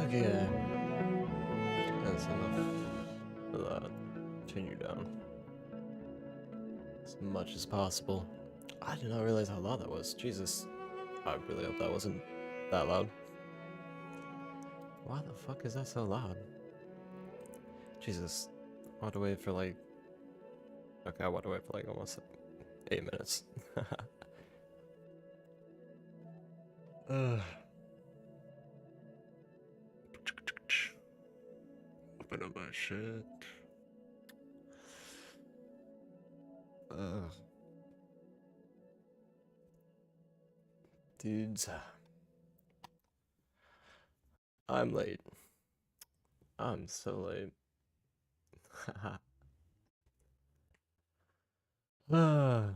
Okay. That's enough of that. Continue down. As much as possible. I did not realize how loud that was. Jesus. I really hope that wasn't that loud. Why the fuck is that so loud? Jesus. I had to wait for like... Okay, I had to wait for like almost 8 minutes. Ugh. Open up my shit. Ugh. Dudes. I'm late. I'm so late. Ah.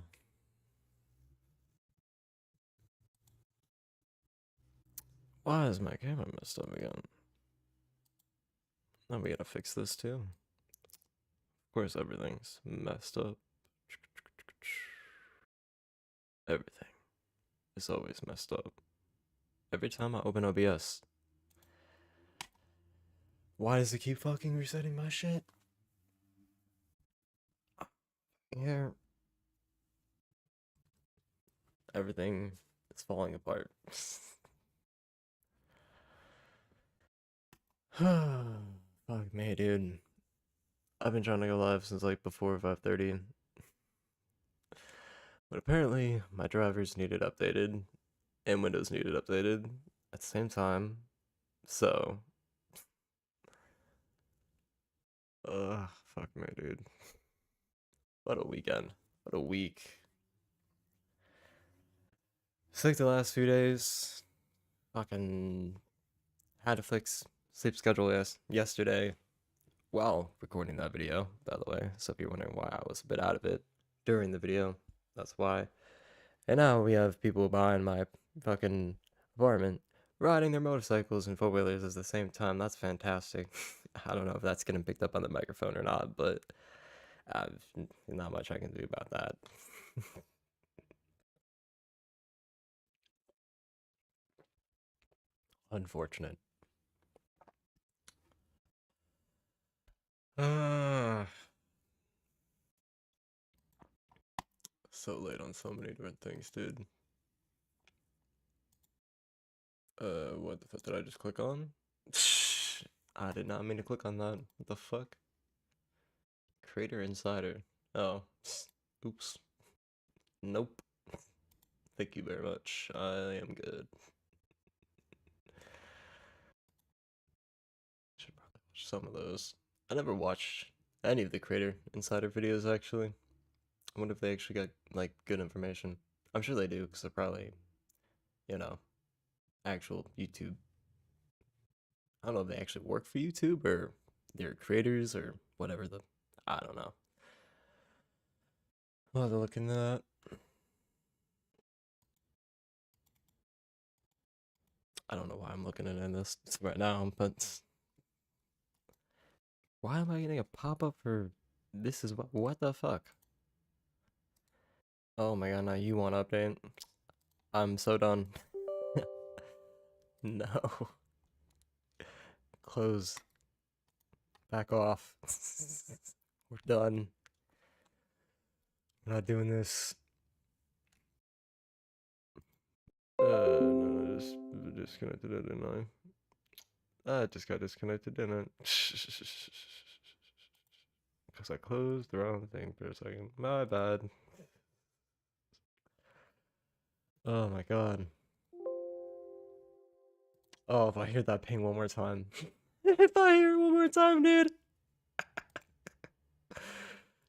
Why is my camera messed up again? Now we gotta fix this too. Of course, everything's messed up. Everything is always messed up. Every time I open OBS. Why does it keep fucking resetting my shit? Here. Everything is falling apart. Fuck me, dude. I've been trying to go live since like before 5:30. But apparently, my drivers needed updated, and Windows needed updated at the same time. So, fuck me, dude. What a weekend. What a week. It's like the last few days. Fucking had to fix sleep schedule yesterday while recording that video, by the way. So if you're wondering why I was a bit out of it during the video, that's why. And now we have people behind my fucking apartment riding their motorcycles and four-wheelers at the same time. That's fantastic. I don't know if that's getting picked up on the microphone or not, but not much I can do about that. Unfortunate. So late on so many different things, dude. What the fuck did I just click on? I did not mean to click on that. What the fuck? Creator Insider. Oh. Oops. Nope. Thank you very much. I am good. Should probably watch some of those. I never watched any of the Creator Insider videos, actually. I wonder if they actually got, like, good information. I'm sure they do, because they're probably, you know, actual YouTube. I don't know if they actually work for YouTube, or they're creators, or whatever the... I don't know. I'll have to look into that. I don't know why I'm looking into this right now, but... Why am I getting a pop-up for... This is what the fuck? Oh my god, now you want to update? I'm so done. No. Close. Back off. We're done. We're not doing this. No, just disconnected it, didn't I? I just got disconnected, didn't it? Because I closed the wrong thing for a second. My bad. Oh my god. Oh, if I hear that ping one more time. If I hear it one more time, dude.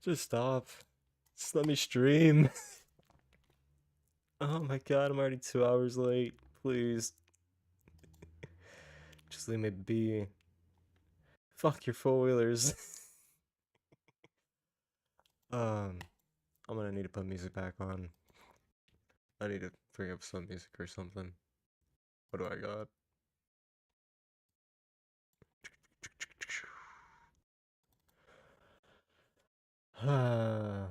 Just stop. Just let me stream. Oh my god, I'm already 2 hours late. Please. Just leave me be. Fuck your four-wheelers. I'm gonna need to put music back on. I need to bring up some music or something. What do I got? I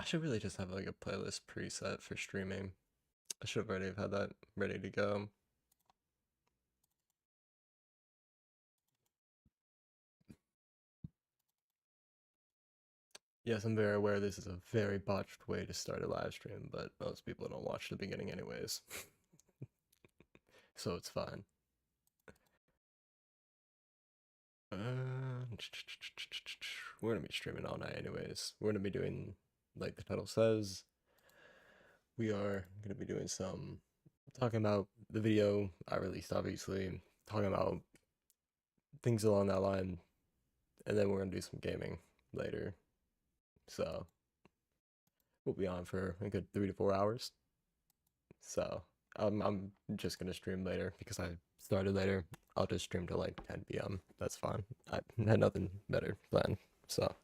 should really just have like a playlist preset for streaming. I should have already have had that ready to go. Yes, I'm very aware this is a very botched way to start a live stream, but most people don't watch the beginning anyways. So it's fine. We're gonna be streaming all night anyways. We're gonna be doing, like the title says, we are gonna be doing some talking about the video I released, obviously, talking about things along that line, and then we're gonna do some gaming later. So we'll be on for a good 3 to 4 hours. So I'm just gonna stream later because I started later. I'll just stream till like 10 p.m. That's fine. I had nothing better planned, so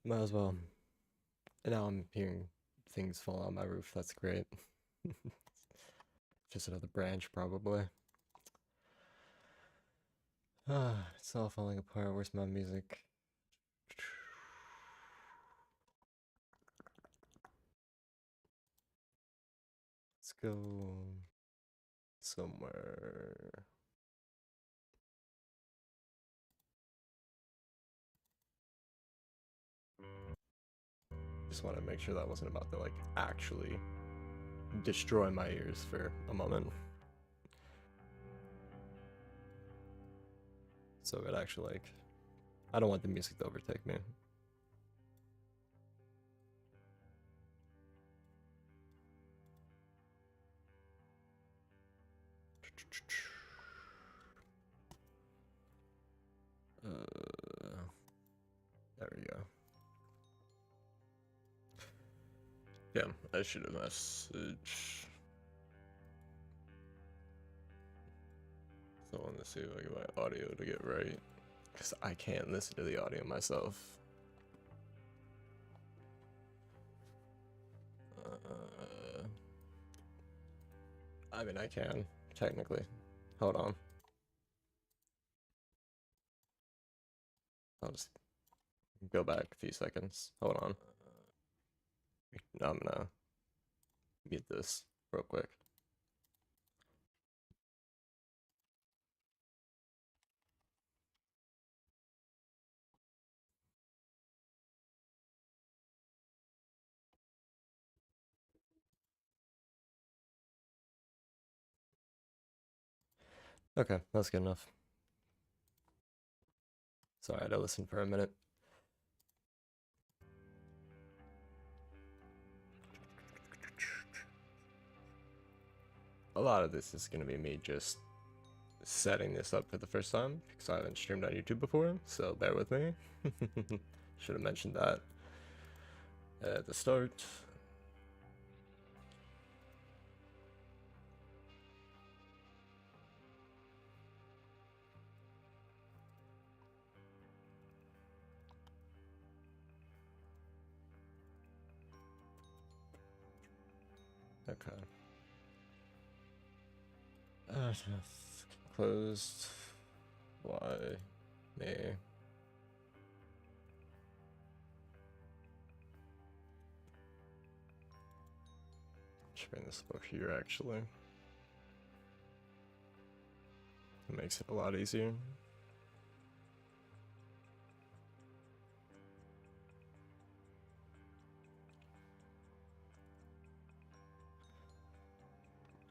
might as well. And now I'm hearing things fall on my roof. That's great. Just another branch, probably. It's all falling apart. Where's my music? Let's go somewhere. Just want to make sure that wasn't about to like actually destroy my ears for a moment. So it actually like, I don't want the music to overtake me. There we go. Yeah, I should have messaged someone to see if I get my audio to get right, because I can't listen to the audio myself. I mean, I can, technically. Hold on. I'll just go back a few seconds. Hold on. I'm gonna mute this real quick. Okay, that's good enough. Sorry, I had to listen for a minute. A lot of this is going to be me just setting this up for the first time because I haven't streamed on YouTube before, so bear with me. Should have mentioned that at the start. Okay. Closed. Why me? Should bring this up here actually. It makes it a lot easier.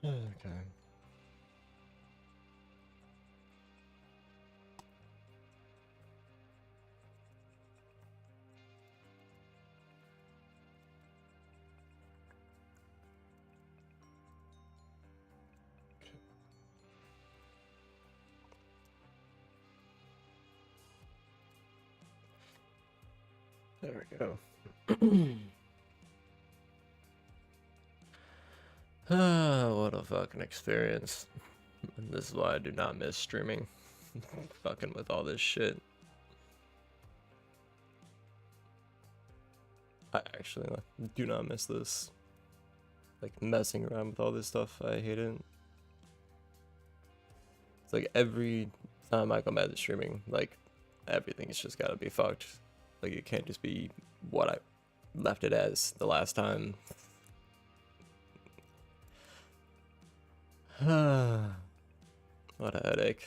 Okay. There we go. What a fucking experience. This is why I do not miss streaming. Fucking with all this shit. I actually do not miss this. Like messing around with all this stuff, I hate it. It's like every time I come back to streaming, like everything's just gotta be fucked. Like it can't just be what I left it as the last time. What a headache.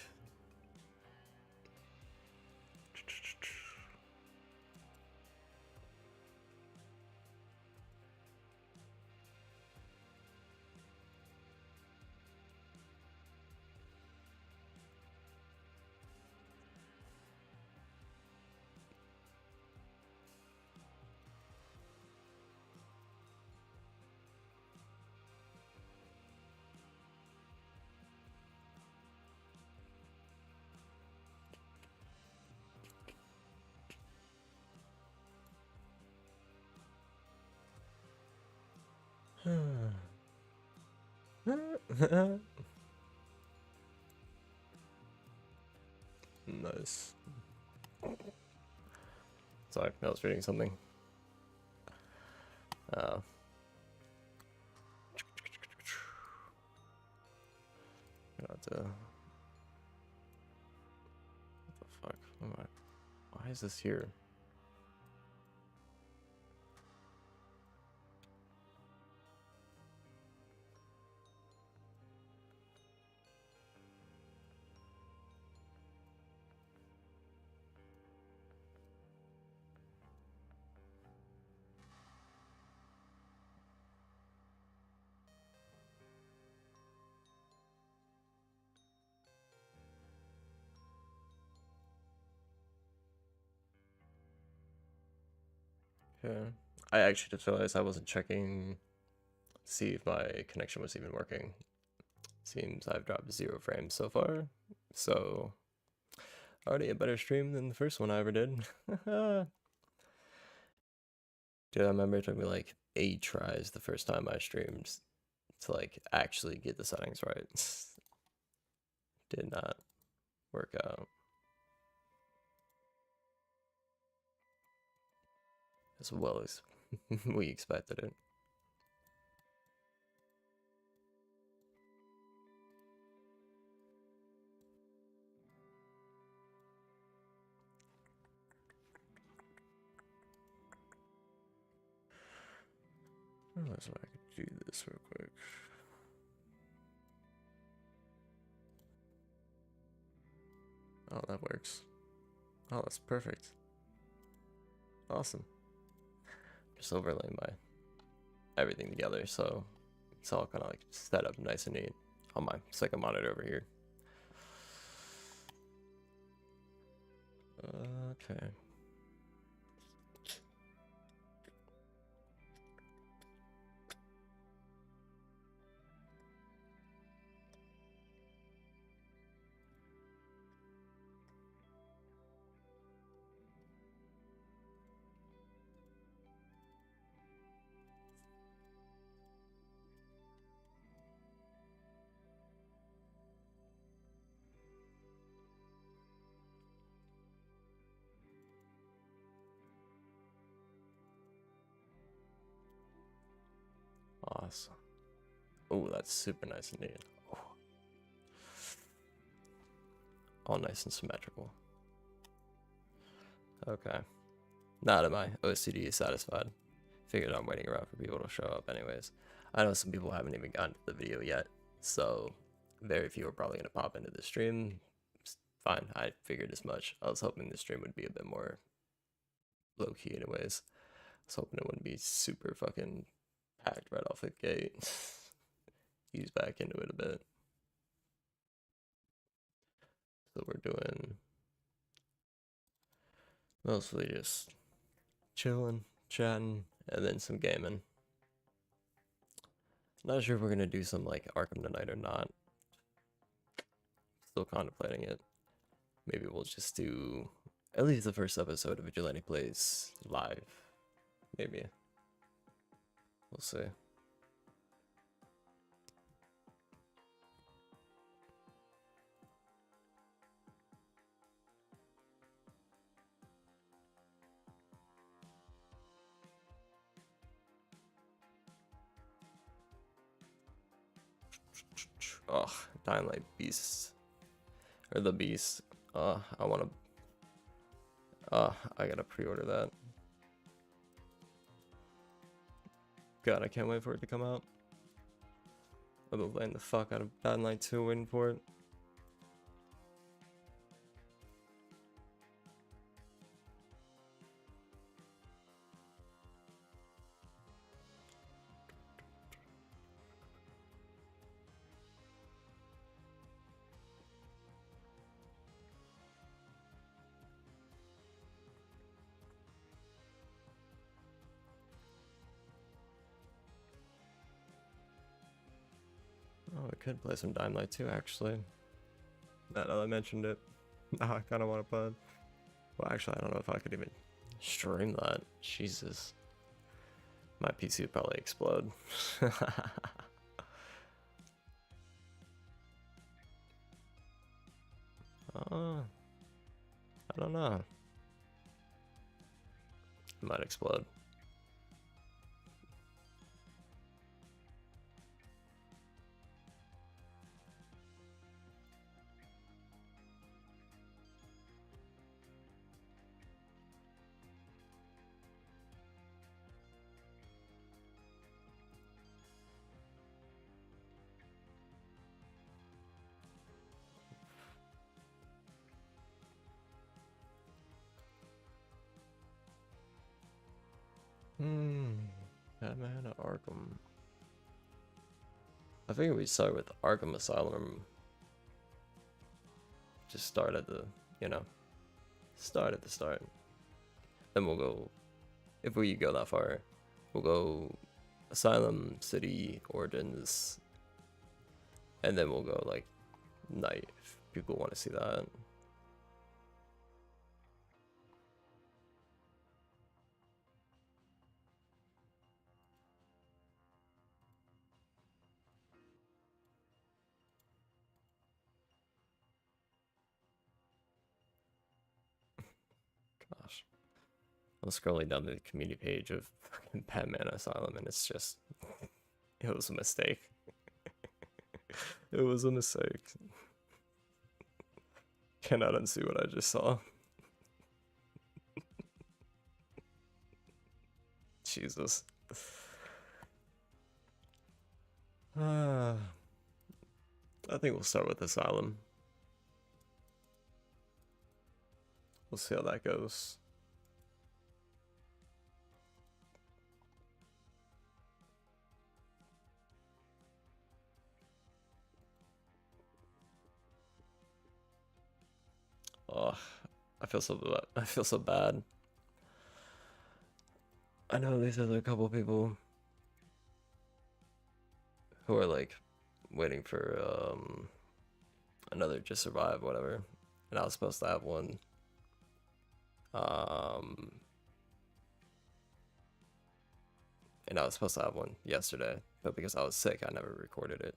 Nice. Sorry, I was reading something. Got to... What the fuck? Why is this here? Okay. I actually just realized I wasn't checking to see if my connection was even working. Seems I've dropped 0 frames so far, so already a better stream than the first one I ever did. Dude, I remember it took me like 8 tries the first time I streamed to like actually get the settings right. Did not work out as well as we expected it. I realize I could do this real quick. Oh, that works. Oh, that's perfect. Awesome. Just overlaying my everything together, so it's all kind of like set up nice and neat on my second monitor over here. Okay. Awesome. Oh, that's super nice and neat. Oh. All nice and symmetrical. Okay. Now that my OCD is satisfied, figured I'm waiting around for people to show up anyways. I know some people haven't even gotten to the video yet, so very few are probably going to pop into the stream. It's fine, I figured as much. I was hoping the stream would be a bit more low-key anyways. I was hoping it wouldn't be super fucking packed right off the gate. Ease back into it a bit. So we're doing mostly just chilling, chatting, and then some gaming. Not sure if we're gonna do some like Arkham tonight or not. Still contemplating it. Maybe we'll just do at least the first episode of Vigilante Plays live. Maybe. We'll see. Oh, Dying Light Beast. Or the Beast. I wanna... I gotta pre-order that. God, I can't wait for it to come out. I've been playing the fuck out of Bad Light 2 waiting for it. Oh, I could play some Dying Light 2 actually. Now that I mentioned it. Now I kind of want to play it. Well, actually, I don't know if I could even stream that. Jesus. My PC would probably explode. I don't know. It might explode. Batman Arkham. I think we start with Arkham Asylum. Just start at the, you know, start at the start. Then we'll go, if we go that far, we'll go Asylum, City, Origins, and then we'll go like Night if people want to see that. Gosh. I'm scrolling down the community page of fucking Batman Asylum and it's just, it was a mistake. It was a mistake. Cannot unsee what I just saw. Jesus. I think we'll start with Asylum. We'll see how that goes. Oh, I feel so bad. I know these are a couple people who are like waiting for another Just Survive, whatever. And I was supposed to have one. And I was supposed to have one yesterday, but because I was sick, I never recorded it.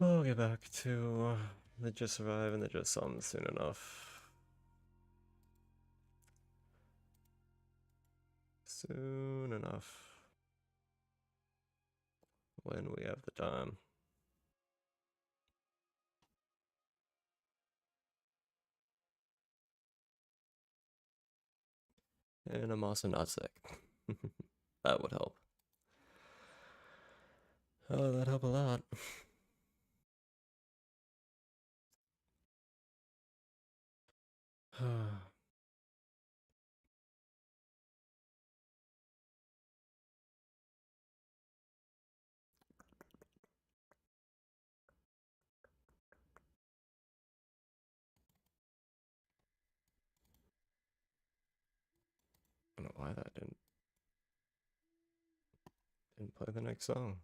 We'll get back to the Just Survive and the Just Some soon enough. Soon enough. When we have the time. And I'm also not sick. That would help. Oh, that'd help a lot. I don't know why that didn't play the next song.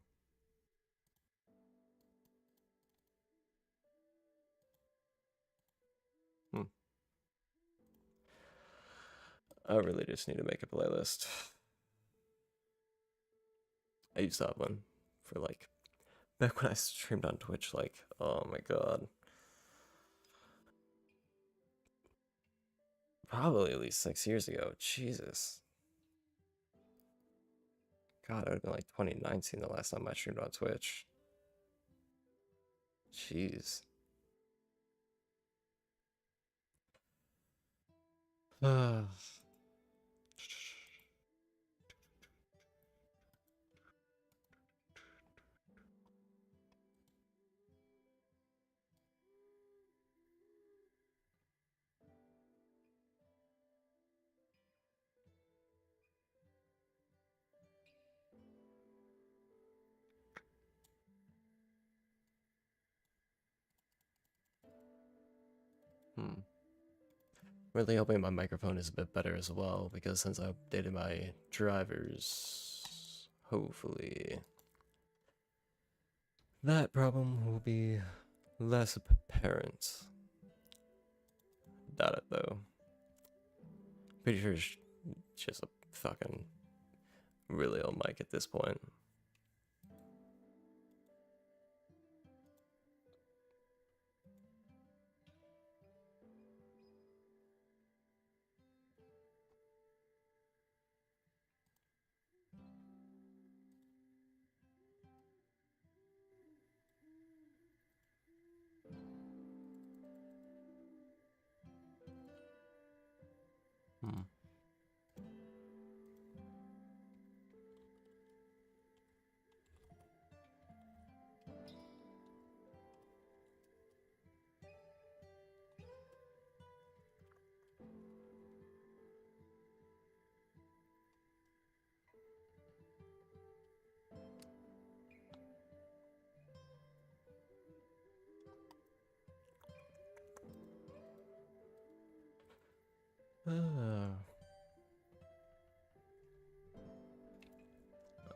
I really just need to make a playlist. I used to have one for like back when I streamed on Twitch, like, oh my god. Probably at least 6 years ago. Jesus. God, it would have been like 2019 the last time I streamed on Twitch. Jeez. Really hoping my microphone is a bit better as well, because since I updated my drivers, hopefully that problem will be less apparent. Doubt it though. Pretty sure it's just a fucking really old mic at this point.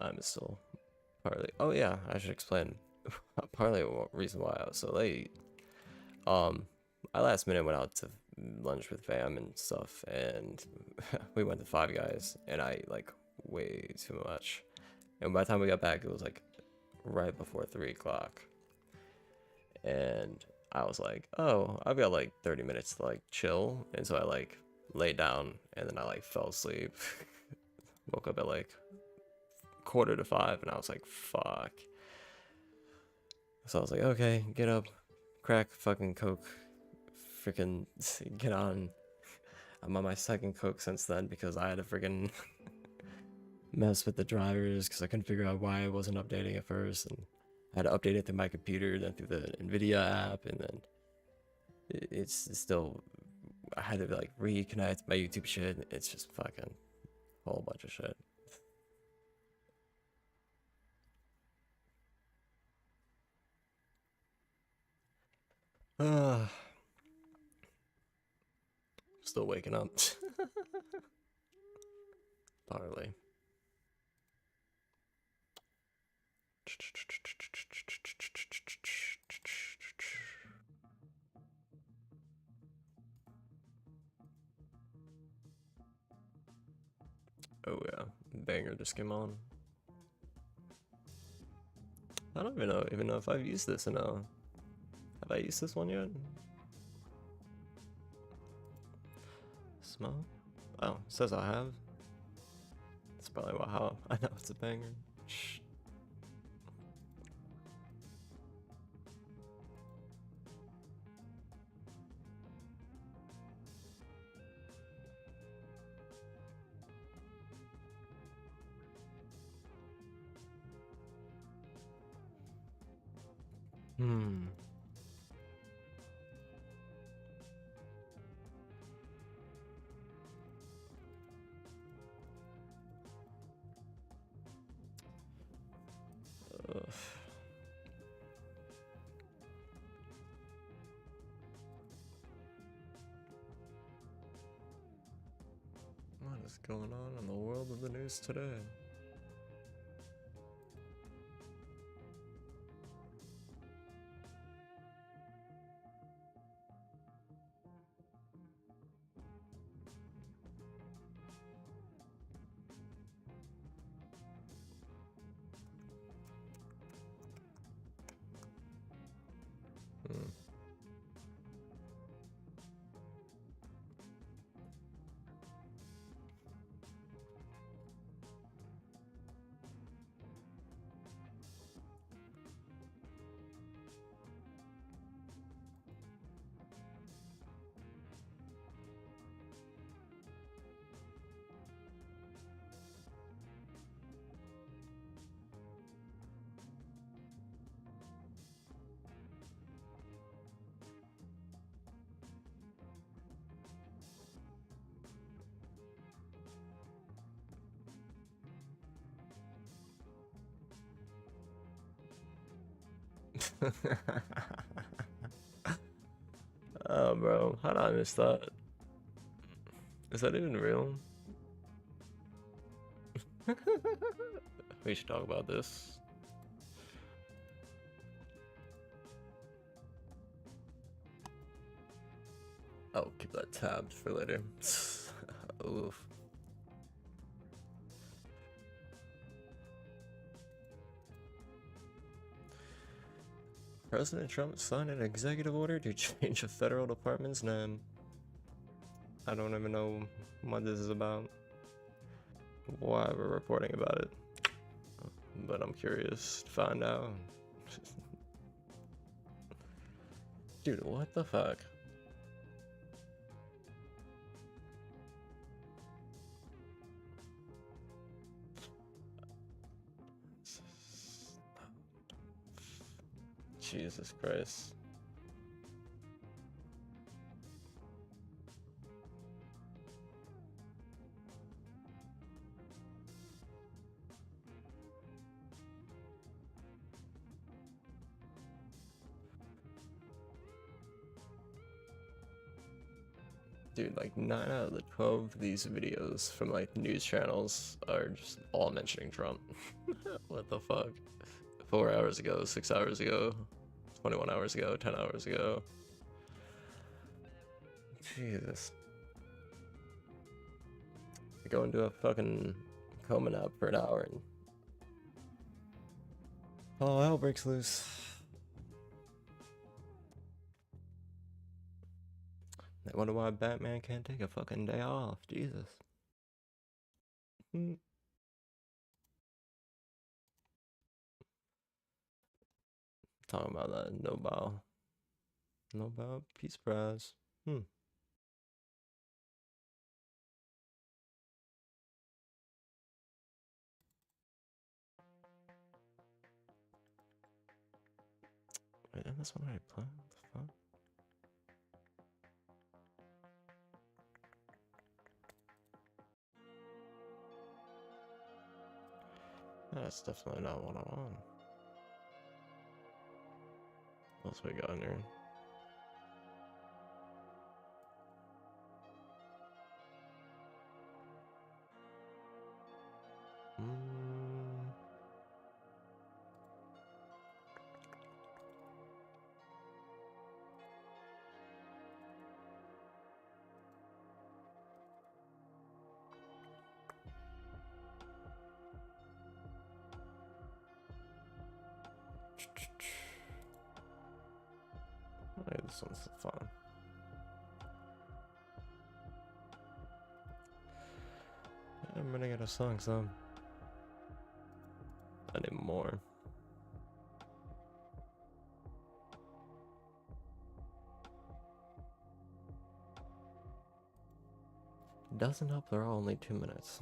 I'm still partly. Oh yeah, I should explain partly reason why I was so late. I last minute went out to lunch with fam and stuff, and we went to Five Guys, and I like way too much. And by the time we got back, it was like right before 3 o'clock, and I was like, oh, I've got like 30 minutes to like chill, and so I like laid down, and then I like fell asleep. Woke up at like 4:45, and I was like, fuck. So I was like, okay, get up, crack fucking Coke, freaking get on. I'm on my second Coke since then because I had to freaking mess with the drivers because I couldn't figure out why I wasn't updating at first, and I had to update it through my computer, then through the NVIDIA app, and then it's still, I had to like reconnect my YouTube shit. It's just fucking a whole bunch of shit. Still waking up. Partly. Oh yeah, banger just came on. I don't even know if I've used this in a. Have I used this one yet? Smell? Oh, it says I have. That's probably how I know it's a banger. Shh. What is going on in the world of the news today? Oh, bro, how did I miss that? Is that even real? We should talk about this. Oh, keep that tabbed for later. Oof. President Trump signed an executive order to change a federal department's name. I don't even know what this is about, why we're reporting about it, but I'm curious to find out. Dude, what the fuck? Jesus Christ. Dude, like 9 out of the 12 of these videos from like news channels are just all mentioning Trump. What the fuck? 4 hours ago, 6 hours ago, 21 hours ago, 10 hours ago. Jesus. I go into a fucking coma nap for an hour and all hell breaks loose. I wonder why Batman can't take a fucking day off. Jesus. Talking about that Nobel Peace Prize. Wait, isn't this one already playing? What the fuck? That's definitely not what I want. What else we got in here? Hey, this one's fun. I'm running out of songs though. I need more. Doesn't help they're all only 2 minutes.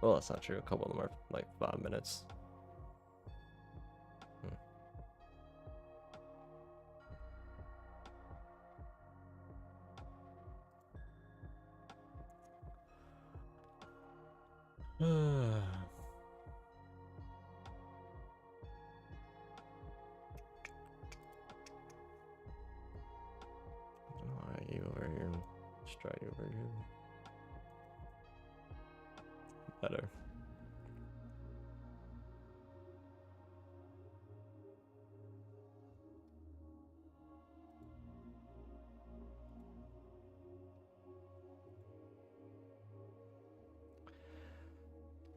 Well, that's not true. A couple of them are like 5 minutes. Why are you over here? Let's try you over here. Better.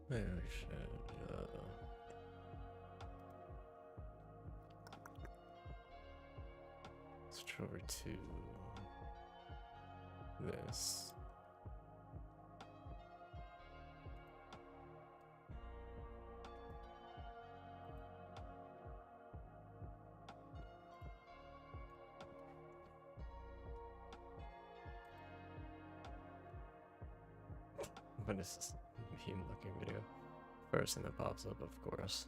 Maybe we should, switch over to this. But it's just a meme looking video. First thing that pops up, of course.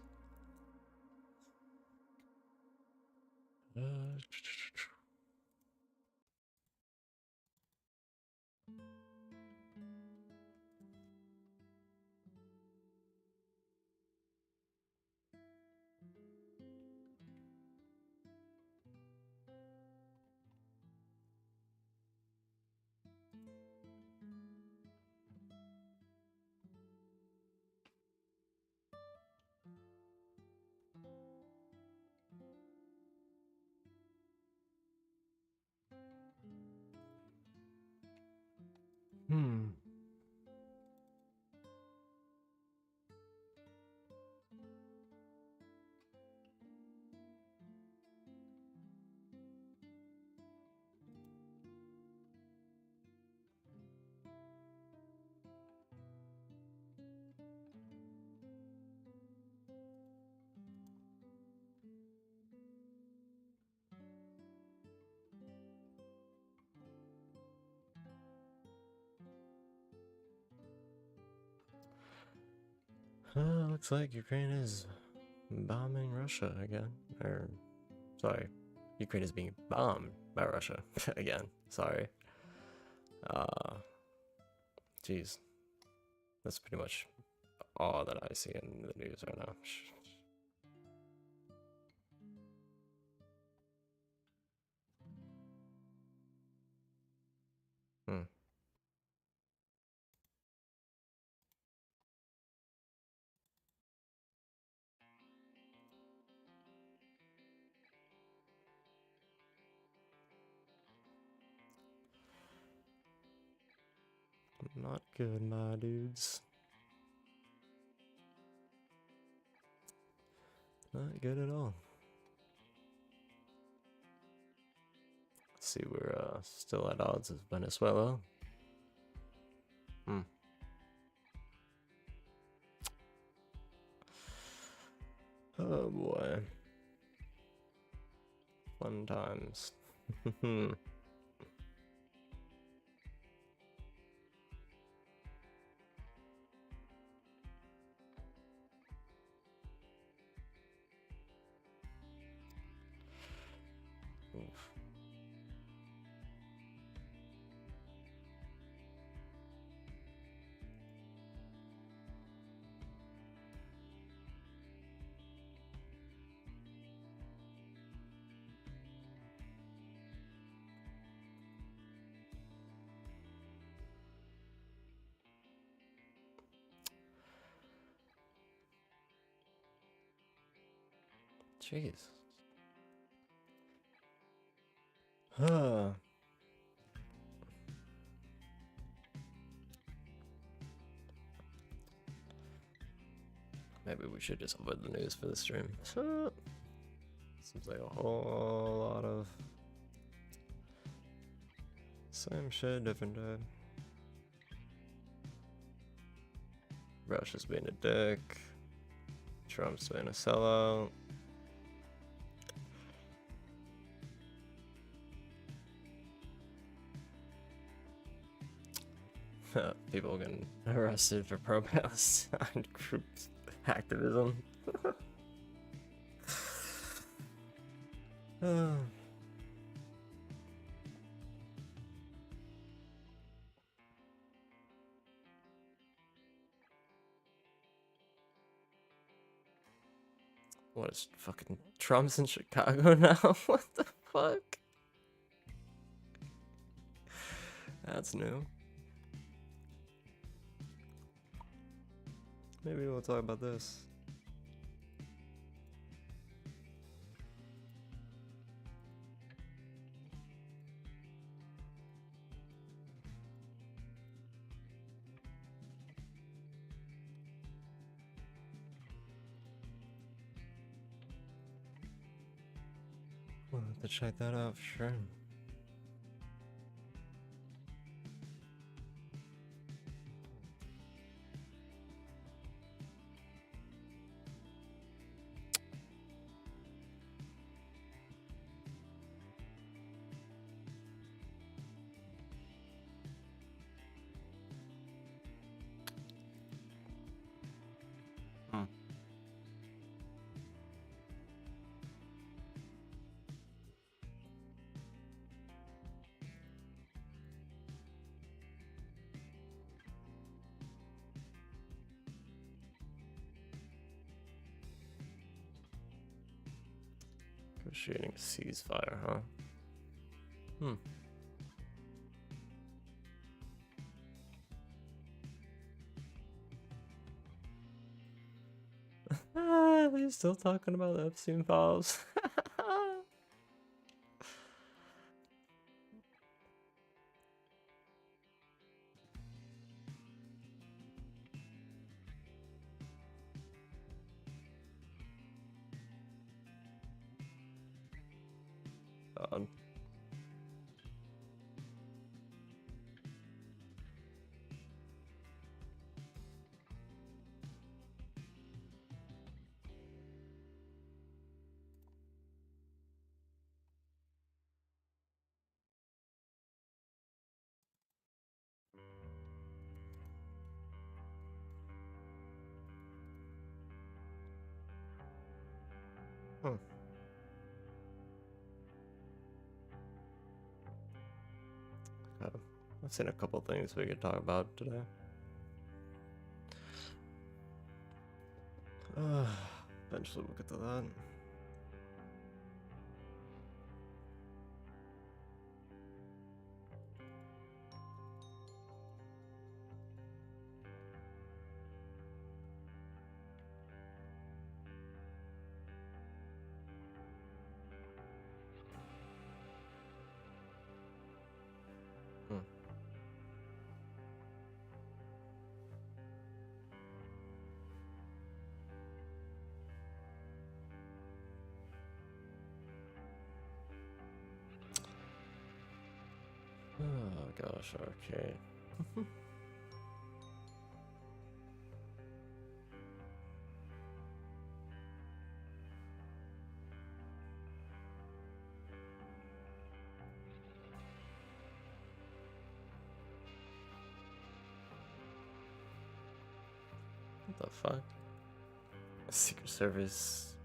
Looks like Ukraine is bombing Russia again. Or, sorry, Ukraine is being bombed by Russia again. Sorry. Jeez. That's pretty much all that I see in the news right now. Hmm. Not good, my dudes. Not good at all. Let's see, we're still at odds with Venezuela. Hmm. Oh boy. Fun times. Oof. Jeez. Maybe we should just avoid the news for the stream. Seems like a whole lot of same shit, different day. Russia's being a dick. Trump's being a sellout. People getting arrested for pro-Palestine groups activism. What is fucking Trump's in Chicago now? What the fuck? That's new. Maybe we'll talk about this. We'll have to check that out for sure. Negotiating a ceasefire, huh? He's still talking about the Epstein files. God. I've seen a couple things we could talk about today. Eventually we'll get to that. Oh gosh, okay. What the fuck? Secret Service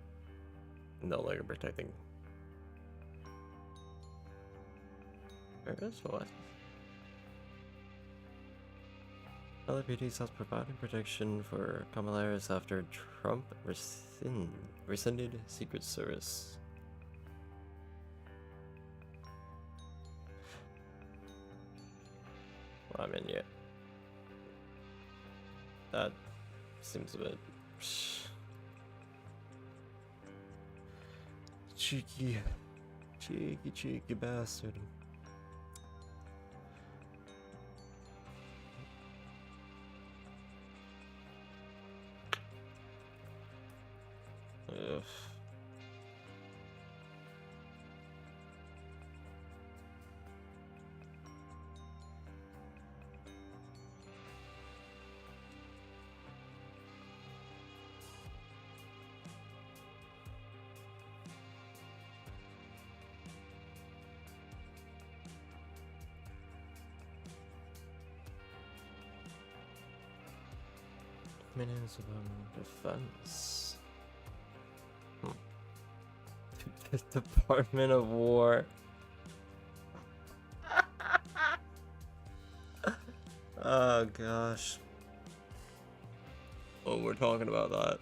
no longer protecting. What? LAPD stops providing protection for Kamalaris after Trump rescinded Secret Service. Well, I mean, yeah. That seems a bit cheeky bastard. Ugh. Municipal Defense. The Department of War. Oh gosh. Oh, we're talking about that.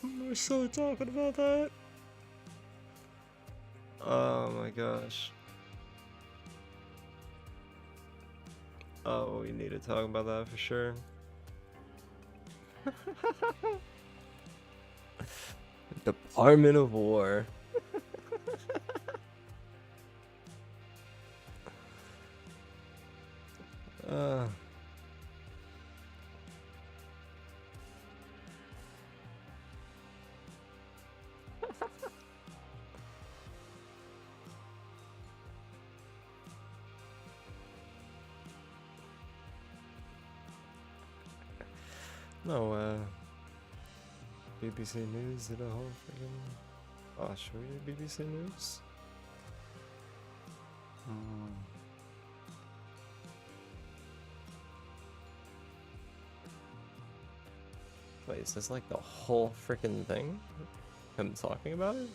We're so talking about that. Oh my gosh. Oh, we need to talk about that for sure. Department of War. No, BBC News did a whole freaking. I'll show you BBC News. Wait, is this like the whole freaking thing? Him talking about it?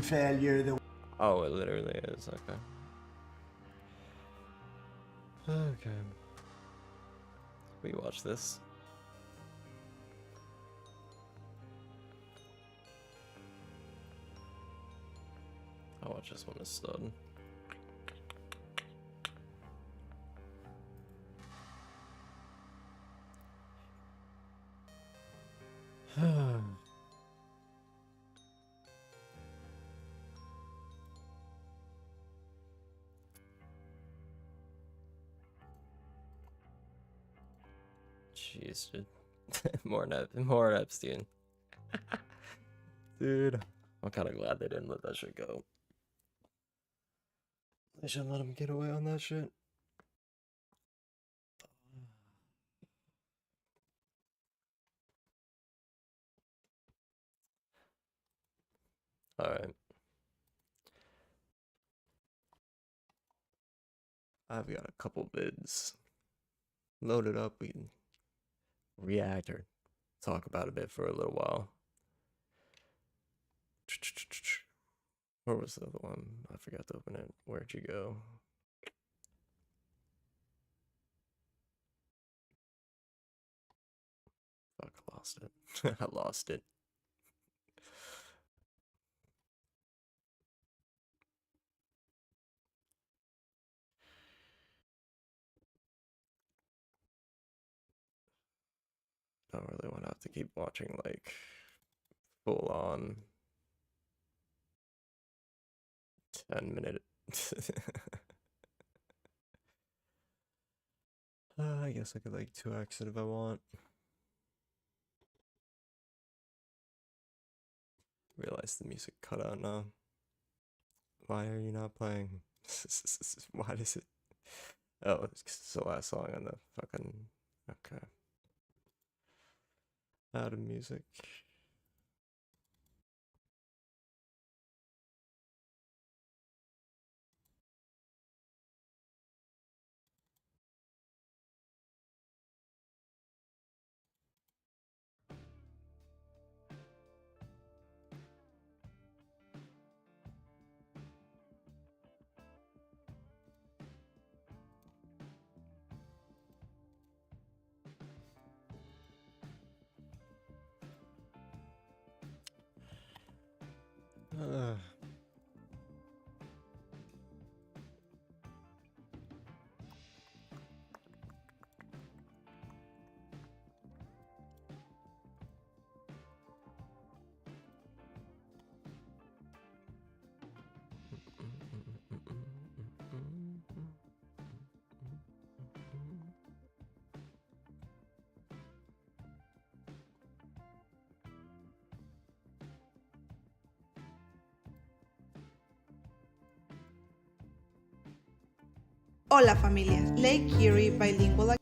Failure. Oh, it literally is. Okay. Okay. We watch this. I'll watch this one instead. Jeez, dude. more Epstein. Dude, I'm kind of glad they didn't let that shit go. They should let him get away on that shit. Alright. I've got a couple bids loaded up. We can react or talk about a bit for a little while. Where was the other one? I forgot to open it. Where'd you go? Fuck, I lost it. I lost it. Don't really want to have to keep watching like full on 10-minute. I guess I could like 2x it if I want. Realize the music cut out now. Why are you not playing? Why does it? Oh, it's the last song on the fucking. Okay. Out of music. Uh. Hola familia, Lake Erie Bilingual.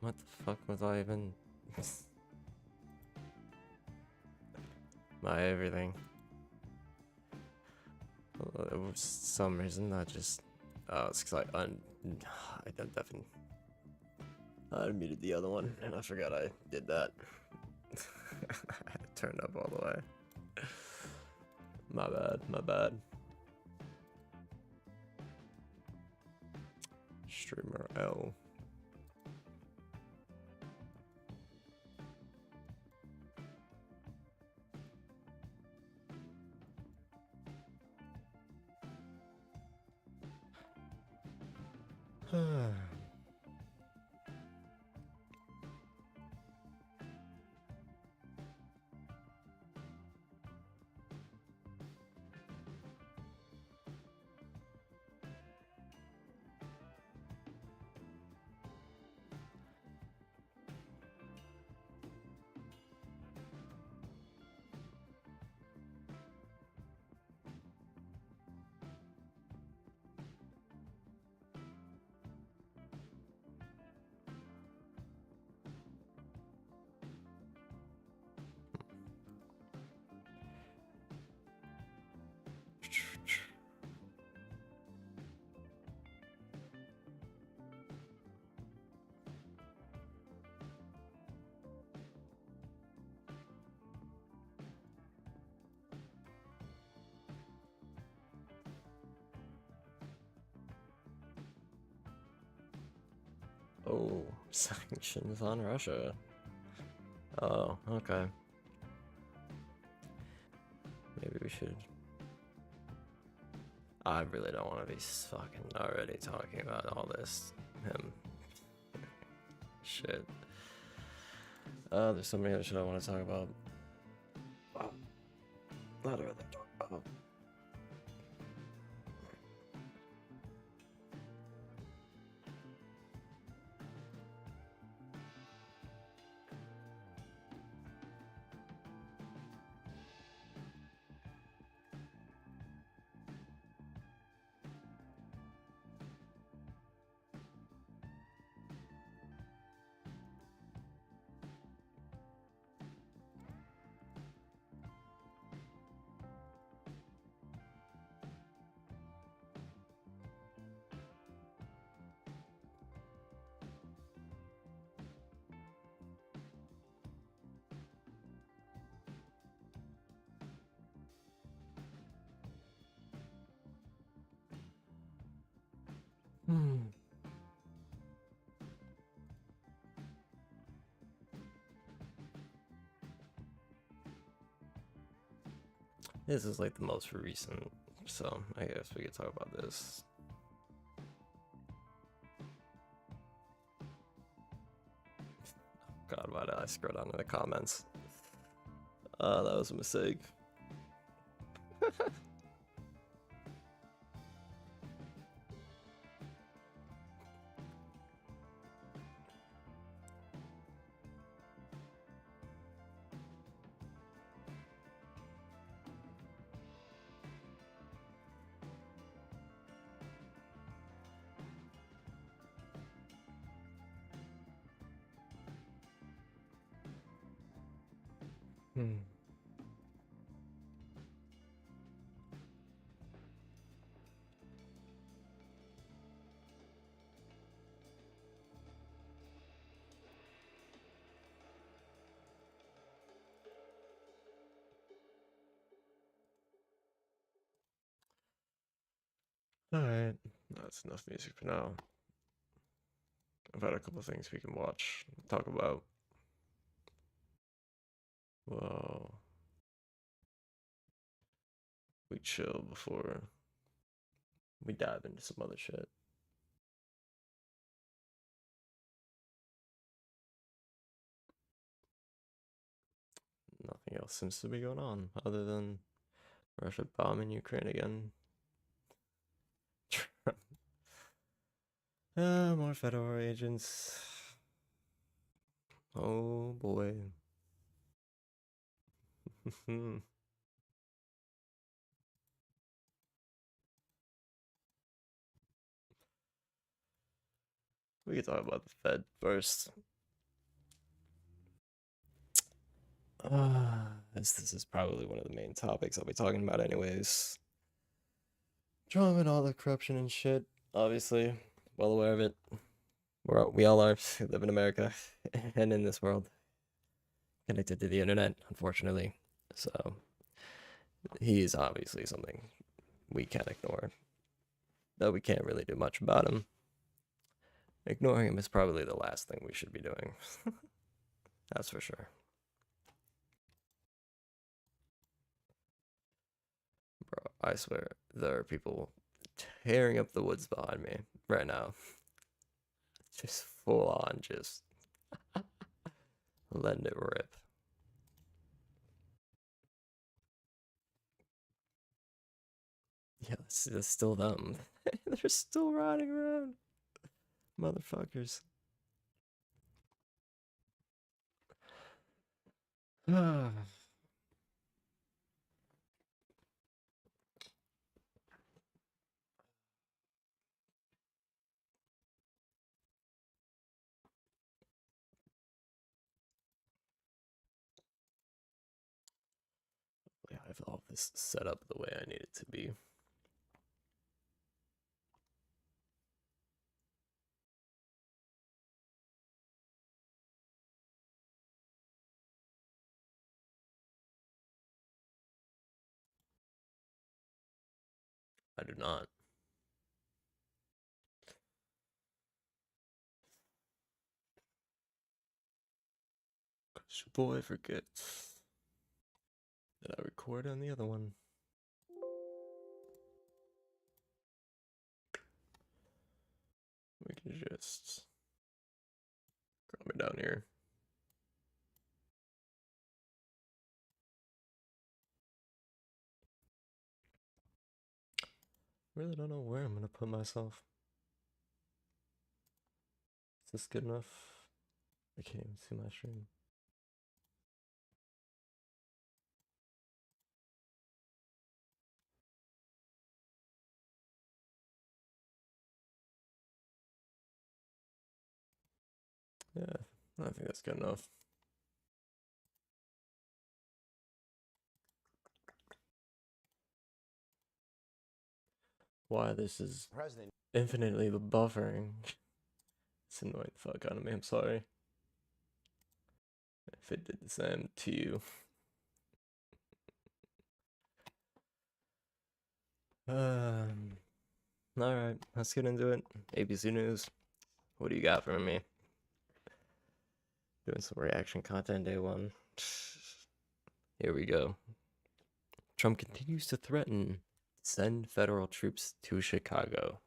What the fuck was I even? My everything. For some reason I just it's because I definitely unmuted the other one and I forgot I did that. I turned up all the way. My bad. Streamer L. Oh, sanctions on Russia. Oh, okay. Maybe we should. I really don't want to be fucking already talking about all this. Him. Shit. There's so many other shit I want to talk about. Wow. What are they talking about? This is like the most recent, so I guess we could talk about this. God, why did I scroll down to the comments? That was a mistake. Alright, that's enough music for now. I've had a couple of things we can watch, talk about. Whoa. We chill before we dive into some other shit. Nothing else seems to be going on other than Russia bombing Ukraine again. More federal agents. Oh boy. We can talk about the Fed first. This is probably one of the main topics I'll be talking about anyways. Trump and all the corruption and shit, obviously. Well aware of it. We all are. We live in America and in this world. Connected to the internet, unfortunately. So, he is obviously something we can't ignore. Though we can't really do much about him. Ignoring him is probably the last thing we should be doing. That's for sure. Bro, I swear, there are people tearing up the woods behind me right now. Just full on, just letting it rip. Yeah, it's still them. They're still riding around. Motherfuckers. Yeah, I have all this set up the way I need it to be. I do not. Cause your boy forgets. Did I record on the other one? We can just drop it down here. Really don't know where I'm gonna put myself. Is this good enough? I can't even see my stream. Yeah, I think that's good enough. Why this is infinitely buffering. It's annoying the fuck out of me, I'm sorry. If it did the same to you. Alright, let's get into it. ABC News. What do you got for me? Doing some reaction content day one. Here we go. Trump continues to threaten to send federal troops to Chicago.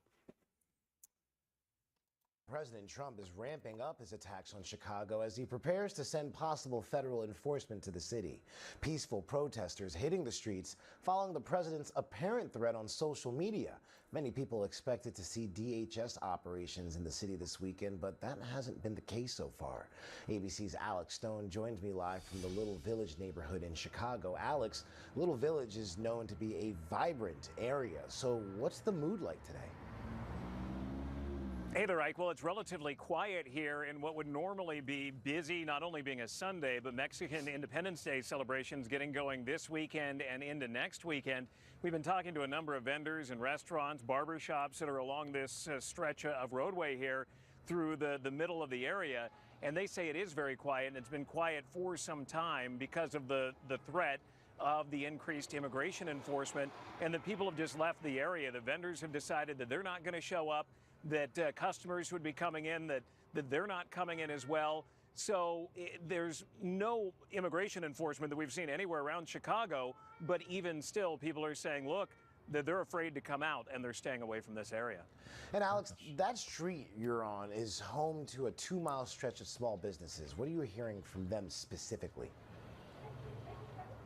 President Trump is ramping up his attacks on Chicago as he prepares to send possible federal enforcement to the city. Peaceful protesters hitting the streets following the president's apparent threat on social media. Many people expected to see DHS operations in the city this weekend, but that hasn't been the case so far. ABC's Alex Stone joins me live from the Little Village neighborhood in Chicago. Alex, Little Village is known to be a vibrant area, so what's the mood like today? Hey there, Ike. Well, it's relatively quiet here in what would normally be busy, not only being a Sunday, but Mexican Independence Day celebrations getting going this weekend and into next weekend. We've been talking to a number of vendors and restaurants, barber shops that are along this stretch of roadway here through the middle of the area, and they say it is very quiet, and it's been quiet for some time because of the threat of the increased immigration enforcement, and that people have just left the area. The vendors have decided that they're not going to show up, that customers would be coming in, that they're not coming in as well. So there's no immigration enforcement that we've seen anywhere around Chicago, but even still, people are saying, look, that they're afraid to come out and they're staying away from this area. And Alex, that street you're on is home to a 2-mile stretch of small businesses. What are you hearing from them specifically?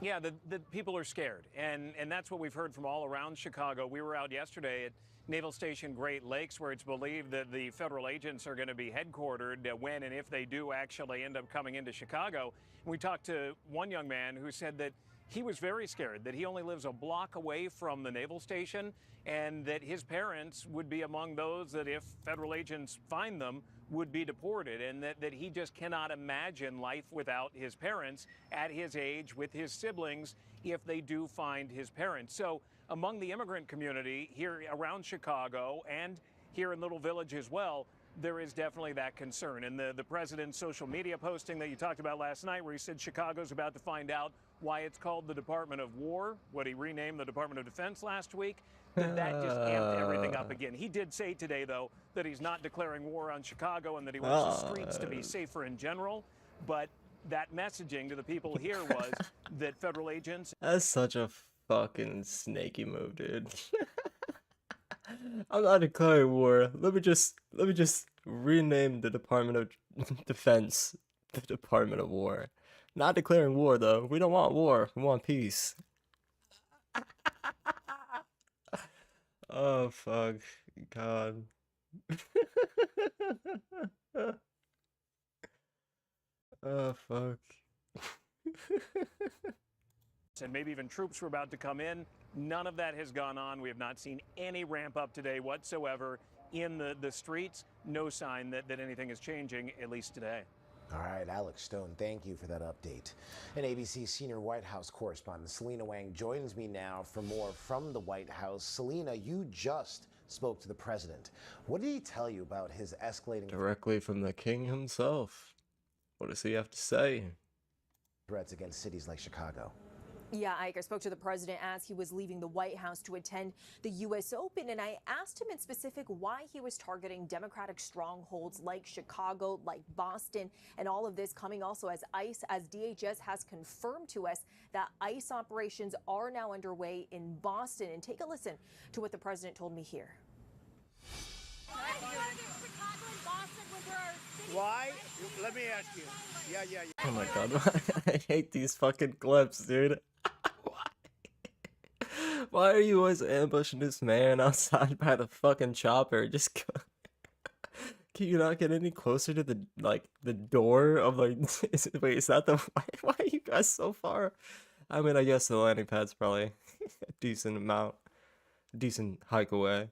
Yeah, the people are scared, and that's what we've heard from all around Chicago. We were out yesterday at Naval Station Great Lakes, where it's believed that the federal agents are going to be headquartered when and if they do actually end up coming into Chicago. We talked to one young man who said that he was very scared, that he only lives a block away from the naval station, and that his parents would be among those that, if federal agents find them, would be deported, and that he just cannot imagine life without his parents at his age, with his siblings, if they do find his parents. So among the immigrant community here around Chicago and here in Little Village as well, there is definitely that concern. And the president's social media posting that you talked about last night, where he said Chicago's about to find out why it's called the Department of War, what he renamed the Department of Defense last week, that just amped everything up again. He did say today, though, that he's not declaring war on Chicago and that he wants the streets to be safer in general. But that messaging to the people here was that federal agents... That's such a fucking snaky move, dude. I'm not declaring war. Let me just rename the Department of Defense the Department of War. Not declaring war, though. We don't want war. We want peace. Oh, fuck. God. Oh, fuck. And maybe even troops were about to come in. None of that has gone on. We have not seen any ramp up today whatsoever in the streets. No sign that anything is changing, at least today. All right, Alex Stone, thank you for that update. And ABC senior White House correspondent Selena Wang joins me now for more from the White House. Selena, you just spoke to the president. What did he tell you about his escalating... Directly from the king himself. What does he have to say? ...threats against cities like Chicago? Yeah, Ike, I spoke to the president as he was leaving the White House to attend the U.S. Open, and I asked him in specific why he was targeting Democratic strongholds like Chicago, like Boston, and all of this coming also as DHS has confirmed to us that ICE operations are now underway in Boston. And take a listen to what the president told me here. Why? Let me ask you. Yeah. Oh my god, I hate these fucking clips, dude. Why are you always ambushing this man outside by the fucking chopper? Just go. Can you not get any closer to the door of wait, is that the why are you guys so far? I mean, I guess the landing pad's probably a decent hike away.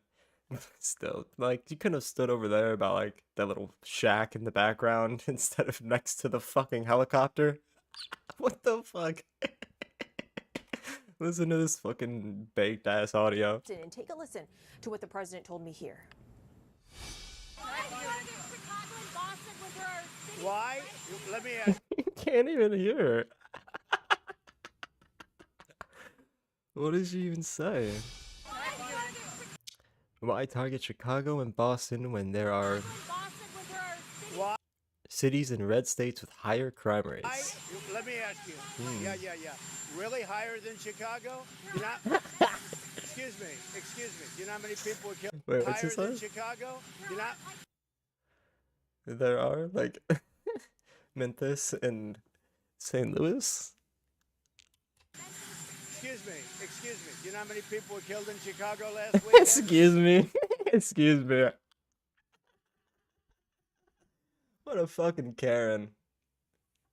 Still, you couldn't have stood over there about that little shack in the background instead of next to the fucking helicopter. What the fuck? Listen to this fucking baked ass audio. And take a listen to what the president told me here. Why? Let me ask. You can't even hear. What did she even say? Why target Chicago and Boston when there are cities in red states with higher crime rates? me ask you. Yeah. Really higher than Chicago? You're not. Excuse me. Do you know how many people were killed? Wait, what's Higher this than one? Chicago? You're not. There are like Memphis and St. Louis. Excuse me. Do you know how many people were killed in Chicago last weekend? Excuse me. Excuse me. What a fucking Karen.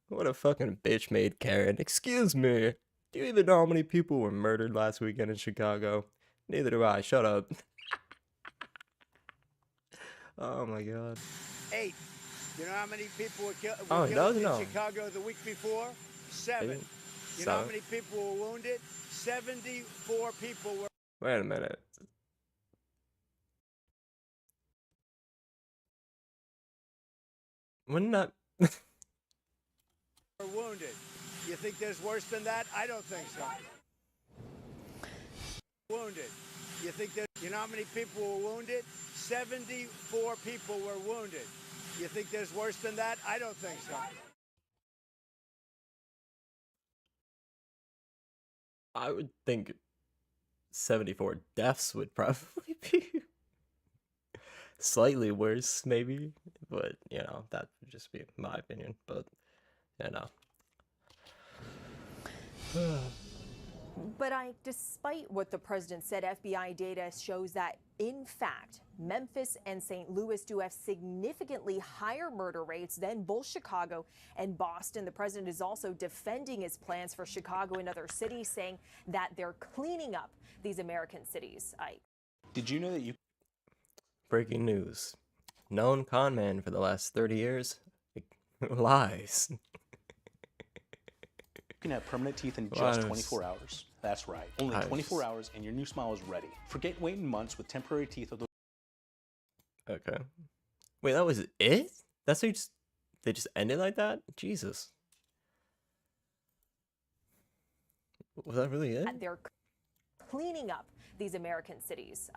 What a fucking bitch made Karen. Excuse me. Do you even know how many people were murdered last weekend in Chicago? Neither do I. Shut up. Oh my god. 8. You know how many people were killed Oh, he does in know. Chicago the week before? 7. Eight? You know how Seven? many people were wounded? 74 people were Wait a minute. Wouldn't that... wounded. You think there's worse than that? I don't think so. Wounded. You think that? You know how many people were wounded? 74 people were wounded. You think there's worse than that? I don't think so. I would think 74 deaths would probably be slightly worse, maybe. But, you know, that would just be my opinion. But, you know. But despite what the president said, FBI data shows that, in fact, Memphis and St. Louis do have significantly higher murder rates than both Chicago and Boston. The president is also defending his plans for Chicago and other cities, saying that they're cleaning up these American cities. Did you know that you Breaking news. Known con man for the last 30 years lies. can have permanent teeth in just Lies. 24 hours? That's right. Only Lies. 24 hours and your new smile is ready. Forget waiting months with temporary teeth of the Okay. Wait, that was it? That's how they just ended like that? Jesus. Was that really it? They're cleaning up these American cities.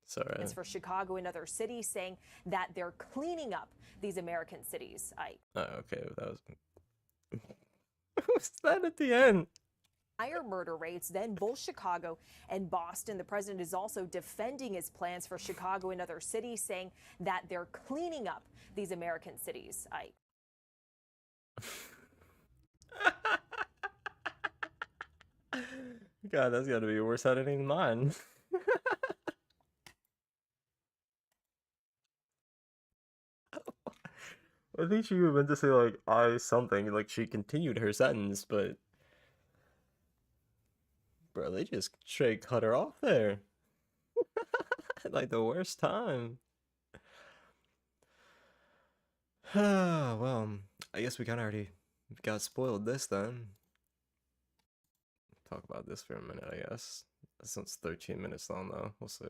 Sorry. It's for Chicago and other cities, saying that they're cleaning up these American cities. Oh, okay. That was... What was that at the end? Higher murder rates than both Chicago and Boston. The president is also defending his plans for Chicago and other cities, saying that they're cleaning up these American cities. God, that's gotta be worse editing than mine. I think she meant to say, like, I something, like, she continued her sentence, but... Bro, they just straight cut her off there. Like, the worst time. Well, I guess we kinda already got spoiled this then. Talk about this for a minute, I guess. This one's 13 minutes long, though. We'll see.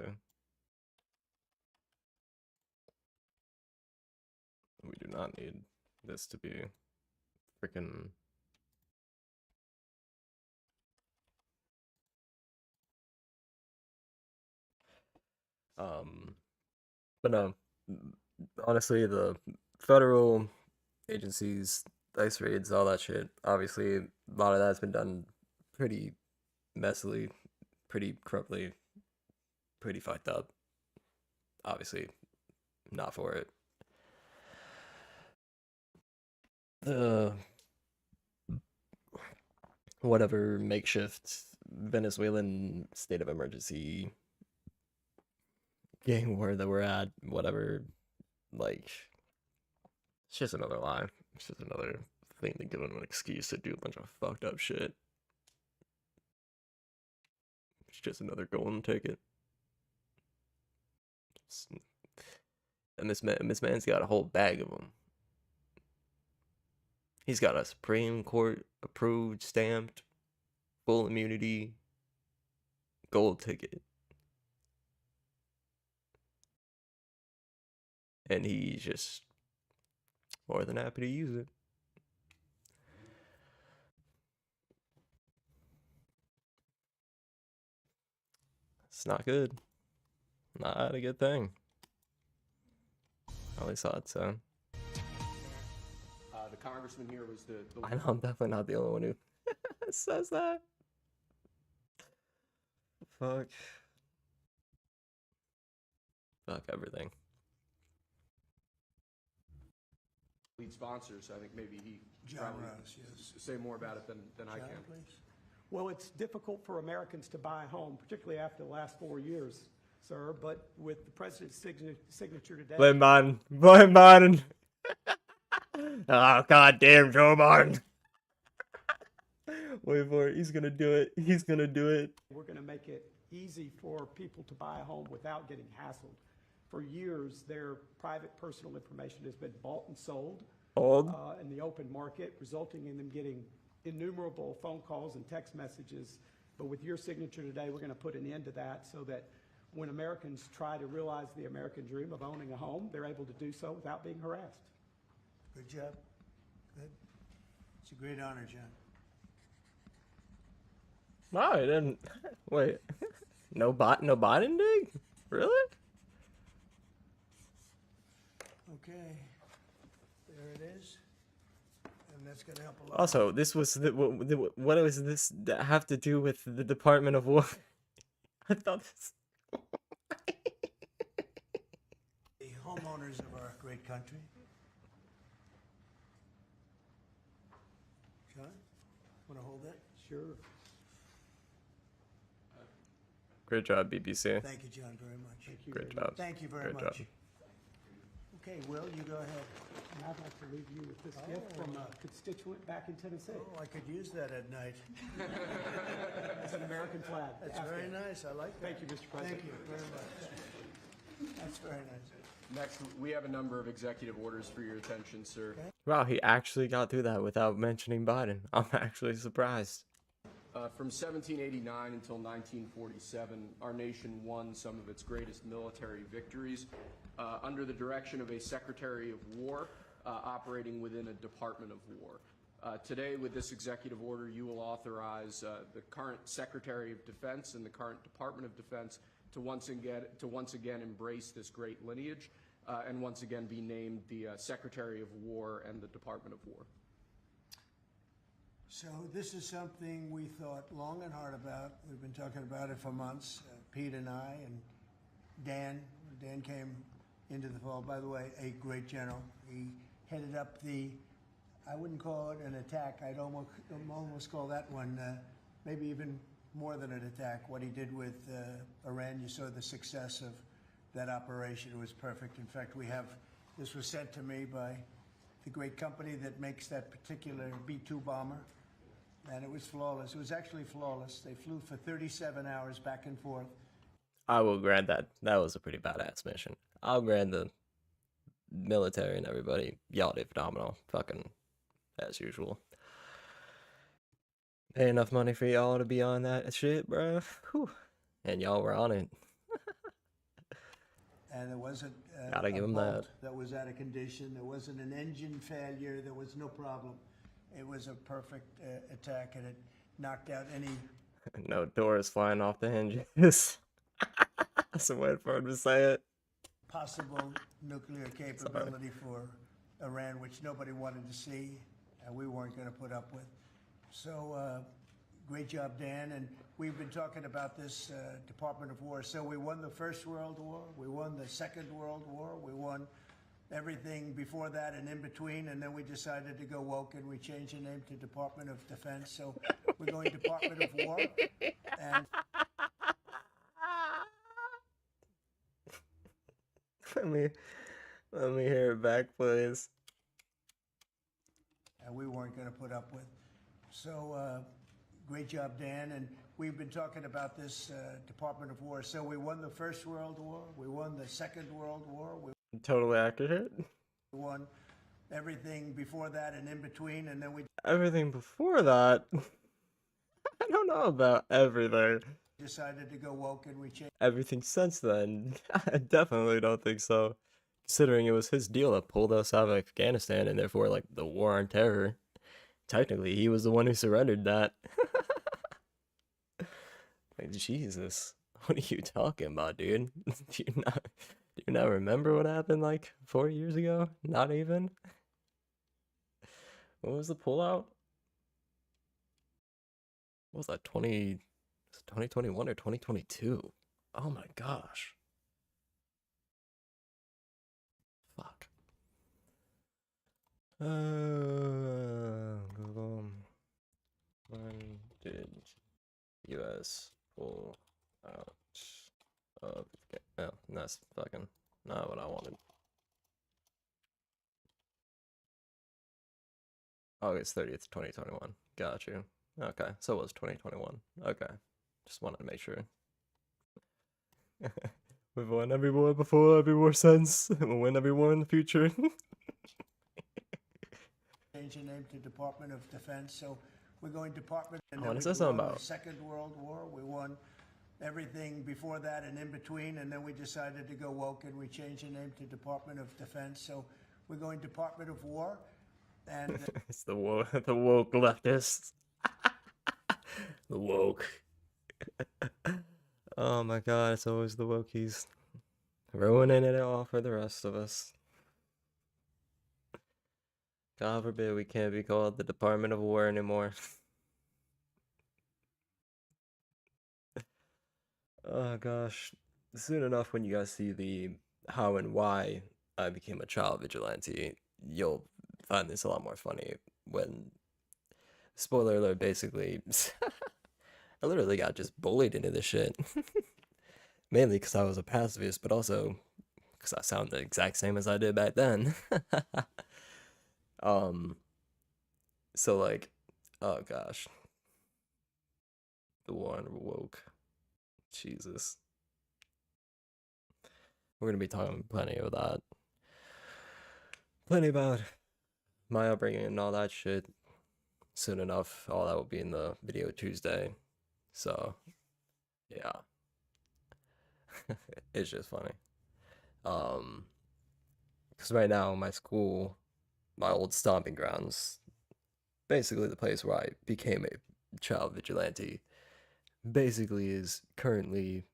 We do not need this to be freaking... But no, honestly, the federal agencies, ICE raids, all that shit, obviously, a lot of that's been done pretty messily, pretty corruptly, pretty fucked up. Obviously, not for it. The whatever makeshift Venezuelan state of emergency gang war that we're at, whatever, like, it's just another lie. It's just another thing to give them an excuse to do a bunch of fucked up shit. It's just another golden ticket. And this man's got a whole bag of them. He's got a Supreme Court approved, stamped, full immunity, gold ticket. And he's just more than happy to use it. It's not good. Not a good thing. At least I thought so. The congressman here was the I know I'm definitely not the only one who says that. Fuck. Fuck everything. lead sponsor, so I think maybe he John probably Rose, yes. say more about it than I John, can. please. Well, it's difficult for Americans to buy a home, particularly after the last 4 years, sir. But with the president's signature today, Blame Biden. Blame Biden. Oh, goddamn Joe Biden. Wait for it. He's gonna do it. He's gonna do it. we're going to make it easy for people to buy a home without getting hassled. For years, their private personal information has been bought and sold in the open market, resulting in them getting innumerable phone calls and text messages. But with your signature today, we're going to put an end to that so that when Americans try to realize the American dream of owning a home, they're able to do so without being harassed. Good job. Good. It's a great honor, John. No, I didn't. Wait. No Biden dig? Really? Okay. There it is. And that's going to help a lot. Also, this was what does this have to do with the Department of War? I thought this. The homeowners of our great country. John, want to hold that? Sure. Great job, BBC. Thank you, John, very much. Thank you Great very job. Thank you very Great much. job. Okay, Will, you go ahead. And I'd like to leave you with this gift from a constituent back in Tennessee. Oh, I could use that at night. It's an American flag. That's very nice. I like that. Thank you, Mr. President. Thank you very much. That's very nice. Next, we have a number of executive orders for your attention, sir. Wow, he actually got through that without mentioning Biden. I'm actually surprised. From 1789 until 1947, our nation won some of its greatest military victories under the direction of a Secretary of War operating within a Department of War. Today, with this executive order, you will authorize the current Secretary of Defense and the current Department of Defense to once again embrace this great lineage and once again be named the Secretary of War and the Department of War. So this is something we thought long and hard about. We've been talking about it for months, Pete and I, and Dan. Dan came into the fall, by the way, a great general. He headed up I wouldn't call it an attack. I'd almost call that one maybe even more than an attack. What he did with Iran, you saw the success of that operation. It was perfect. In fact, this was sent to me by the great company that makes that particular B-2 bomber. And it was flawless. It was actually flawless. They flew for 37 hours back and forth. I will grant that. That was a pretty badass mission. I'll grant the military and everybody. Y'all did phenomenal. Fucking as usual. Pay enough money for y'all to be on that shit, bro. Whew. And y'all were on it. And there wasn't Gotta give 'em that. That was out of condition. There wasn't an engine failure. There was no problem. It was a perfect attack, and it knocked out any No doors flying off the hinges. That's a way for him to say it. possible nuclear capability for Iran, which nobody wanted to see, and we weren't going to put up with. So great job, Dan. And we've been talking about this Department of War. So we won the First World War. We won the Second World War. We won everything before that and in between, and then we decided to go woke and we changed the name to Department of Defense. So we're going Department of War. And let me hear it back, please. and we weren't going to put up with. So great job, Dan. And we've been talking about this Department of War. So we won the First World War. We won the Second World War. We Totally accurate. won everything before that and in between, and then we Everything before that. I don't know about everything. decided to go woke and we changed. Everything since then. I definitely don't think so. Considering it was his deal that pulled us out of Afghanistan and therefore, like, the war on terror. Technically, he was the one who surrendered that. Like, Jesus. What are you talking about, dude? Do you not remember what happened, like, 4 years ago? Not even? What was the pullout? What was that, 2021 or 2022? Oh my gosh. Fuck. Google. When did US pull out of... Oh, that's fucking not what I wanted. August 30th, 2021. Got you. Okay, so it was 2021. Okay. Just wanted to make sure. We've won every war before, every war since, and we'll win every war in the future. Change the name to Department of Defense. So we're going Department. And What is we this won about? the Second World War. We won everything before that and in between, and then we decided to go woke and we changed the name to Department of Defense. So we're going Department of War. And It's the woke leftists. The woke. Oh my god, it's always the wokies. Ruining it all for the rest of us. God forbid we can't be called the Department of War anymore. Oh gosh. Soon enough, when you guys see the how and why I became a child vigilante, you'll find this a lot more funny. When, spoiler alert, basically, I literally got just bullied into this shit. Mainly because I was a pacifist, but also because I sound the exact same as I did back then. So like, oh gosh. The war on woke. Jesus. We're gonna be talking plenty of that. Plenty about my upbringing and all that shit. Soon enough, all that will be in the video Tuesday. So, yeah. It's just funny. Because right now, my school, my old stomping grounds, basically the place where I became a child vigilante, basically is currently,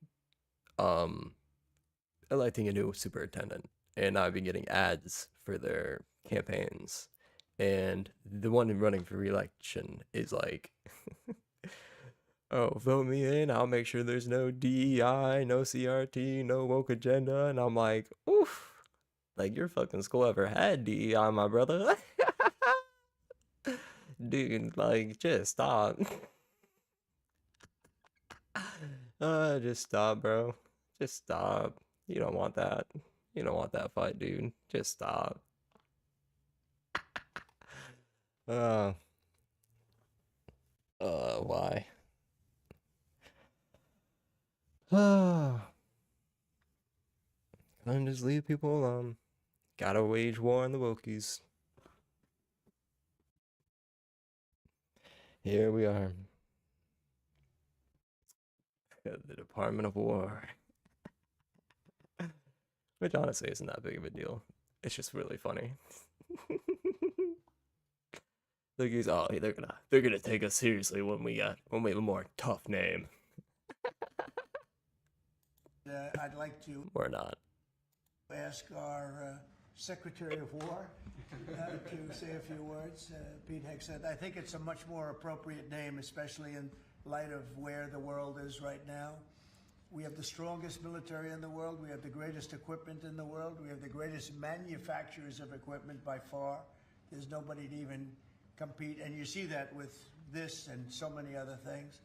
electing a new superintendent. And I've been getting ads for their campaigns. And the one running for re-election is like, oh, vote me in, I'll make sure there's no DEI, no CRT, no woke agenda. And I'm like, oof, like your fucking school ever had DEI, my brother? Dude, like, just stop. Just stop, bro. Just stop. You don't want that. You don't want that fight, dude. Just stop. Why? Couldn't just leave people alone. Gotta wage war on the wokies. Here we are. The Department of War. Which honestly isn't that big of a deal. It's just really funny. Look, he's they're gonna take us seriously when we have a more tough name. I'd like to Or not. ask our Secretary of War to say a few words. Pete Hegseth. I think it's a much more appropriate name, especially in light of where the world is right now. We have the strongest military in the world. We have the greatest equipment in the world. We have the greatest manufacturers of equipment by far. There's nobody to even compete. And you see that with this and so many other things.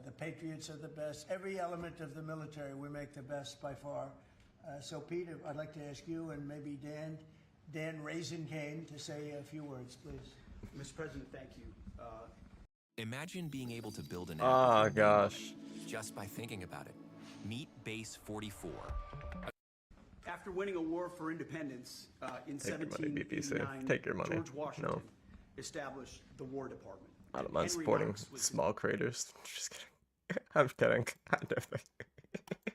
The Patriots are the best. Every element of the military, we make the best by far. So, Pete, I'd like to ask you and maybe Dan Raisin Kane to say a few words, please. Mr. President, thank you. Imagine being able to build an app Oh gosh. just by thinking about it. Meet Base 44. After winning a war for independence in Take your money, 1789, BBC. Take your money. George Washington No. established the War Department. I don't mind Henry supporting Knox was small creators. Just kidding. I'm kidding.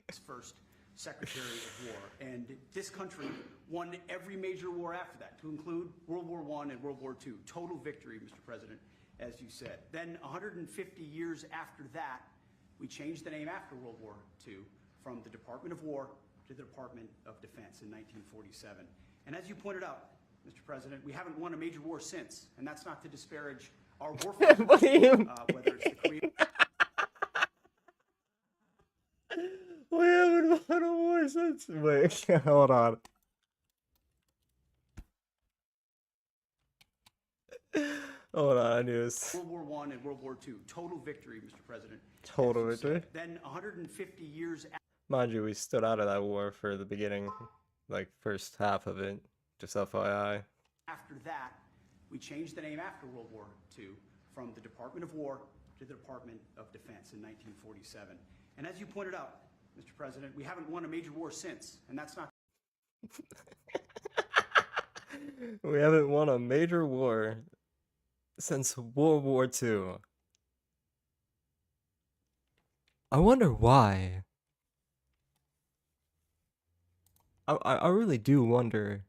his first Secretary of War. And this country won every major war after that, to include World War I and World War II. Total victory, Mr. President, as you said. Then 150 years after that, we changed the name after World War II from the Department of War to the Department of Defense in 1947. And as you pointed out, Mr. President, we haven't won a major war since, and that's not to disparage our warfighters, What do you whether it's the Korean. We haven't won a war since. Wait, hold on. Hold on, I knew this. World War I and World War II, total victory, Mr. President. Total victory. Then 150 years Mind you, we stood out of that war for the beginning, like first half of it. Just FYI. after that, we changed the name after World War II from the Department of War to the Department of Defense in 1947. And as you pointed out, Mr. President, we haven't won a major war since, and that's not. We haven't won a major war since World War II. I wonder why. I really do wonder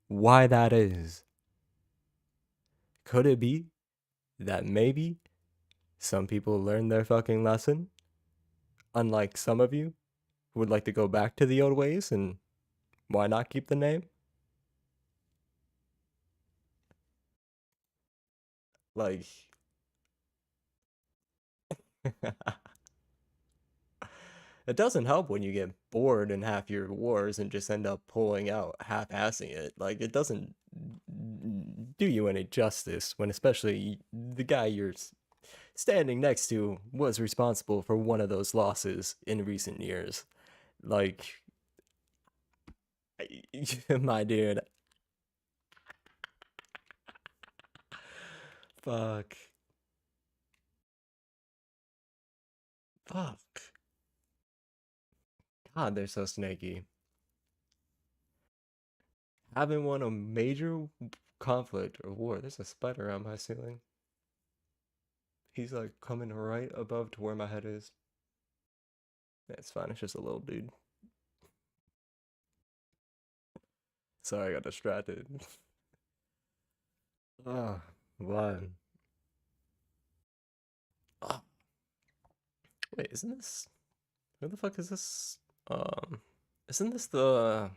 why that is. Could it be that maybe some people learned their fucking lesson, unlike some of you who would like to go back to the old ways, and why not keep the name? Like, it doesn't help when you get bored in half your wars and just end up pulling out, half-assing it. Like, it doesn't do you any justice when especially the guy you're standing next to was responsible for one of those losses in recent years. Like, my dude. Fuck. Fuck. God, they're so snaky. Haven't won a major conflict or war. There's a spider around my ceiling. He's like coming right above to where my head is. Yeah, it's fine. It's just a little dude. Sorry, I got distracted. Oh, what? Oh. Wait, isn't this? Who the fuck is this? Isn't this the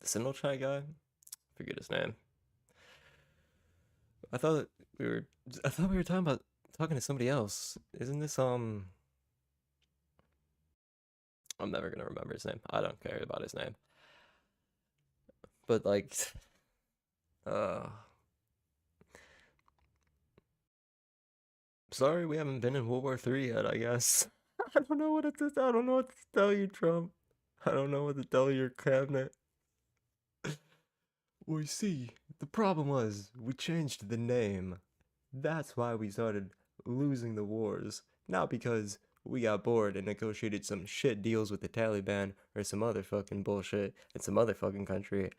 Signal Chat guy? Forget his name. I thought we were talking to somebody else. Isn't this I'm never gonna remember his name. I don't care about his name. But like sorry we haven't been in World War III yet, I guess. I don't know what to tell you, Trump. I don't know what to tell your cabinet. Well, you see, the problem was we changed the name. That's why we started losing the wars. Not because we got bored and negotiated some shit deals with the Taliban or some other fucking bullshit in some other fucking country.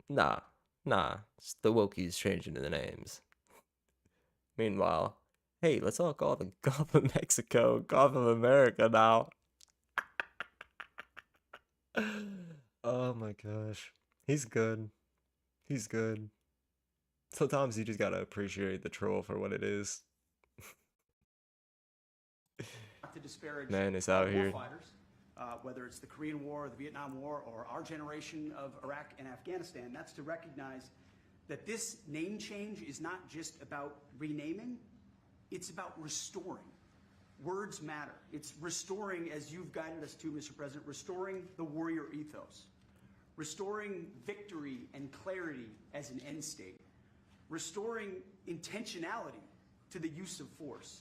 Nah. It's the wokies changing the names. Meanwhile, hey, let's all call the Gulf of Mexico Gulf of America now. Oh my gosh. He's good. He's good. Sometimes you just gotta appreciate the troll for what it is. To disparage Man, it's out here. Whether it's the Korean War, the Vietnam War, or our generation of Iraq and Afghanistan, that's to recognize that this name change is not just about renaming, it's about restoring. Words matter. It's restoring, as you've guided us to, Mr. President, restoring the warrior ethos, restoring victory and clarity as an end state, restoring intentionality to the use of force.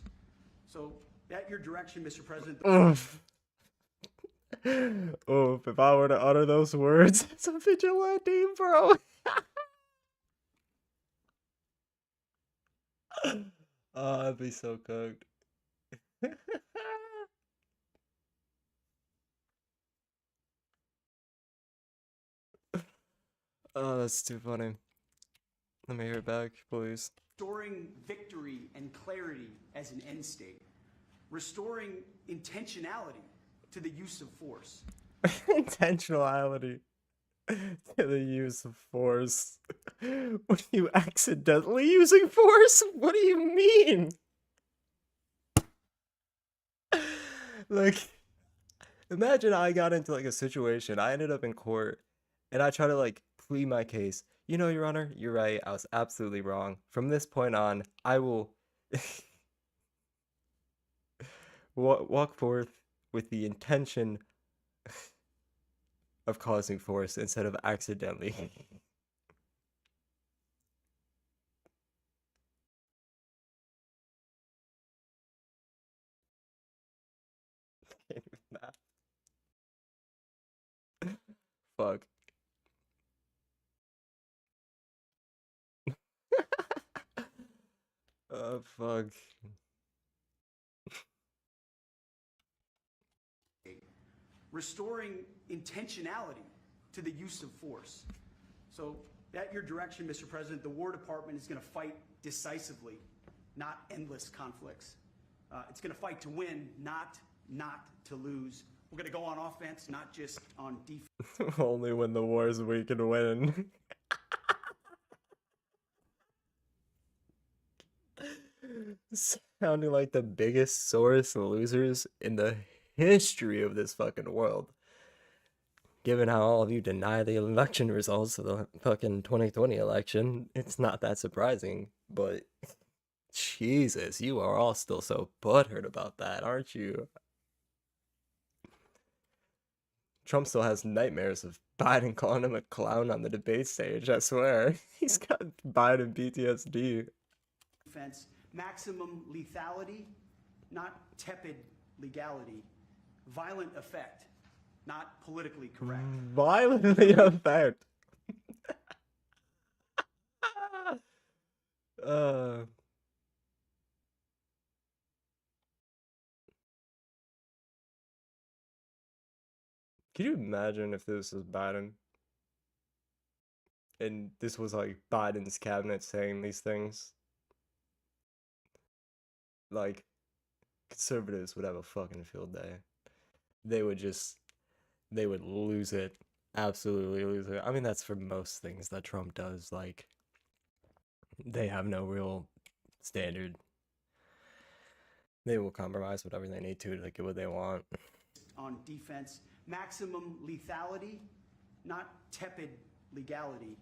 So, at your direction, Mr. President. Oof, if I were to utter those words, it's a vigilante, bro. Oh, I'd be so cooked. Oh, that's too funny. Let me hear it back, please. Restoring victory and clarity as an end state. Restoring intentionality to the use of force. Intentionality to the use of force. What are you accidentally using force? What do you mean? Like, imagine I got into like a situation. I ended up in court and I try to like plead my case. You know, Your Honor, you're right. I was absolutely wrong. From this point on, I will walk forth with the intention of causing force instead of accidentally. Can't even math. Fuck. Fuck. Restoring intentionality to the use of force. So, at your direction, Mr. President, the War Department is going to fight decisively, not endless conflicts. It's going to fight to win, not to lose. We're going to go on offense, not just on defense. Only when the war's we can win. Sounding like the biggest sorest losers in the history of this fucking world. Given how all of you deny the election results of the fucking 2020 election, it's not that surprising, but Jesus, you are all still so butthurt about that, aren't you? Trump still has nightmares of Biden calling him a clown on the debate stage, I swear. He's got Biden PTSD. Defense, maximum lethality, not tepid legality. Violent effect, not politically correct. Violently effect. Could you imagine if this was Biden? And this was like Biden's cabinet saying these things? Like, conservatives would have a fucking field day. They would lose it. Absolutely lose it. I mean, that's for most things that Trump does. Like, they have no real standard. They will compromise whatever they need to get what they want. On defense, maximum lethality, not tepid legality.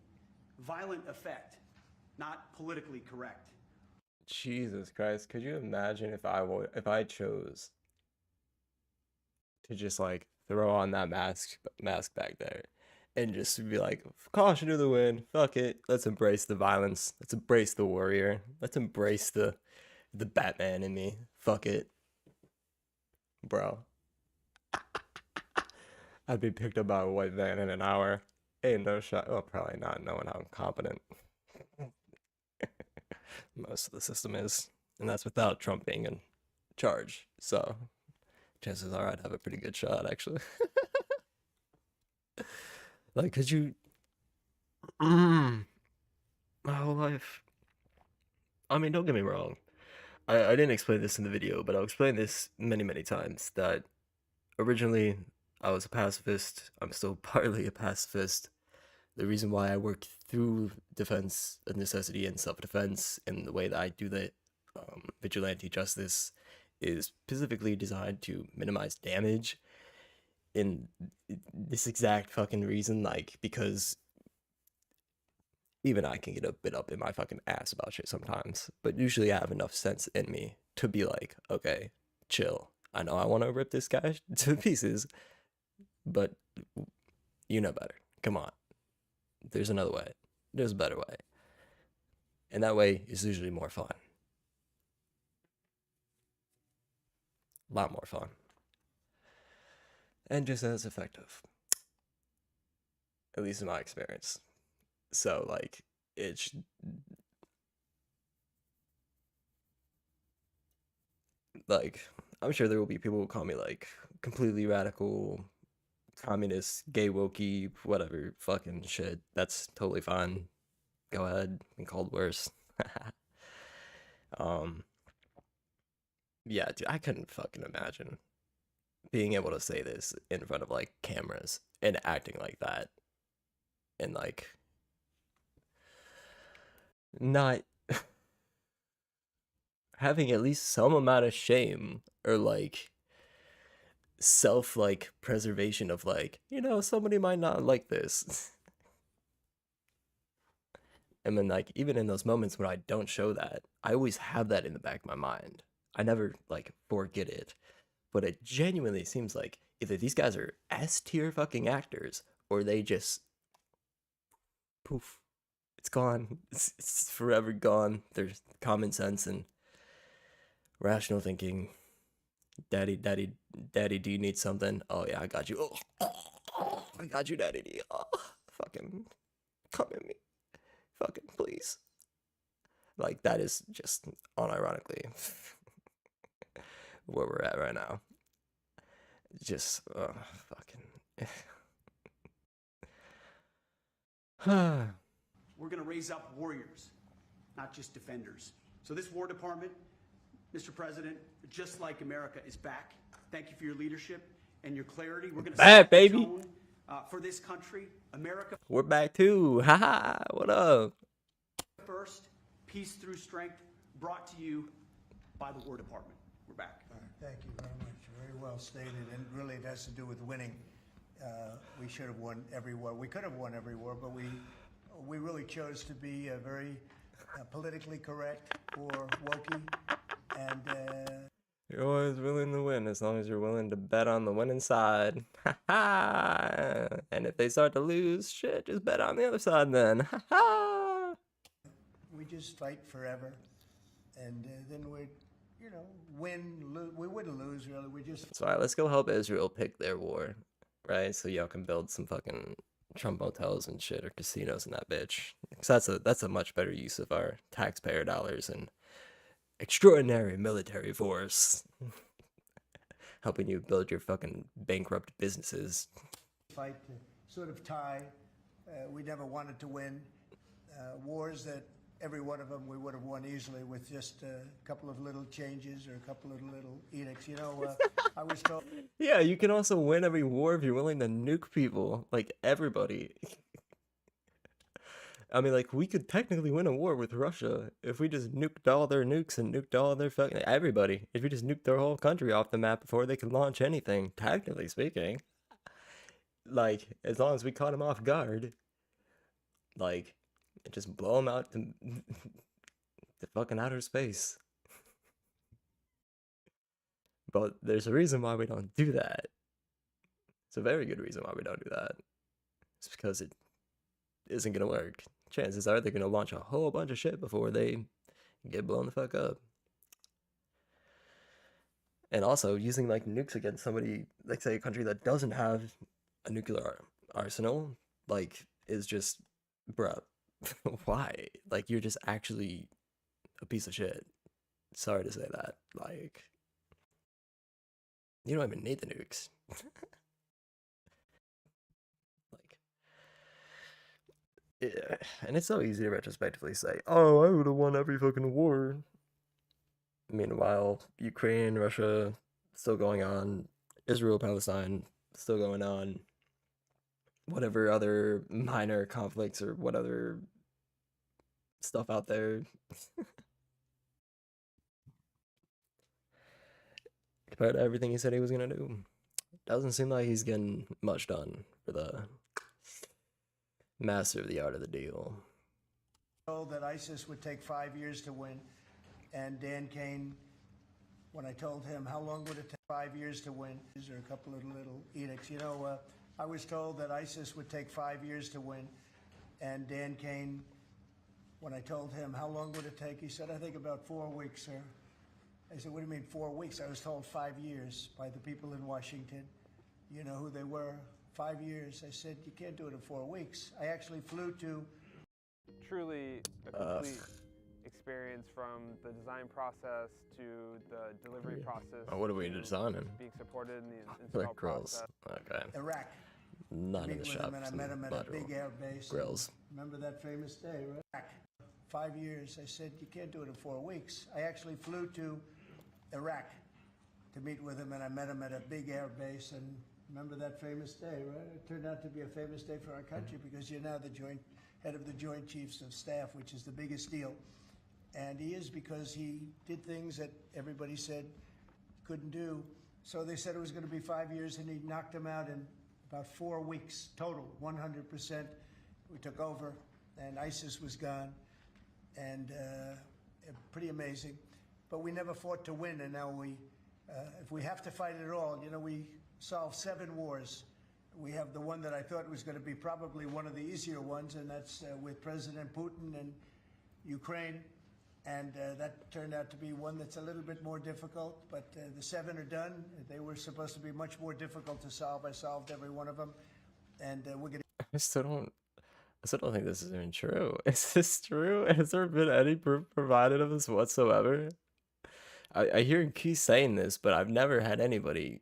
Violent effect, not politically correct. Jesus Christ, could you imagine if I chose to just like throw on that mask back there and just be like, caution to the wind, fuck it, let's embrace the violence, let's embrace the warrior, let's embrace the Batman in me, fuck it, bro. I'd be picked up by a white van in an hour. Ain't no shot. Well, probably not, knowing how incompetent most of the system is, and that's without Trump being in charge. So chances are I'd have a pretty good shot, actually. Like, could you? My whole life. I mean, don't get me wrong. I didn't explain this in the video, but I'll explain this many times. That originally I was a pacifist. I'm still partly a pacifist. The reason why I work through defense of necessity and self-defense in the way that I do the vigilante justice is specifically designed to minimize damage. In this exact fucking reason, like, because even I can get a bit up in my fucking ass about shit sometimes, but usually I have enough sense in me to be like, okay, chill. I know I want to rip this guy to pieces, but you know better. Come on. There's another way. There's a better way. And that way is usually more fun. A lot more fun. And just as effective. At least in my experience. So, like, it's... Like, I'm sure there will be people who call me, like, completely radical, communist, gay wokey, whatever fucking shit. That's totally fine. Go ahead and called worse. Yeah, dude, I couldn't fucking imagine being able to say this in front of like cameras and acting like that and like not having at least some amount of shame or like self like preservation of like, you know, somebody might not like this. And then, like, even in those moments when I don't show that, I always have that in the back of my mind. I never, like, forget it. But it genuinely seems like either these guys are S-tier fucking actors, or they just... poof. It's gone. It's forever gone. There's common sense and rational thinking. Daddy, do you need something? Oh, yeah, I got you. Oh, I got you, Daddy D. Oh, fucking come at me. Fucking please. Like, that is just unironically where we're at right now. Just, fucking. We're going to raise up warriors, not just defenders. So this War Department, Mr. President, just like America, is back. Thank you for your leadership and your clarity. We're going to set the tone for this country. America. We're back too. Haha. What up? First, peace through strength, brought to you by the War Department. We're back. Thank you very much. Very well stated, and really it has to do with winning. We should have won every war. We could have won every war, but we really chose to be very politically correct or wokey, and you're always willing to win as long as you're willing to bet on the winning side. And if they start to lose, shit, just bet on the other side then. We just fight forever, and then we, you know, win. We wouldn't lose really. We just. So alright, let's go help Israel pick their war, right? So y'all can build some fucking Trump hotels and shit or casinos in that bitch. Because that's a much better use of our taxpayer dollars and extraordinary military force. Helping you build your fucking bankrupt businesses. Fight to sort of tie. We never wanted to win wars that every one of them we would have won easily with just a couple of little changes or a couple of little edicts. You know, I was told. Yeah, you can also win every war if you're willing to nuke people, like everybody. I mean, like, we could technically win a war with Russia if we just nuked all their nukes and nuked all their fucking everybody. If we just nuked their whole country off the map before they could launch anything, technically speaking. Like, as long as we caught them off guard, like, just blow them out to fucking outer space. But there's a reason why we don't do that. It's a very good reason why we don't do that. It's because it isn't gonna work. Chances are they're gonna launch a whole bunch of shit before they get blown the fuck up. And also, using like nukes against somebody, like say a country that doesn't have a nuclear arsenal, like, is just, bruh, why? Like, you're just actually a piece of shit. Sorry to say that. Like, you don't even need the nukes. Yeah, and it's so easy to retrospectively say, oh, I would have won every fucking war. Meanwhile, Ukraine, Russia, still going on. Israel, Palestine, still going on. Whatever other minor conflicts or what other stuff out there. Compared to everything he said he was going to do. Doesn't seem like he's getting much done for the master of the art of the deal. Told that ISIS would take 5 years to win, and Dan Kane, when I told him how long would it take 5 years to win, these are a couple of little edicts. You know, I was told that ISIS would take 5 years to win, and Dan Kane, when I told him how long would it take, he said, I think about 4 weeks, sir. I said, what do you mean 4 weeks? I was told 5 years by the people in Washington. You know who they were? 5 years. I said, you can't do it in 4 weeks. I actually flew to... Truly a complete experience from the design process to the delivery process. Oh, what are we designing? Being supported in the install process. Okay. Iraq. Not in the shops. And I met him at a big air base. Grills. Remember that famous day, right? Iraq. 5 years. I said, you can't do it in 4 weeks. I actually flew to Iraq to meet with him, and I met him at a big air base, and remember that famous day, right? It turned out to be a famous day for our country because you're now the head of the Joint Chiefs of Staff, which is the biggest deal. And he is because he did things that everybody said he couldn't do. So they said it was going to be 5 years, and he knocked them out in about 4 weeks total, 100%. We took over, and ISIS was gone, and pretty amazing. But we never fought to win, and now if we have to fight it all, you know, we solved 7 wars. We have the one that I thought was going to be probably one of the easier ones, and that's with President Putin and Ukraine. And that turned out to be one that's a little bit more difficult, but the 7 are done. They were supposed to be much more difficult to solve. I solved every one of them, and we're going to... I still don't think this is even true. Is this true? Has there been any proof provided of this whatsoever? I hear you keep saying this, but I've never had anybody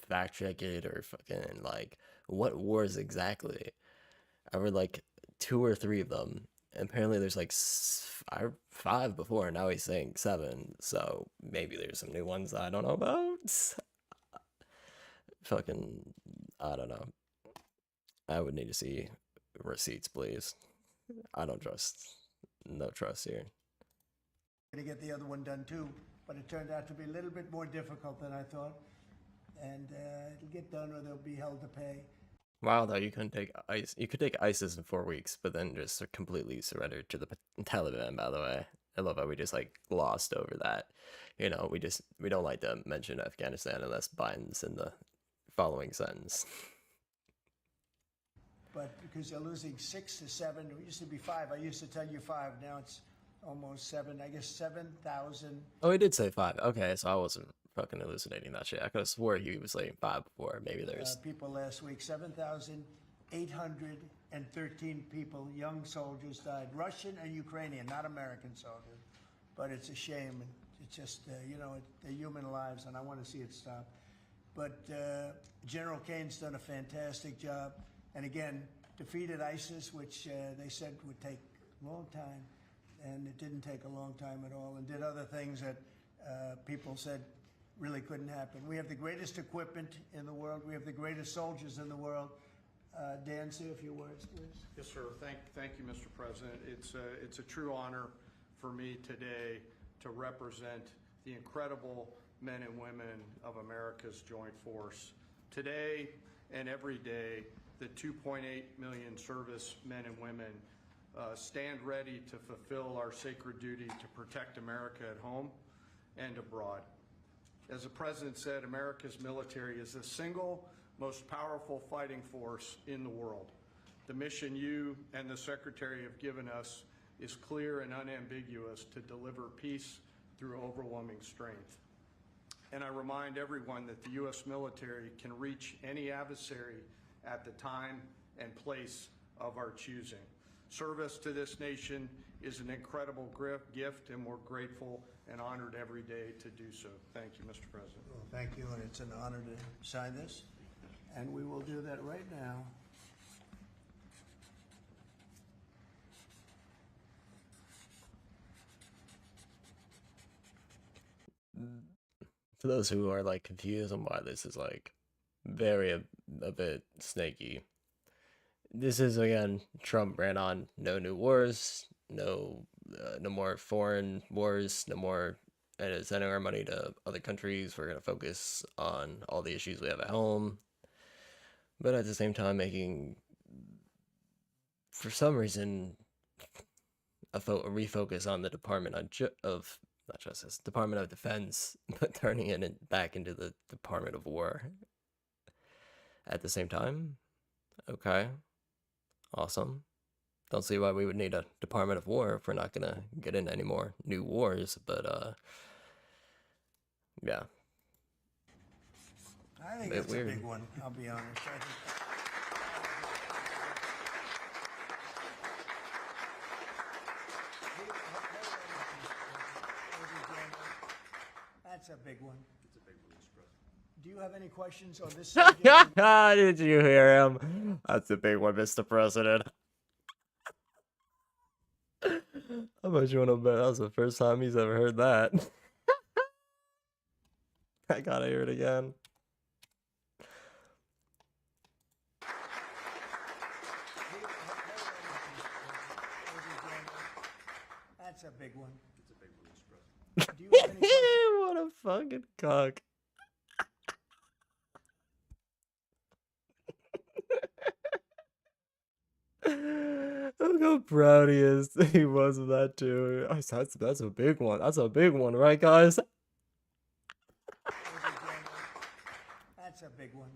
fact check it or fucking like what wars exactly. I read like 2 or 3 of them. And apparently there's like 5 before, and now he's saying 7. So maybe there's some new ones that I don't know about. Fucking, I don't know. I would need to see receipts, please. I don't trust. No trust here. To get the other one done too, but it turned out to be a little bit more difficult than I thought, and it'll get done or they'll be held to pay. Wow, though, you couldn't take you could take ISIS in 4 weeks, but then just completely surrendered to the Taliban, by the way. I love how we just like glossed over that. You know, we don't like to mention Afghanistan unless Biden's in the following sentence. But because they're losing 6 to 7, it used to be 5. I used to tell you 5. Now it's almost 7. I guess 7,000. Oh, he did say 5. Okay, so I wasn't fucking hallucinating that shit. I could have swore he was saying 5 before. Maybe there's people last week. 7,813 people, young soldiers died. Russian and Ukrainian, not American soldiers. But it's a shame. It's just, you know, they're human lives, and I want to see it stop. But General Kane's done a fantastic job. And again, defeated ISIS, which they said would take a long time. And it didn't take a long time at all, and did other things that people said really couldn't happen. We have the greatest equipment in the world. We have the greatest soldiers in the world. Dan, say a few words, please. Yes, sir. Thank you, Mr. President. It's a true honor for me today to represent the incredible men and women of America's joint force. Today and every day, the 2.8 million service men and women stand ready to fulfill our sacred duty to protect America at home and abroad. As the President said, America's military is the single most powerful fighting force in the world. The mission you and the Secretary have given us is clear and unambiguous to deliver peace through overwhelming strength. And I remind everyone that the U.S. military can reach any adversary at the time and place of our choosing. Service to this nation is an incredible gift, and we're grateful and honored every day to do so. Thank you, Mr. President. Well, thank you, and it's an honor to sign this. And we will do that right now. For those who are like confused on why this is like very a bit snaky, this is again Trump ran on no new wars, no more foreign wars, no more sending our money to other countries. We're gonna focus on all the issues we have at home, but at the same time making, for some reason, a refocus on the Department of not Justice, Department of Defense, but turning it back into the Department of War at the same time. Okay, awesome. Don't see why we would need a Department of War if we're not gonna get into any more new wars, but yeah. I think it's a big one, I'll be honest. That's a big one. It's a big one, Mr. President. Do you have any questions on this subject? Did you hear him? That's a big one, Mr. President. How much you want to bet that was the first time he's ever heard that? I gotta hear it again. That's a big one. It's a big one, Mr. President. Do you have any questions? What a fucking cock. Look how proud he was of that too. That's a big one. That's a big one, right, guys? That's a big one.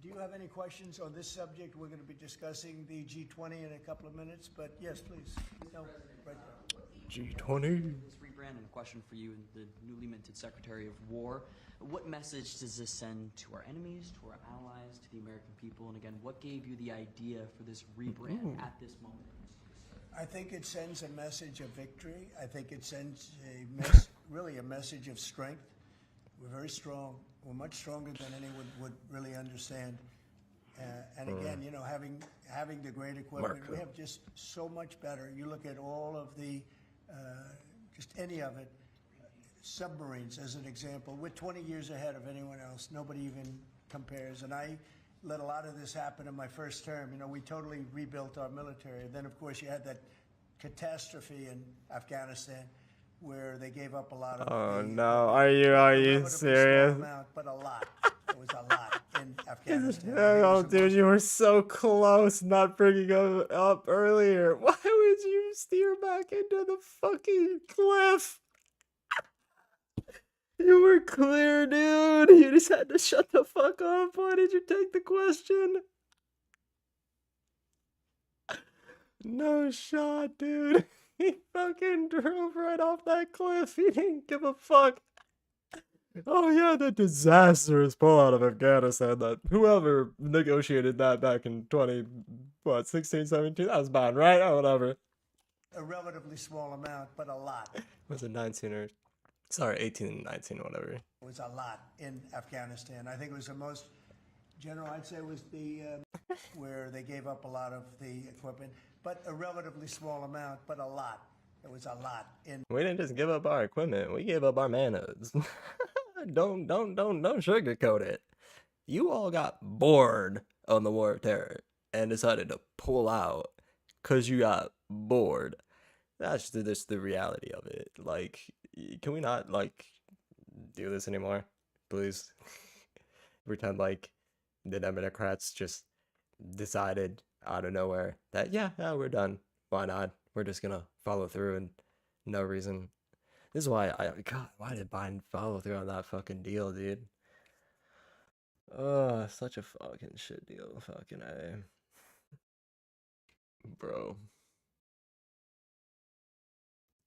Do you have any questions on this subject? We're going to be discussing the G20 in a couple of minutes, but yes, please. No, right there. G20. This rebrand and a question for you, the newly minted Secretary of War. What message does this send to our enemies, to our allies, to the American people? And again, what gave you the idea for this rebrand at this moment? I think it sends a message of victory. I think it sends really a message of strength. We're very strong. We're much stronger than anyone would really understand. And again, you know, having the great equipment, we have just so much better. You look at all of the, just any of it, submarines as an example. We're 20 years ahead of anyone else. Nobody even compares. And I let a lot of this happen in my first term. You know, we totally rebuilt our military. And then, of course, you had that catastrophe in Afghanistan, where they gave up a lot of. Oh no! Are you serious? Amount, but a lot. It was a lot in Afghanistan. Oh, dude, you were so close not bringing up earlier. Why would you steer back into the fucking cliff? You were clear, dude. You just had to shut the fuck up. Why did you take the question? No shot, dude. He fucking drove right off that cliff. He didn't give a fuck. Oh yeah, the disastrous pullout of Afghanistan that whoever negotiated that back in 16, 17, that was bad, right? Oh, whatever. A relatively small amount, but a lot. Was it 19 or... Sorry, 18 and 19, whatever. It was a lot in Afghanistan. I think it was the most... General, I'd say was the... where they gave up a lot of the equipment. But a relatively small amount, but a lot. It was a lot in. We didn't just give up our equipment. We gave up our manhoods. Don't sugarcoat it. You all got bored on the war of terror and decided to pull out because you got bored. That's just the reality of it. Like, can we not like do this anymore, please? Pretend like the Democrats just decided out of nowhere that yeah, we're done. Why not? We're just gonna follow through and no reason. This is why why did Biden follow through on that fucking deal, dude? Oh, such a fucking shit deal. Fucking A. Bro.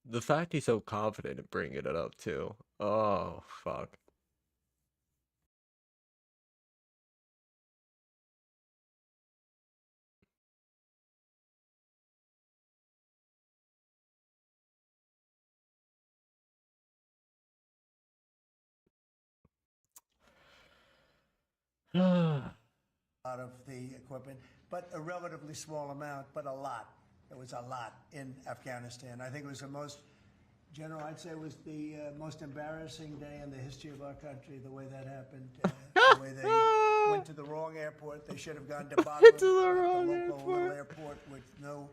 The fact he's so confident in bringing it up too. Oh, fuck. Out of the equipment, but a relatively small amount, but a lot. It was a lot in Afghanistan. I think it was the most, General, I'd say it was the most embarrassing day in the history of our country, the way that happened. The way they went to the wrong airport. They should have gone to Bagram, to the wrong local airport with no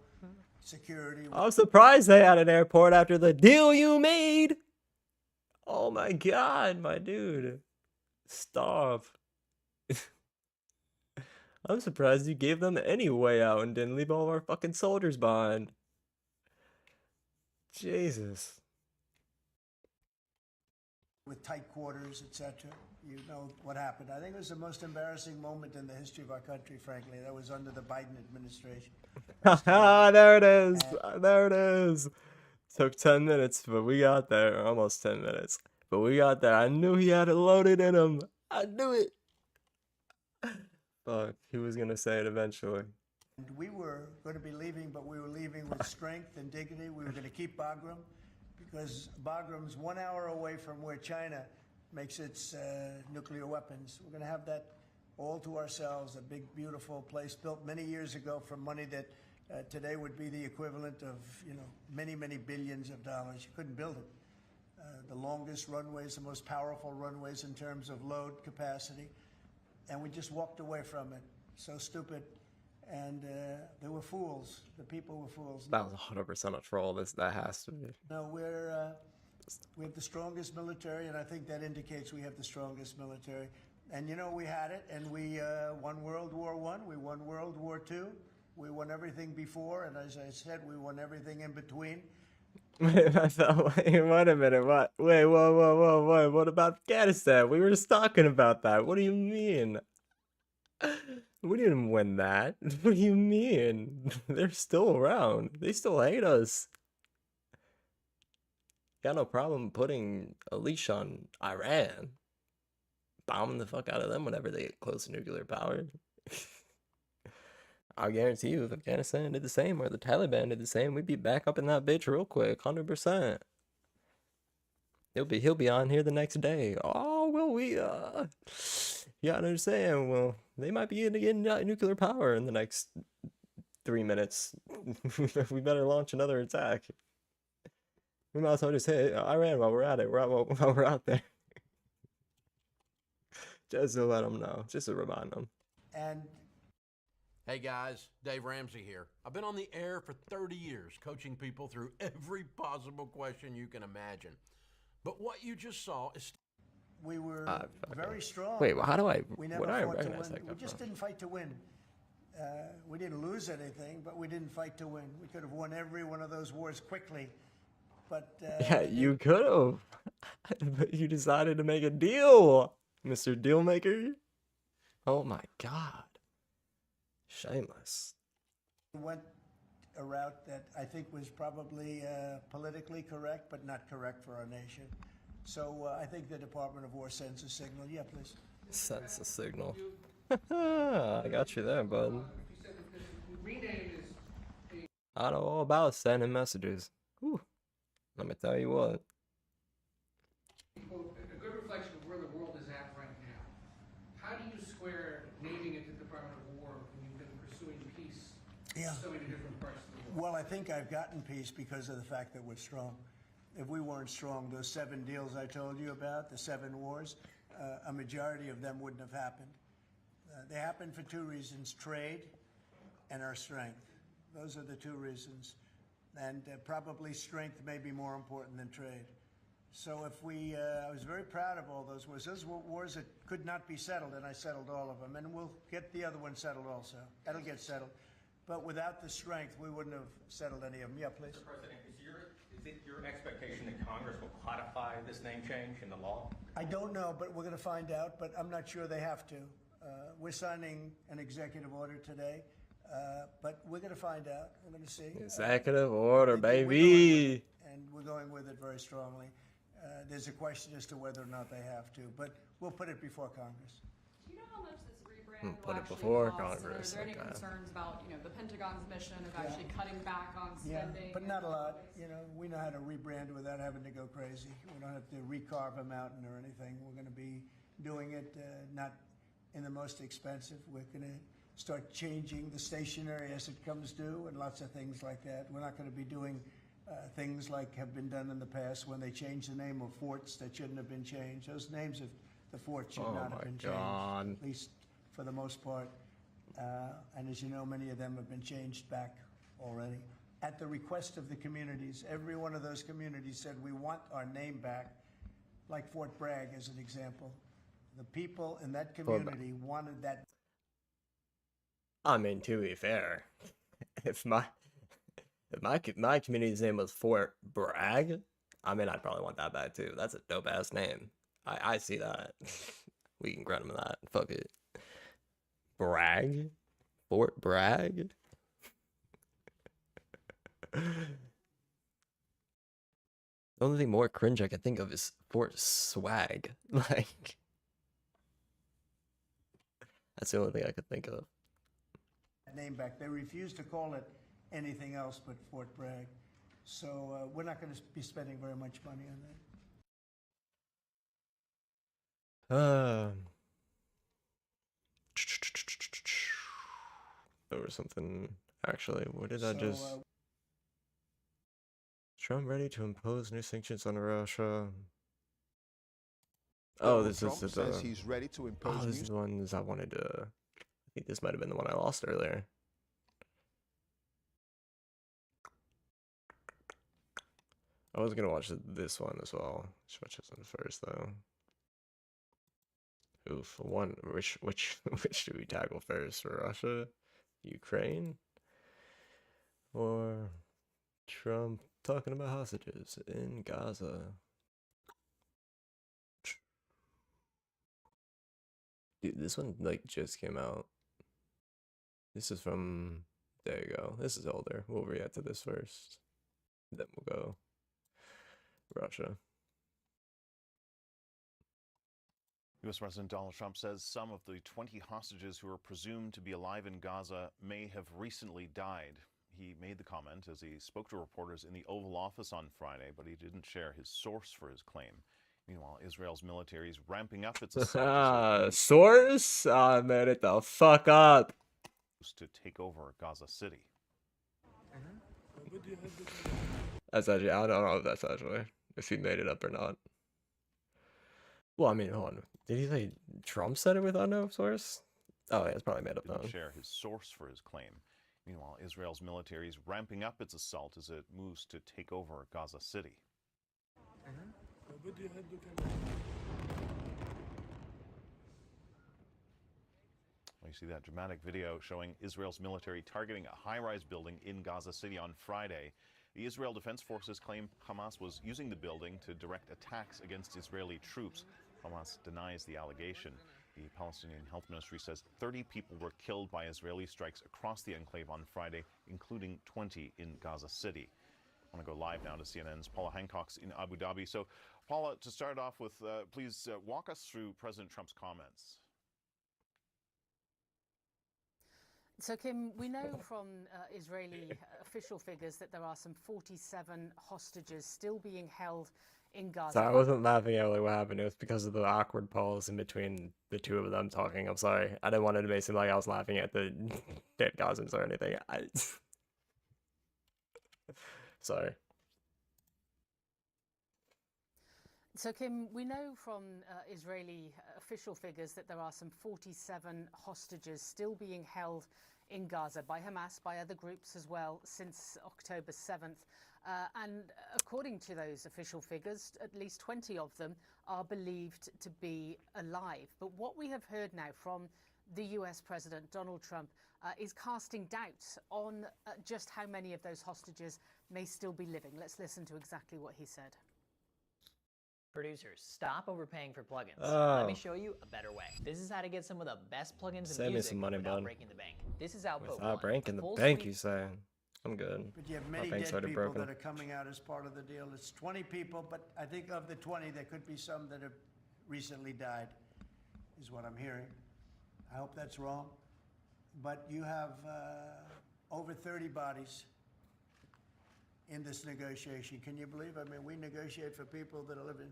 security. I'm surprised they had an airport after the deal you made. Oh my god, my dude. Stop. I'm surprised you gave them any way out and didn't leave all of our fucking soldiers behind. Jesus. With tight quarters, etc. You know what happened. I think it was the most embarrassing moment in the history of our country, frankly. That was under the Biden administration. There it is. There it is. Took 10 minutes, but we got there. Almost 10 minutes. But we got there. I knew he had it loaded in him. I knew it. Fuck, he was gonna say it eventually. And we were going to be leaving, but we were leaving with strength and dignity. We were going to keep Bagram because Bagram's 1 hour away from where China makes its nuclear weapons. We're going to have that all to ourselves, a big, beautiful place built many years ago from money that today would be the equivalent of, you know, many, many billions of dollars. You couldn't build it. The longest runways, the most powerful runways in terms of load capacity. And we just walked away from it. So stupid. And they were fools. The people were fools. That was 100% a troll. That has to be. No, we have the strongest military, and I think that indicates we have the strongest military. And you know, we had it, and we won World War I, we won World War II, We won everything before, and as I said, we won everything in between. Wait, I thought, wait a minute, what? Wait, whoa, what about Afghanistan? We were just talking about that. What do you mean? We didn't win that. What do you mean? They're still around. They still hate us. Got no problem putting a leash on Iran. Bombing the fuck out of them whenever they get close to nuclear power. I guarantee you, if Afghanistan did the same or the Taliban did the same, we'd be back up in that bitch real quick, 100%. He'll be on here the next day. Oh, will we? You gotta understand. Well, they might be getting nuclear power in the next 3 minutes. We better launch another attack. We might as well just hit Iran while we're at it. While we're out there. Just to let them know. Just to remind them. And hey guys, Dave Ramsey here. I've been on the air for 30 years, coaching people through every possible question you can imagine. But what you just saw is... We were very strong. Wait, well, how do I... We never what do I fought to recognize win. that We just from? didn't fight to win. We didn't lose anything, but we didn't fight to win. We could have won every one of those wars quickly. But yeah, you could have. But you decided to make a deal, Mr. Dealmaker. Oh my god. Shameless. we went a route that I think was probably politically correct, but not correct for our nation. So I think the Department of War sends a signal. Yeah, please. Sends a signal. I got you there, bud. I know all about sending messages. Whew. Let me tell you what. A good reflection of where the world is at right now. How do you square naming it the Department of War when you've been pursuing peace in so many different parts of the world? Well, I think I've gotten peace because of the fact that we're strong. If we weren't strong, those 7 deals I told you about, the 7 wars, a majority of them wouldn't have happened. They happened for 2 reasons, trade and our strength. Those are the 2 reasons. And probably strength may be more important than trade. So if we, I was very proud of all those wars. Those were wars that could not be settled, and I settled all of them. And we'll get the other one settled also. That'll get settled. But without the strength, we wouldn't have settled any of them. Yeah, please. Mr. President, is it your expectation that Congress will codify this name change in the law? I don't know, but we're going to find out. But I'm not sure they have to. We're signing an executive order today. But we're going to find out. We're going to see. Executive order, baby. And we're going with it very strongly. There's a question as to whether or not they have to, but we'll put it before Congress. Do you know how much this rebrand will Put it actually before cost? Congress. Are there any concerns about, the Pentagon's mission of actually cutting back on spending? Yeah, but not a lot. We know how to rebrand without having to go crazy. We don't have to recarve a mountain or anything. We're going to be doing it not in the most expensive. We're going to start changing the stationery as it comes due and lots of things like that. We're not going to be doing things like have been done in the past when they changed the name of forts that shouldn't have been changed. Those names of the forts should not have been changed, at least for the most part. And as you know, many of them have been changed back already. At the request of the communities, every one of those communities said, we want our name back, like Fort Bragg as an example. The people in that community wanted that. I mean, to be fair, if my community's name was Fort Bragg, I mean, I'd probably want that back too. That's a dope ass name. I see that. We can grant them that. Fuck it. Bragg? Fort Bragg? The only thing more cringe I can think of is Fort Swag. Like, that's the only thing I could think of. Name back. They refused to call it anything else but Fort Bragg. So we're not going to be spending very much money on that. There was something, actually, what did I just... Trump ready to impose new sanctions on Russia. Oh, this is the... says he's ready to impose this is the ones I wanted to... I think this might have been the one I lost earlier. I was gonna watch this one as well. Let's watch this one first, though. Oof, which do we tackle first? Russia, Ukraine? Or Trump talking about hostages in Gaza. Dude, this one like just came out. This is from, there you go. This is older. We'll react to this first. Then we'll go Russia. U.S. President Donald Trump says some of the 20 hostages who are presumed to be alive in Gaza may have recently died. He made the comment as he spoke to reporters in the Oval Office on Friday, but he didn't share his source for his claim. Meanwhile, Israel's military is ramping up its assault Source? I made it the fuck up. to take over Gaza City. That's actually, I don't know if that's actually, if he made it up or not. Well, I mean, hold on. Did he say Trump said it with unknown source? Oh, yeah, it's probably made up Didn't then. share his source for his claim. Meanwhile, Israel's military is ramping up its assault as it moves to take over Gaza City. You see that dramatic video showing Israel's military targeting a high-rise building in Gaza City on Friday. The Israel Defense Forces claim Hamas was using the building to direct attacks against Israeli troops. Hamas denies the allegation. The Palestinian Health Ministry says 30 people were killed by Israeli strikes across the enclave on Friday, including 20 in Gaza City. I want to go live now to CNN's Paula Hancock's in Abu Dhabi. So, Paula, to start off with, please walk us through President Trump's comments. So, Kim, we know from Israeli official figures that there are some 47 hostages still being held in Gaza. Sorry, I wasn't laughing at what happened. It was because of the awkward pause in between the two of them talking. I'm sorry. I didn't want it to make it seem like I was laughing at the dead Gazans or anything. Sorry. So, Kim, we know from Israeli official figures that there are some 47 hostages still being held in Gaza by Hamas, by other groups as well, since October 7th. And according to those official figures, at least 20 of them are believed to be alive. But what we have heard now from the US President Donald Trump is casting doubts on just how many of those hostages may still be living. Let's listen to exactly what he said. Producers, stop overpaying for plugins. Oh. Let me show you a better way. This is how to get some of the best plugins in Save me music some money, without bud. breaking the bank. This is Output Without One. breaking the Full bank, suite- you say? I'm good. But you have My many bank's dead already people broken. that are coming out as part of the deal. It's 20 people, but I think of the 20, there could be some that have recently died, is what I'm hearing. I hope that's wrong. But you have over 30 bodies in this negotiation. Can you believe? I mean, we negotiate for people that are living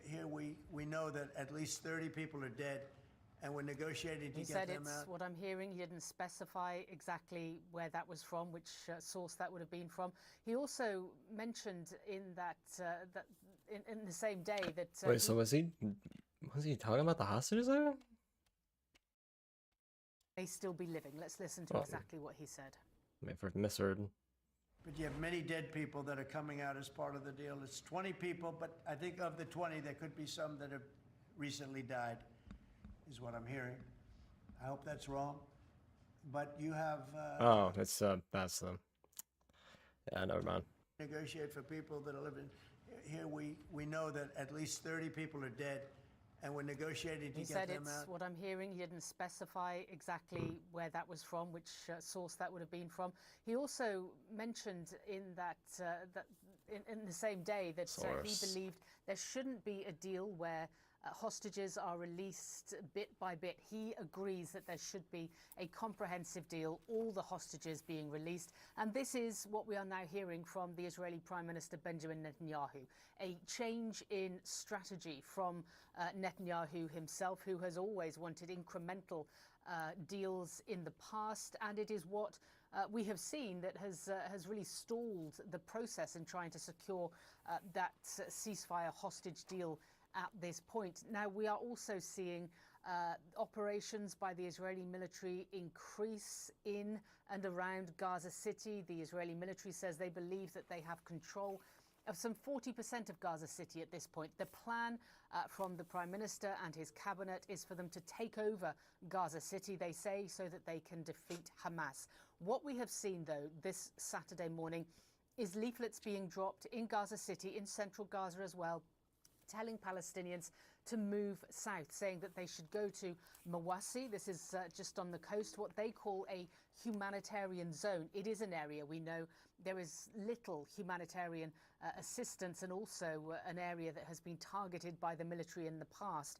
here. We know that at least 30 people are dead, and we're negotiating to He get said them it's out. what I'm hearing. He didn't specify exactly where that was from, which source that would have been from. He also mentioned in that in the same day that Wait, so was he talking about the hostages there? may still be living. Let's listen to Oh. exactly what he said. Maybe I misheard. But you have many dead people that are coming out as part of the deal. It's 20 people, but I think of the 20, there could be some that have recently died, is what I'm hearing. I hope that's wrong. But you have Oh, it's that's yeah, never mind. negotiate for people that are living here. We know that at least 30 people are dead, and we're negotiating to He get said them it's out. what I'm hearing. He didn't specify exactly where that was from, which source that would have been from. He also mentioned in that in the same day that he Source. believed there shouldn't be a deal where hostages are released bit by bit. He agrees that there should be a comprehensive deal, all the hostages being released. And this is what we are now hearing from the Israeli Prime Minister Benjamin Netanyahu, a change in strategy from Netanyahu himself, who has always wanted incremental deals in the past. And it is what we have seen that has really stalled the process in trying to secure that ceasefire hostage deal at this point. Now, we are also seeing operations by the Israeli military increase in and around Gaza City. The Israeli military says they believe that they have control of some 40% of Gaza City at this point. The plan from the Prime Minister and his cabinet is for them to take over Gaza City, they say, so that they can defeat Hamas. What we have seen, though, this Saturday morning is leaflets being dropped in Gaza City, in central Gaza as well, telling Palestinians to move south, saying that they should go to Mawasi. This is just on the coast, what they call a humanitarian zone. It is an area we know there is little humanitarian assistance, and also an area that has been targeted by the military in the past.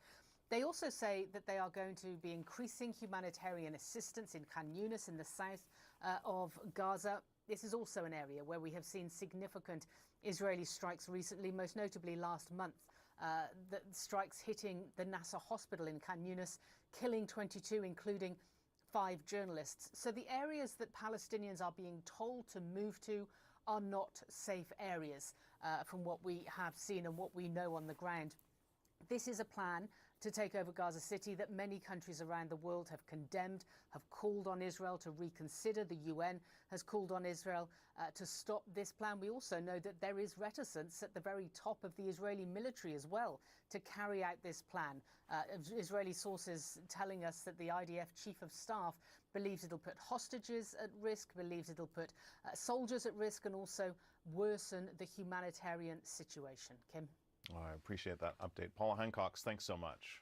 They also say that they are going to be increasing humanitarian assistance in Khan Yunis in the south of Gaza. This is also an area where we have seen significant Israeli strikes recently, most notably last month. The strikes hitting the Nasser hospital in Khan Yunis, killing 22, including 5 journalists. So the areas that Palestinians are being told to move to are not safe areas from what we have seen and what we know on the ground. This is a plan to take over Gaza City that many countries around the world have condemned, have called on Israel to reconsider. The UN has called on Israel to stop this plan. We also know that there is reticence at the very top of the Israeli military as well to carry out this plan. Israeli sources telling us that the IDF chief of staff believes it'll put hostages at risk, believes it'll put soldiers at risk, and also worsen the humanitarian situation. Kim? Oh, I appreciate that update. Paula Hancock, thanks so much.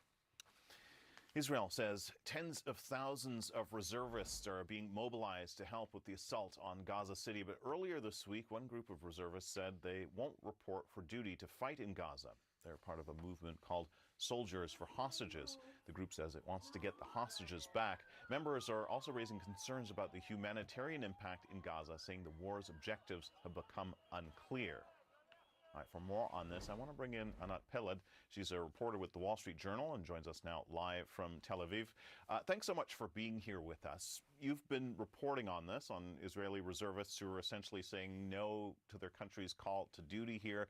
Israel says tens of thousands of reservists are being mobilized to help with the assault on Gaza City. But earlier this week, one group of reservists said they won't report for duty to fight in Gaza. They're part of a movement called Soldiers for Hostages. The group says it wants to get the hostages back. Members are also raising concerns about the humanitarian impact in Gaza, saying the war's objectives have become unclear. All right, for more on this, I want to bring in Anat Peled. She's a reporter with The Wall Street Journal and joins us now live from Tel Aviv. Thanks so much for being here with us. You've been reporting on this, on Israeli reservists who are essentially saying no to their country's call to duty here.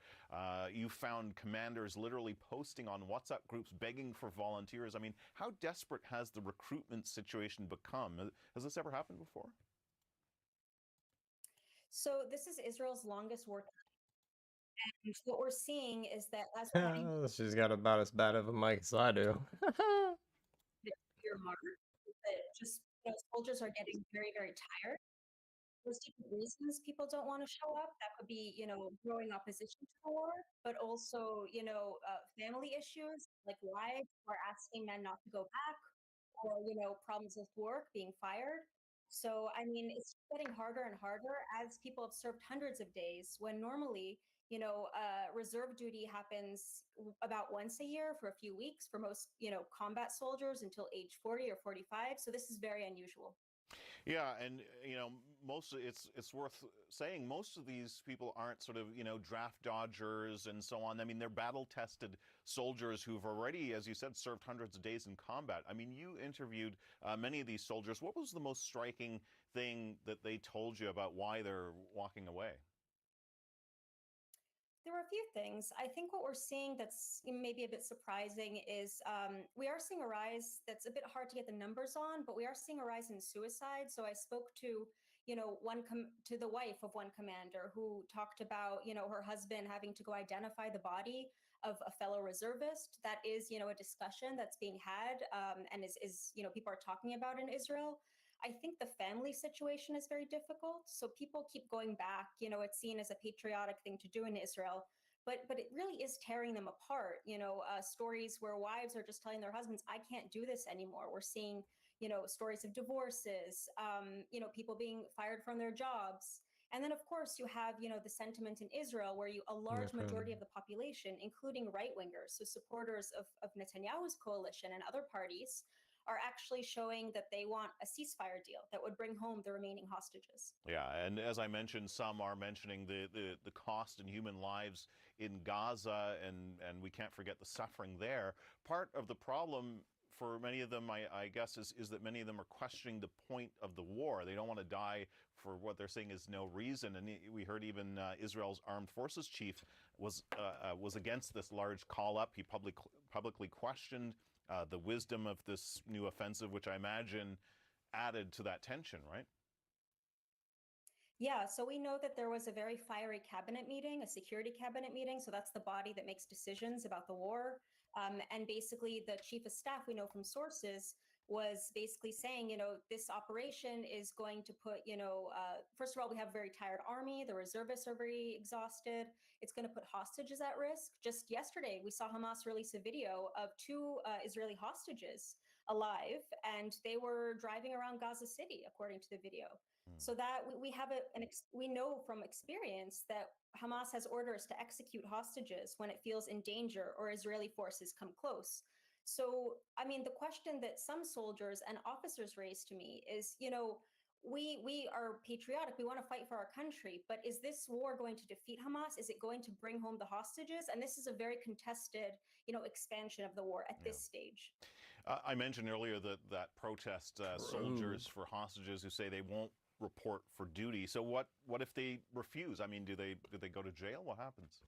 You found commanders literally posting on WhatsApp groups begging for volunteers. I mean, how desperate has the recruitment situation become? Has this ever happened before? So this is Israel's longest war. And what we're seeing is that as we're heading She's got about as bad of a mic as I do. to your mark, that just soldiers are getting very, very tired. There's different reasons people don't want to show up. That could be, growing opposition to the war, but also, family issues, like wives who are asking men not to go back, or, problems with work, being fired. So, I mean, it's getting harder and harder as people have served hundreds of days when normally, reserve duty happens about once a year for a few weeks for most, combat soldiers until age 40 or 45. So this is very unusual. Yeah, and it's worth saying most of these people aren't sort of draft dodgers and so on. I mean, they're battle-tested soldiers who've already, as you said, served hundreds of days in combat. I mean, you interviewed many of these soldiers. What was the most striking thing that they told you about why they're walking away? There were a few things. I think what we're seeing that's maybe a bit surprising is we are seeing a rise that's a bit hard to get the numbers on, but we are seeing a rise in suicide. So I spoke to, to the wife of one commander who talked about, her husband having to go identify the body of a fellow reservist. That is, a discussion that's being had and is people are talking about in Israel. I think the family situation is very difficult. So people keep going back. It's seen as a patriotic thing to do in Israel, but it really is tearing them apart. Stories where wives are just telling their husbands, I can't do this anymore. We're seeing, stories of divorces, people being fired from their jobs. And then, of course, you have, the sentiment in Israel where a large majority of the population, including right-wingers, so supporters of Netanyahu's coalition and other parties, are actually showing that they want a ceasefire deal that would bring home the remaining hostages. Yeah, and as I mentioned, some are mentioning the cost in human lives in Gaza, and we can't forget the suffering there. Part of the problem for many of them, I guess, is that many of them are questioning the point of the war. They don't want to die for what they're saying is no reason. And we heard even Israel's armed forces chief was against this large call-up. He publicly questioned the wisdom of this new offensive, which I imagine added to that tension, right? Yeah, so we know that there was a very fiery cabinet meeting, a security cabinet meeting. So that's the body that makes decisions about the war. And basically, the chief of staff, we know from sources, was basically saying, this operation is going to put, first of all, we have a very tired army. The reservists are very exhausted. It's going to put hostages at risk. Just yesterday, we saw Hamas release a video of 2 Israeli hostages alive, and they were driving around Gaza City, according to the video. So that we have we know from experience that Hamas has orders to execute hostages when it feels in danger or Israeli forces come close. So, I mean, the question that some soldiers and officers raise to me is, we are patriotic. We want to fight for our country, but is this war going to defeat Hamas? Is it going to bring home the hostages? And this is a very contested, expansion of the war at this stage. I mentioned earlier that protest soldiers for hostages who say they won't report for duty. So what if they refuse? I mean, do they go to jail? What happens?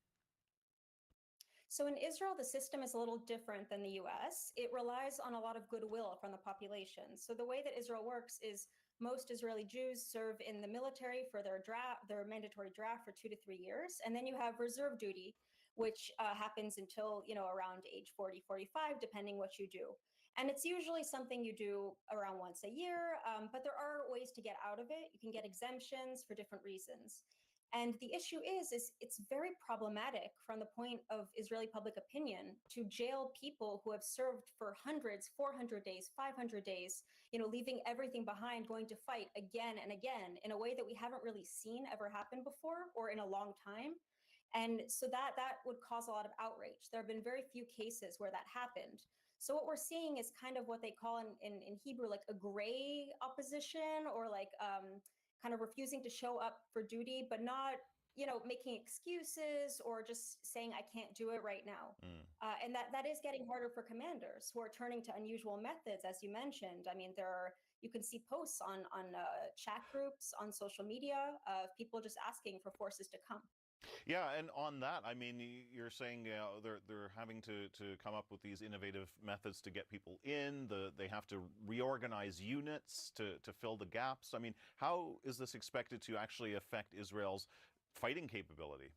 So in Israel, the system is a little different than the US. It relies on a lot of goodwill from the population. So the way that Israel works is most Israeli Jews serve in the military for their mandatory draft for 2 to 3 years. And then you have reserve duty, which happens until, around age 40, 45, depending what you do. And it's usually something you do around once a year, but there are ways to get out of it. You can get exemptions for different reasons. And the issue is it's very problematic from the point of Israeli public opinion to jail people who have served for hundreds, 400 days, 500 days, leaving everything behind, going to fight again and again in a way that we haven't really seen ever happen before or in a long time. And so that would cause a lot of outrage. There have been very few cases where that happened. So what we're seeing is kind of what they call in Hebrew, like a gray opposition, or like kind of refusing to show up for duty, but not, making excuses or just saying, I can't do it right now. And that is getting harder for commanders who are turning to unusual methods, as you mentioned. I mean, you can see posts on chat groups, on social media, of people just asking for forces to come. Yeah, and on that, I mean, you're saying they're having to come up with these innovative methods to get people in. They have to reorganize units to fill the gaps. I mean, how is this expected to actually affect Israel's fighting capability?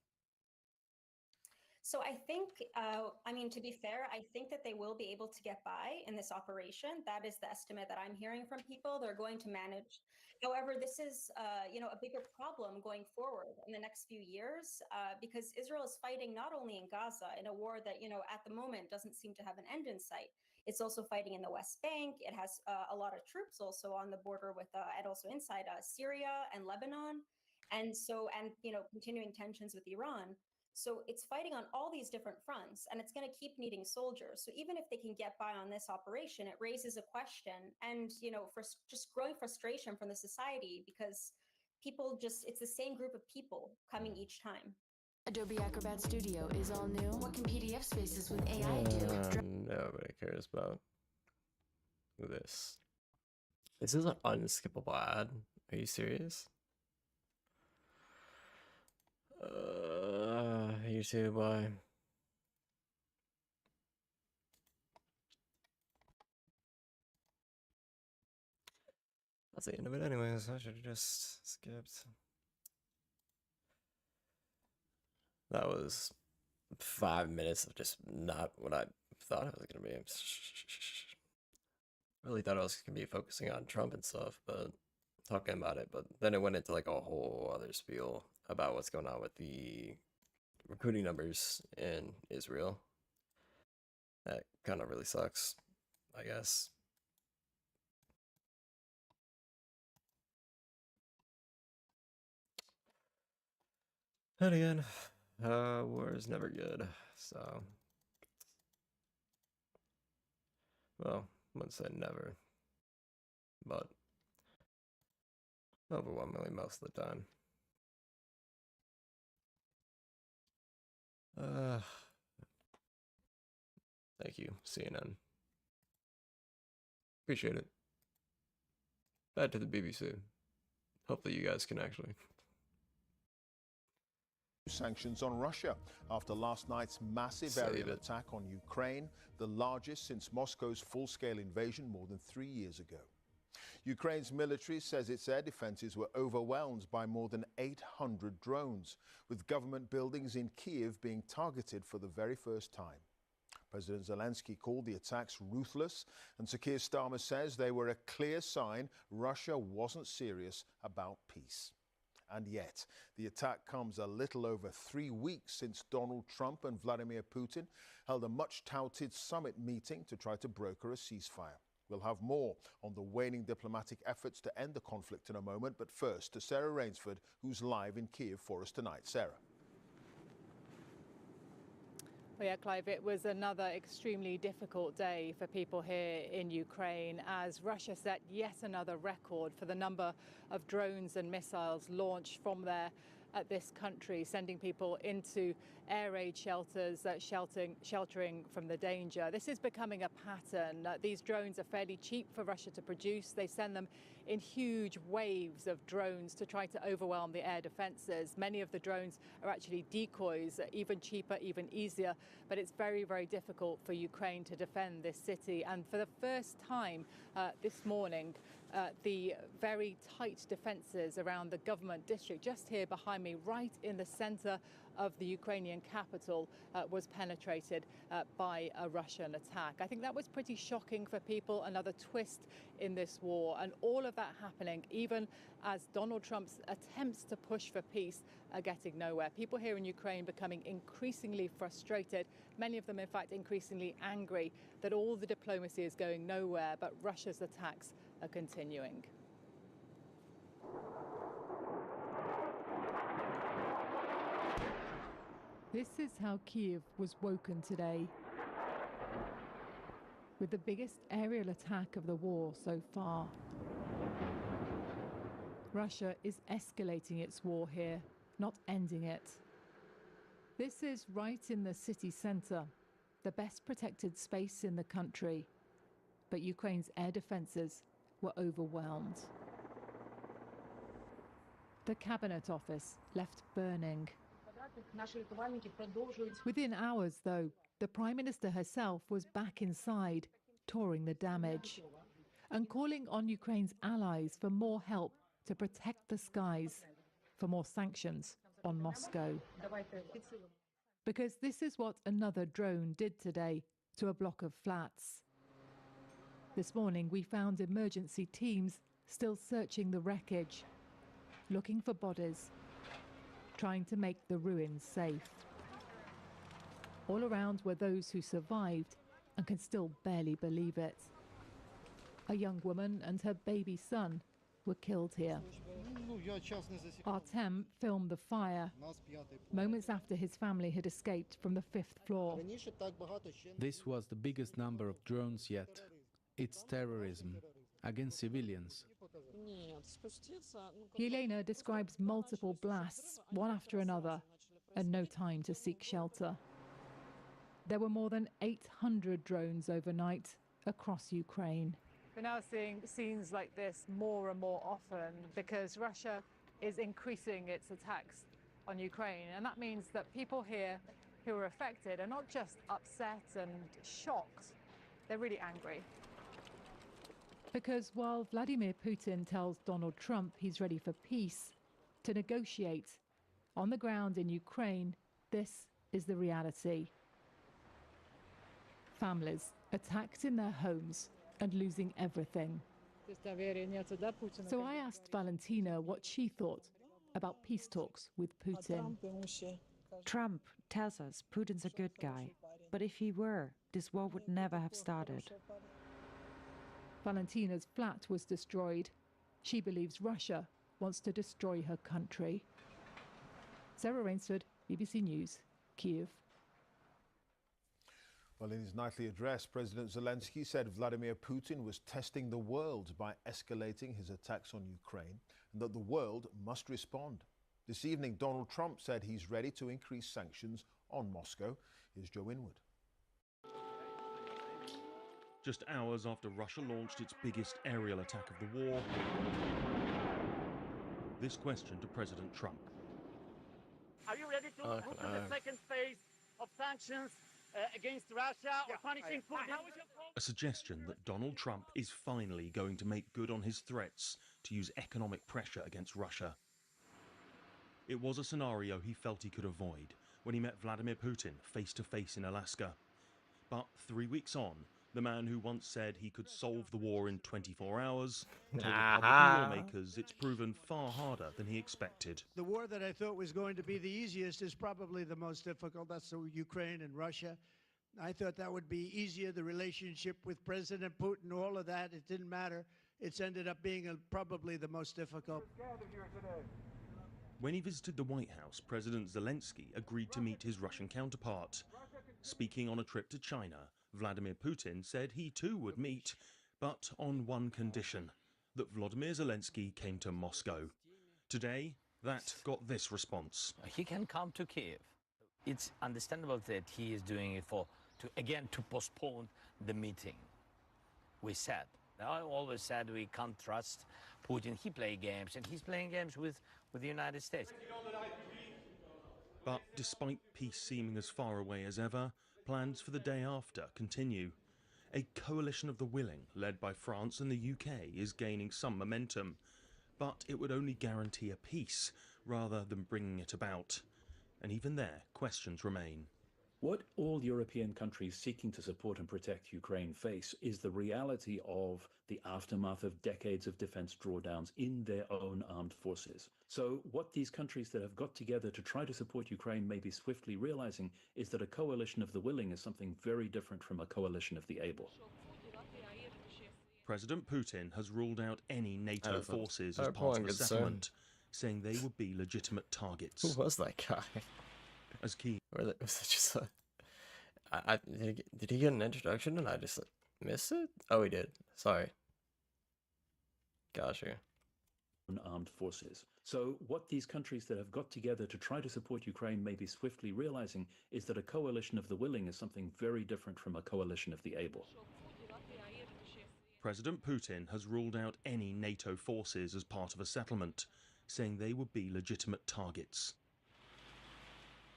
So I think, to be fair, I think that they will be able to get by in this operation. That is the estimate that I'm hearing from people. They're going to manage. However, this is, a bigger problem going forward in the next few years, because Israel is fighting not only in Gaza in a war that, at the moment doesn't seem to have an end in sight. It's also fighting in the West Bank. It has a lot of troops also on the border with, and also inside Syria and Lebanon. And continuing tensions with Iran. So it's fighting on all these different fronts, and it's going to keep needing soldiers. So even if they can get by on this operation, it raises a question and, for just growing frustration from the society, because people it's the same group of people coming each time. Adobe Acrobat Studio is all new. What can PDF spaces with AI do? Nobody cares about this. This is an unskippable ad. Are you serious? YouTube, why? That's the end of it anyways. I should have just skipped. That was 5 minutes of just not what I thought it was going to be. Really thought I was going to be focusing on Trump and stuff, but talking about it. But then it went into like a whole other spiel about what's going on with the recruiting numbers in Israel. That kind of really sucks, I guess. And again, war is never good, so, well, I wouldn't say never, but overwhelmingly most of the time. Thank you, CNN. Appreciate it. Back to the BBC. Hopefully you guys can actually. Sanctions on Russia after last night's massive aerial attack on Ukraine, the largest since Moscow's full-scale invasion more than 3 years ago. Ukraine's military says its air defences were overwhelmed by more than 800 drones, with government buildings in Kyiv being targeted for the very first time. President Zelensky called the attacks ruthless, and Sir Keir Starmer says they were a clear sign Russia wasn't serious about peace. And yet, the attack comes a little over 3 weeks since Donald Trump and Vladimir Putin held a much-touted summit meeting to try to broker a ceasefire. We'll have more on the waning diplomatic efforts to end the conflict in a moment, but first to Sarah Rainsford, who's live in Kyiv for us tonight. Sarah. Well, yeah, Clive, it was another extremely difficult day for people here in Ukraine as Russia set yet another record for the number of drones and missiles launched from there at this country, sending people into air raid shelters, sheltering from the danger. This is becoming a pattern. These drones are fairly cheap for Russia to produce. They send them in huge waves of drones to try to overwhelm the air defences. Many of the drones are actually decoys, even cheaper, even easier, but it's very, very difficult for Ukraine to defend this city. And for the first time this morning, the very tight defences around the government district, just here behind me, right in the centre of the Ukrainian capital, was penetrated by a Russian attack. I think that was pretty shocking for people, another twist in this war, and all of that happening even as Donald Trump's attempts to push for peace are getting nowhere. People here in Ukraine becoming increasingly frustrated, many of them in fact increasingly angry that all the diplomacy is going nowhere, but Russia's attacks are continuing. This is how Kyiv was woken today, with the biggest aerial attack of the war so far. Russia is escalating its war here, not ending it. This is right in the city centre, the best protected space in the country. But Ukraine's air defences were overwhelmed. The cabinet office left burning. Within hours, though, the Prime Minister herself was back inside, touring the damage and calling on Ukraine's allies for more help to protect the skies, for more sanctions on Moscow. Because this is what another drone did today to a block of flats. This morning, we found emergency teams still searching the wreckage, looking for bodies, trying to make the ruins safe. All around were those who survived and can still barely believe it. A young woman and her baby son were killed here. Artem filmed the fire moments after his family had escaped from the 5th floor. This was the biggest number of drones yet. It's terrorism against civilians. Yelena describes multiple blasts, one after another, and no time to seek shelter. There were more than 800 drones overnight across Ukraine. We're now seeing scenes like this more and more often because Russia is increasing its attacks on Ukraine. And that means that people here who are affected are not just upset and shocked, they're really angry. Because while Vladimir Putin tells Donald Trump he's ready for peace, to negotiate, on the ground in Ukraine, this is the reality. Families attacked in their homes and losing everything. So I asked Valentina what she thought about peace talks with Putin. Trump tells us Putin's a good guy, but if he were, this war would never have started. Valentina's flat was destroyed. She believes Russia wants to destroy her country. Sarah Rainsford, BBC News, Kyiv. Well, in his nightly address, President Zelensky said Vladimir Putin was testing the world by escalating his attacks on Ukraine and that the world must respond. This evening, Donald Trump said he's ready to increase sanctions on Moscow. Here's Joe Inwood. Just hours after Russia launched its biggest aerial attack of the war, this question to President Trump. Are you ready to move to the second phase of sanctions against Russia or punishing Putin? A suggestion that Donald Trump is finally going to make good on his threats to use economic pressure against Russia. It was a scenario he felt he could avoid when he met Vladimir Putin face to face in Alaska. But 3 weeks on, the man who once said he could solve the war in 24 hours told Republican lawmakers it's proven far harder than he expected. The war that I thought was going to be the easiest is probably the most difficult. That's the Ukraine and Russia. I thought that would be easier, the relationship with President Putin, all of that. It didn't matter. It's ended up being probably the most difficult. When he visited the White House, President Zelensky agreed to meet his Russian counterpart. Speaking on a trip to China, Vladimir Putin said he too would meet, but on one condition, that Vladimir Zelensky came to Moscow. Today, that got this response. He can come to Kiev. It's understandable that he is doing it to postpone the meeting. We said. I always said we can't trust Putin. He plays games, and he's playing games with the United States. But despite peace seeming as far away as ever, plans for the day after continue. A coalition of the willing, led by France and the UK, is gaining some momentum, but it would only guarantee a peace rather than bringing it about. And even there, questions remain. What all European countries seeking to support and protect Ukraine face is the reality of the aftermath of decades of defense drawdowns in their own armed forces. So what these countries that have got together to try to support Ukraine may be swiftly realizing is that a coalition of the willing is something very different from a coalition of the able. President Putin has ruled out any NATO forces as part of a settlement, saying they would be legitimate targets. Who was that guy? As key. Or was it just did he get an introduction and I just missed it? Oh, he did. Sorry. Gotcha. Armed forces. So what these countries that have got together to try to support Ukraine may be swiftly realizing is that a coalition of the willing is something very different from a coalition of the able. President Putin has ruled out any NATO forces as part of a settlement, saying they would be legitimate targets.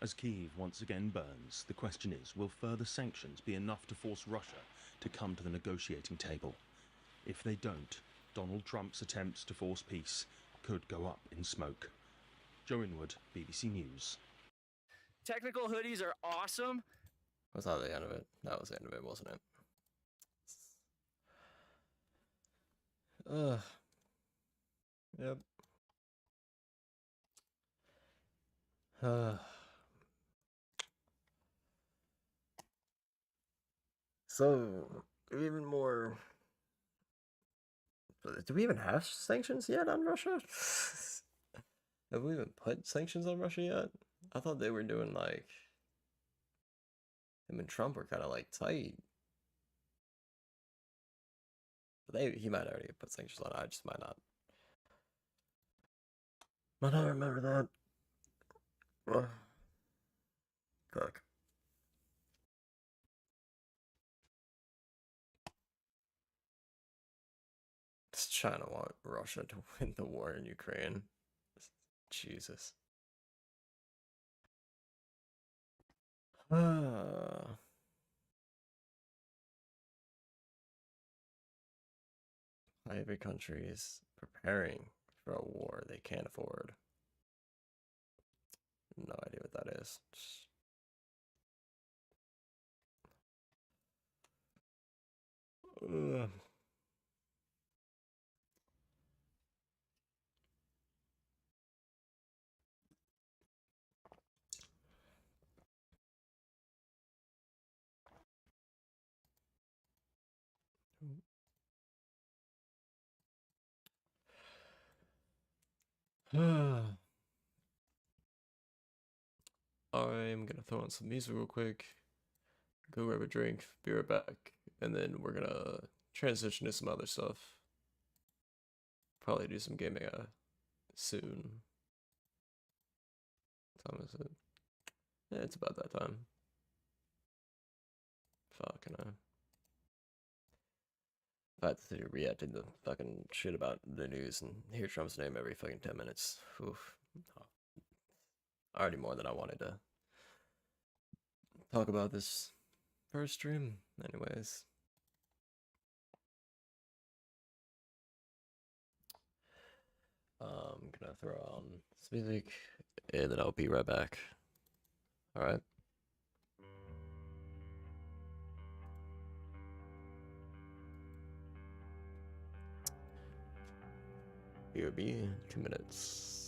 As Kyiv once again burns, the question is, will further sanctions be enough to force Russia to come to the negotiating table? If they don't, Donald Trump's attempts to force peace could go up in smoke. Joe Inwood, BBC News. Technical hoodies are awesome. Was that the end of it? That was the end of it, wasn't it? Yep. So, even more... Do we even have sanctions yet on Russia? Have we even put sanctions on Russia yet? I thought they were doing like... Him and Trump were kind of like tight. But he might already have put sanctions on. I just might not. Might not remember that. Fuck. Does China want Russia to win the war in Ukraine? Jesus. Every country is preparing for a war they can't afford. No idea what that is. I'm gonna throw on some music real quick, go grab a drink, be right back, and then we're gonna transition to some other stuff. Probably do some gaming soon. What time is it? Yeah, it's about that time. Fucking If I had to react to the fucking shit about the news and hear Trump's name every fucking 10 minutes. Oof. Already more than I wanted to talk about this first stream. Anyways. gonna throw on some music, and then I'll be right back. All right. Here be 2 minutes.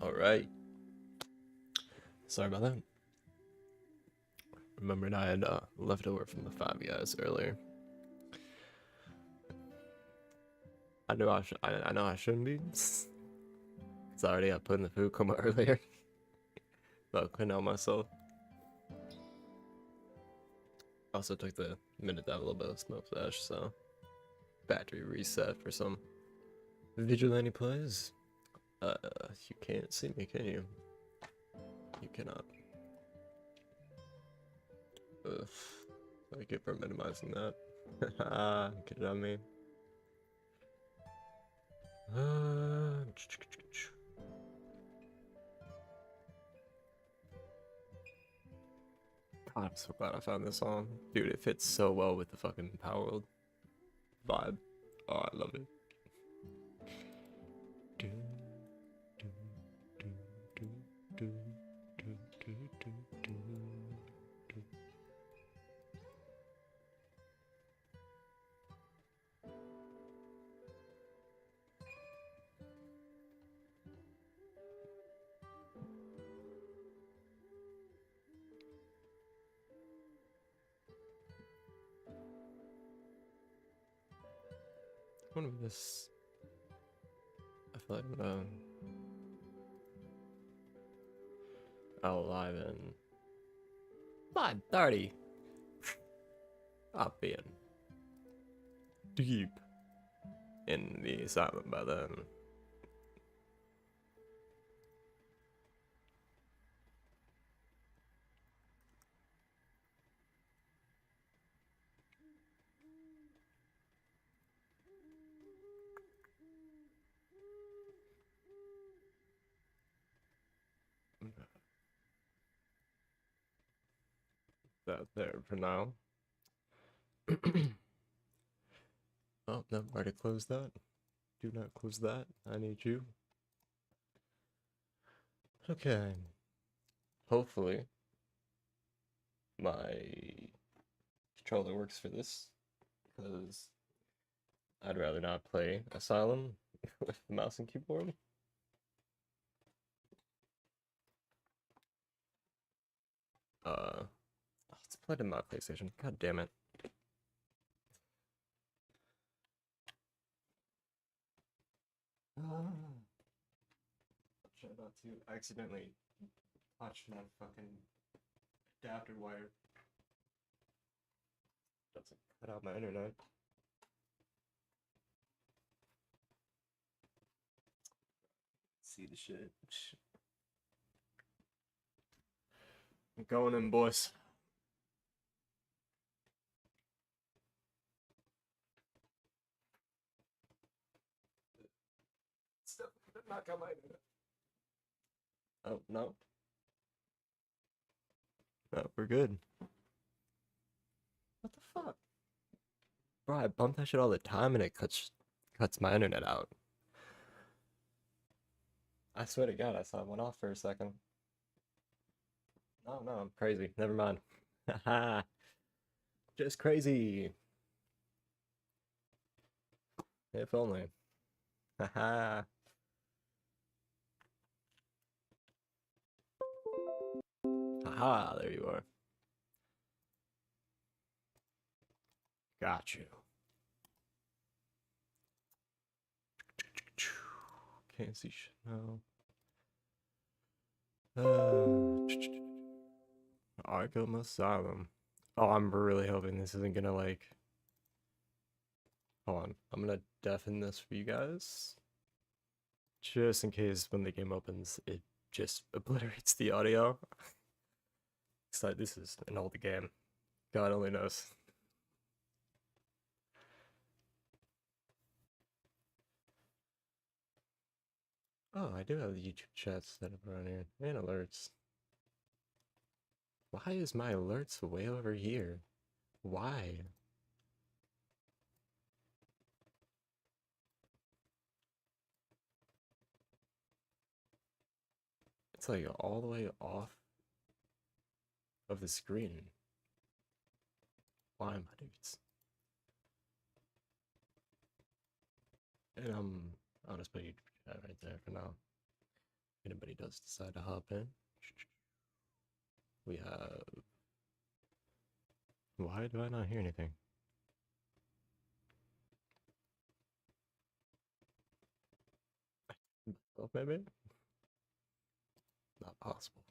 All right. Sorry about that. Remembered I had leftover from the Five Guys earlier. I know I shouldn't be. Cause I already got put in the food coma earlier. But I couldn't help myself. Also took the minute to have a little bit of smoke flash, so battery reset for some Vigilante plays. You can't see me, can you? You cannot. Ugh. Thank you for minimizing that. Get it on me. God, I'm so glad I found this song. Dude, it fits so well with the fucking Power World vibe. Oh, I love it. What is this? I feel like I'm gonna live in 5:30. I'll be in deep in the asylum by then. That there for now. Oh, no, already closed that. Do not close that. I need you. Okay. Hopefully, my controller works for this, because I'd rather not play Asylum with the mouse and keyboard. Let's play it in my PlayStation. God damn it. Try not to accidentally touch that fucking adapter wire. Doesn't cut out my internet. See the shit. I'm going in, boys. Stuff knock out my internet. Oh, no. No, we're good. What the fuck? Bro, I bump that shit all the time and it cuts my internet out. I swear to God, I saw it went off for a second. Oh no, I'm crazy. Never mind. Haha. Just crazy. If only. Haha. Haha, there you are. Got you. Can't see shit now. Arkham Asylum. Oh, I'm really hoping this isn't gonna like. Hold on, I'm gonna deafen this for you guys. Just in case when the game opens, it just obliterates the audio. So this is an old game. God only knows. Oh, I do have the YouTube chat set up around here. And alerts. Why is my alerts way over here? Why? It's like all the way off of the screen. Why, my dudes? And I'll just put YouTube chat right there for now. If anybody does decide to hop in. We have... Why do I not hear anything? Oh, maybe? Not possible.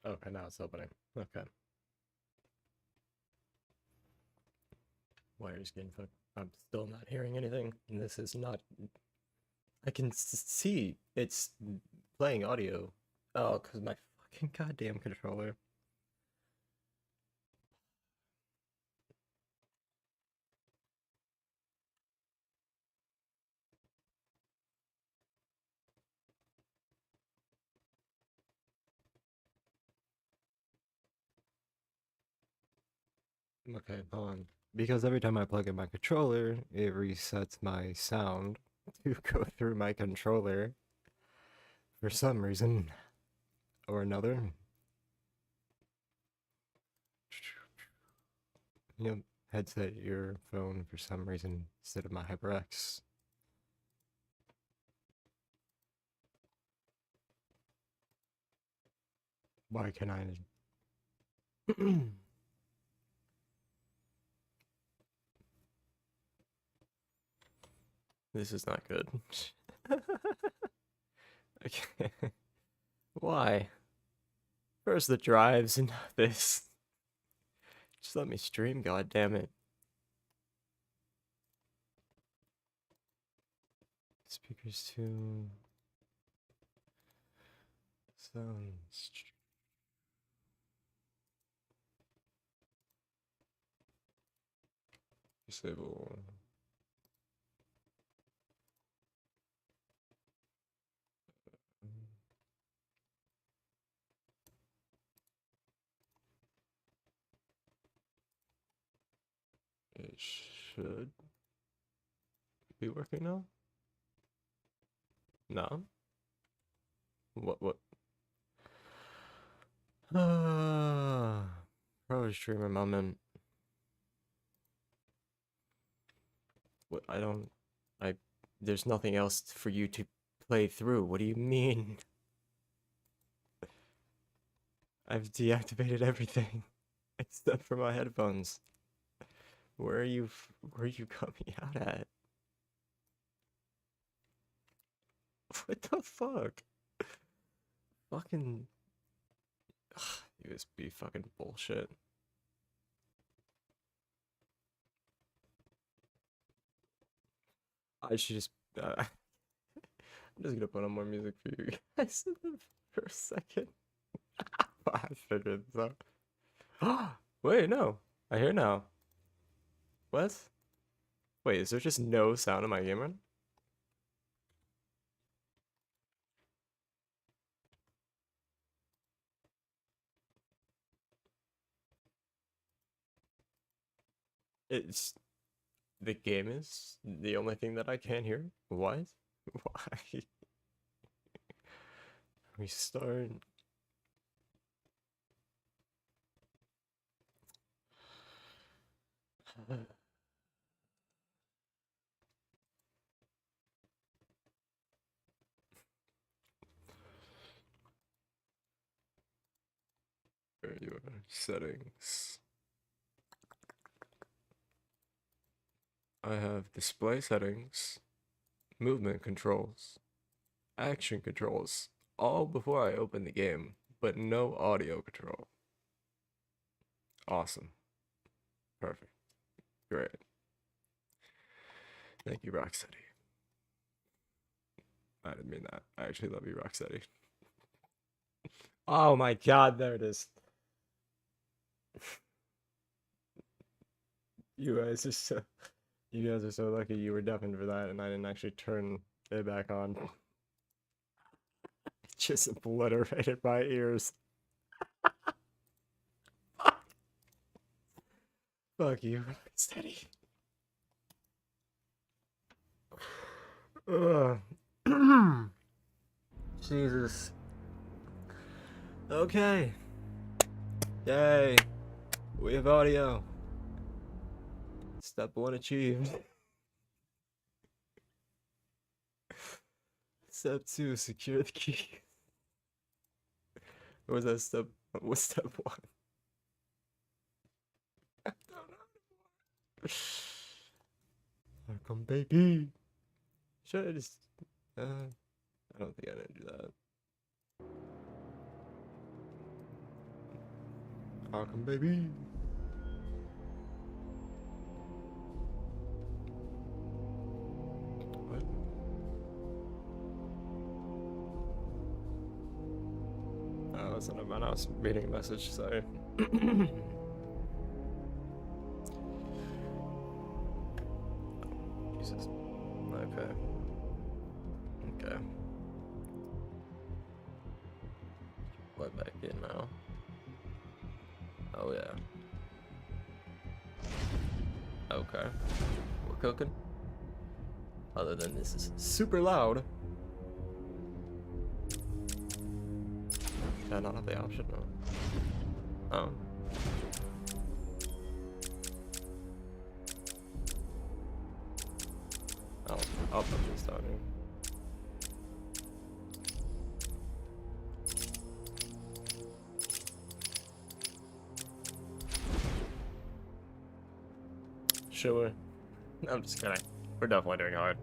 Okay, now it's opening. Okay. Wire's getting fucked. I'm still not hearing anything. And this is not... I can see it's playing audio. Oh, because my fucking goddamn controller. Okay, hold on. Because every time I plug in my controller, it resets my sound to go through my controller for some reason or another. Yep, headset, your phone for some reason instead of my HyperX. Why can I? This is not good. Okay. Why? First the drives and this. Just let me stream, god damn it. Speakers to sounds. Disable. It should be working now? No? What? Pro streamer moment. What, there's nothing else for you to play through. What do you mean? I've deactivated everything except for my headphones. Where are you coming out at? What the fuck? Fucking USB fucking bullshit. I should just I'm just gonna put on more music for you guys for a second. I figured this out. Wait, no. I hear now. What? Wait, is there just no sound in my game run? It's... The game is the only thing that I can't hear? What? Why? Restart. Where you are. Settings. I have display settings, movement controls, action controls, all before I open the game, but no audio control. Awesome. Perfect. Great. Thank you, Rocksteady. I didn't mean that. I actually love you, Rocksteady. Oh my god, there it is. You guys are so... You guys are so lucky you were deafened for that and I didn't actually turn it back on. Just obliterated my ears. Fuck you. Steady. Ugh. Jesus. Okay. Yay. We have audio. Step 1 achieved. Step 2, secure the key. Or was that step? What's step 1? I don't know. Here come baby. Should I just? I don't think I didn't do that. Here come baby. What? Oh, that's not about. I was reading a message. Sorry. Jesus. Okay. Okay. Let back in now. Oh yeah. Okay. We're cooking. Other than this is super loud. Did I not have the option? No. Oh. I'll put this down here. Sure. I'm just kidding. We're definitely doing hard.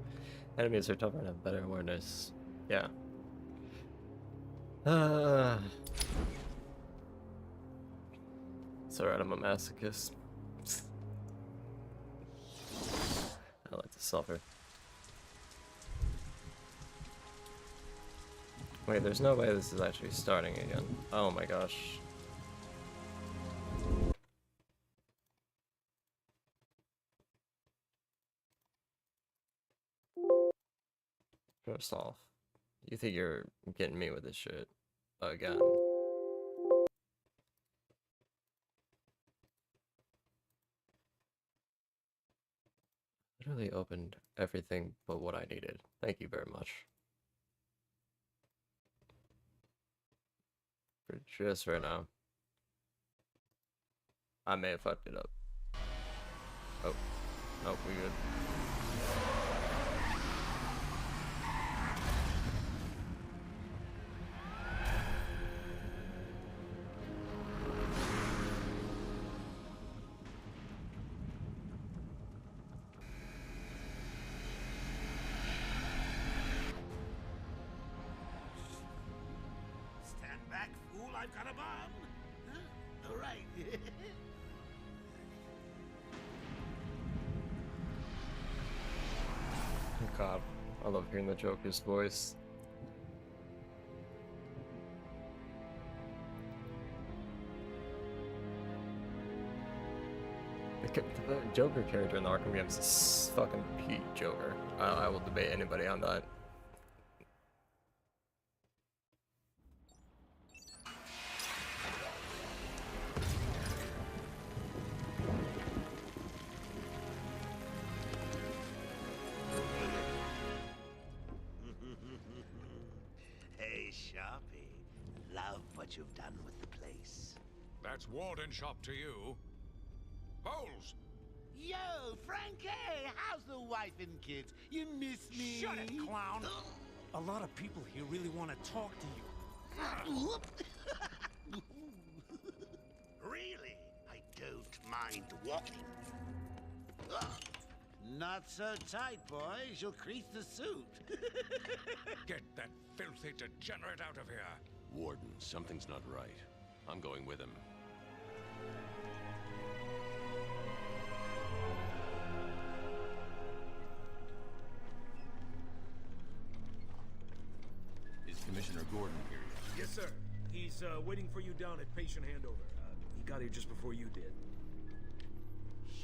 Enemies are tougher and have better awareness. Yeah. It's alright, I'm a masochist. I like to suffer. Wait, there's no way this is actually starting again. Oh my gosh. First off, you think you're getting me with this shit again? Literally opened everything but what I needed. Thank you very much. For just right now. I may have fucked it up. Oh. Nope, we good. I've got a bomb. Huh? All right. God, I love hearing the Joker's voice. The Joker character in the Arkham games is fucking peak Joker. I will debate anybody on that. Hey, Sharpie. Love what you've done with the place. That's Warden Shop to you. Holmes! Yo, Frankie! How's the wife and kids? You miss me? Shut it, clown! A lot of people here really want to talk to you. Really? I don't mind walking. Not so tight, boys. You'll crease the suit. Get that filthy degenerate out of here. Warden, something's not right. I'm going with him. Is Commissioner Gordon here yet? Yes, sir. He's waiting for you down at patient handover. He got here just before you did.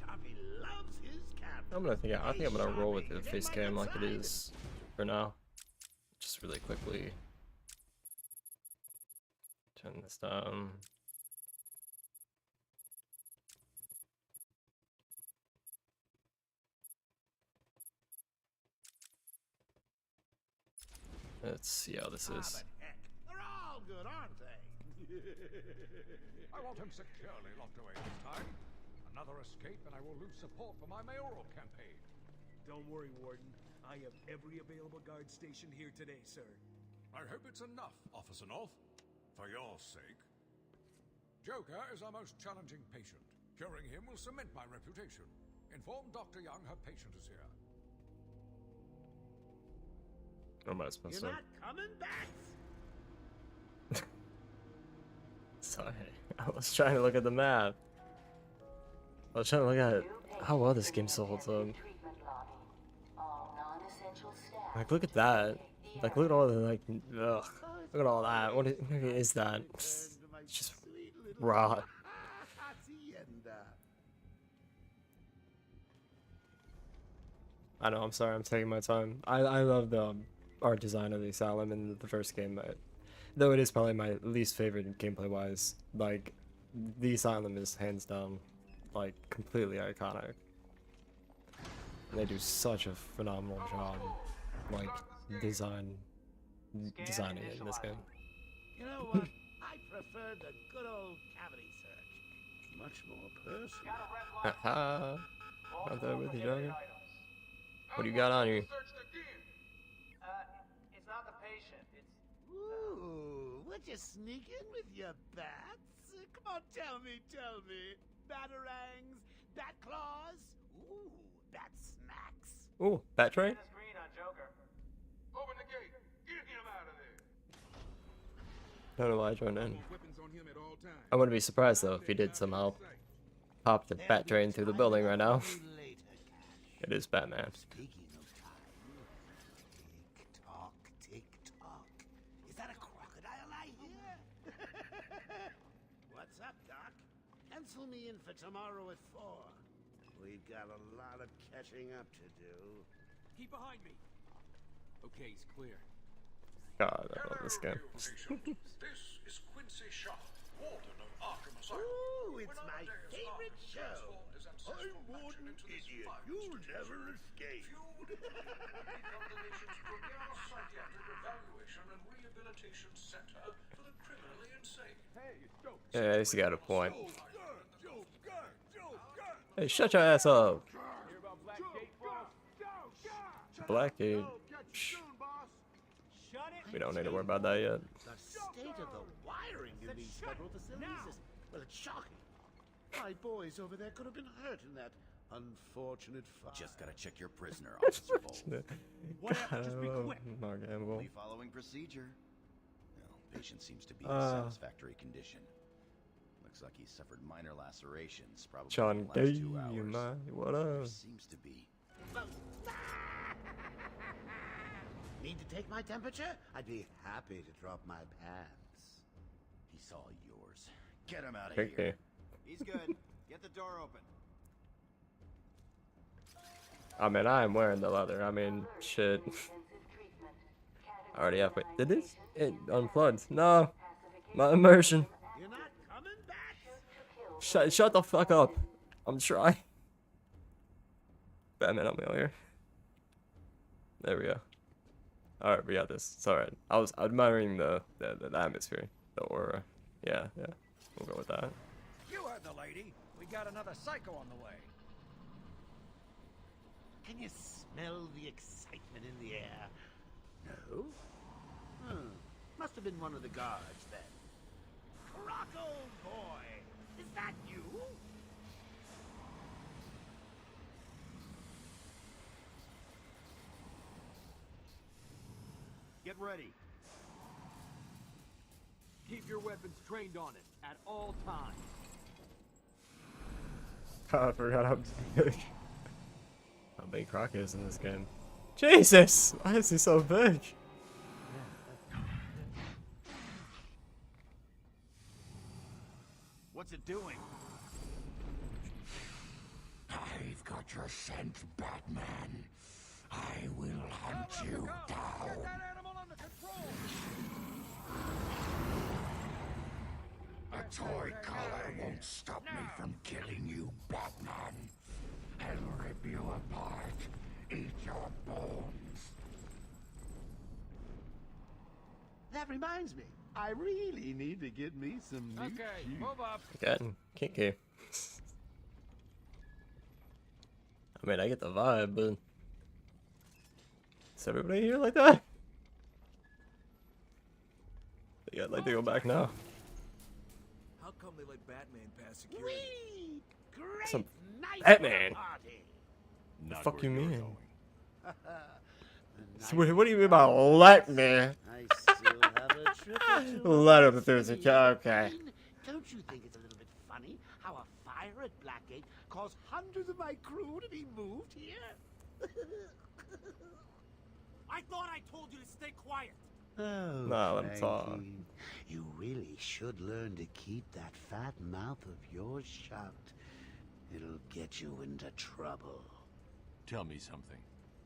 Sharpie loves his camera. I think I'm gonna roll with the face cam like it is for now. Just really quickly turn this down. Let's see how this is. They're all good, aren't they? I want him securely locked away this time. Another escape and I will lose support for my mayoral campaign. Don't worry, Warden. I have every available guard stationed here today, sir. I hope it's enough, Officer North. For your sake. Joker is our most challenging patient. Curing him will cement my reputation. Inform Dr. Young her patient is here. What am I supposed to? You're not coming back. Sorry, I was trying to look at the map. I was trying to look at how well this game still holds up. Like, look at that. Like, look at all the, like, ugh. Look at all that. What is that? It's just raw. I know, I'm sorry, I'm taking my time. I love the art design of the Asylum in the first game, though it is probably my least favorite gameplay wise. Like, the Asylum is hands down, like, completely iconic. And they do such a phenomenal job, like, designing it in this game. You know what? I prefer the good old cavity search. Much more personal. Haha. Not that with you, Joker. What do you got on you? It's not the patient. It's. Ooh, would you sneak in with your bats? Come on, tell me. Batarangs, bat claws, ooh, bat smacks. Ooh, bat train? Screen on Joker. Open the gate. Get him out of there. Don't know why I joined in. I wouldn't be surprised though if he did somehow pop the bat train through the building right now. It is Batman. Speaking of time, tick tock. Is that a crocodile I hear? What's up, Doc? Pencil me in for tomorrow at 4. We've got a lot of catching up to do. Keep behind me. Okay, he's clear. God, I love this game. This is Quincy Sharp, Warden of Arkham Asylum. Ooh, it's my favorite show. I'm Warden Idiot. You'll never escape. Become the nation's premier psychiatric evaluation and rehabilitation center for the criminally insane. Yeah, he's got a point. Hey, shut your ass up. Blackgate. We don't need to worry about that yet. The state of the wiring in these federal facilities is, well, it's shocking. My boys over there could have been hurt in that unfortunate fire. Just gotta check your prisoner, Officer Bolt. Whatever, just be quick. Only following procedure. Well, patient seems to be in satisfactory condition. Looks like he suffered minor lacerations, probably John in the last 2 hours. What up? There seems to be. Need to take my temperature? I'd be happy to drop my pants. He's all yours. Get him out of Okay. here. He's good. Get the door open. I mean, I am wearing the leather. I mean, shit. I already have. Wait, did this? It unplugged. No, my immersion. You're not coming back. Shut the fuck up. I'm trying. Batman, I'm here. There we go. All right, we got this. It's all right. I was admiring the atmosphere, the aura. Yeah. We'll go with that. You heard the lady. We got another psycho on the way. Can you smell the excitement in the air? No? Must have been one of the guards then. Rocco boy! Is that you? Get ready. Keep your weapons trained on it at all times. I forgot how big Croc is in this game. Jesus! Why is he so big? What's it doing? got your scent, Batman. I will hunt you down. A toy collar won't stop me from killing you, Batman. I'll rip you apart, eat your bones. That reminds me, I really need to get me some new shoes. Move up. Getting kinky. I mean, I get the vibe, but is everybody here like that? Yeah, I'd like to go back now. How come they let Batman pass security? Some Nice Batman. party. The fuck you mean? So what do you mean by let me? I still have a trip or two Let up him the through the sleeve. car, okay. Don't you think it's a little bit funny how a fire at Blackgate caused hundreds of my crew to be moved here? I thought I told you to stay quiet. Oh, Nah, let him talk. Frankie, you really should learn to keep that fat mouth of yours shut. It'll get you into trouble. Tell me something.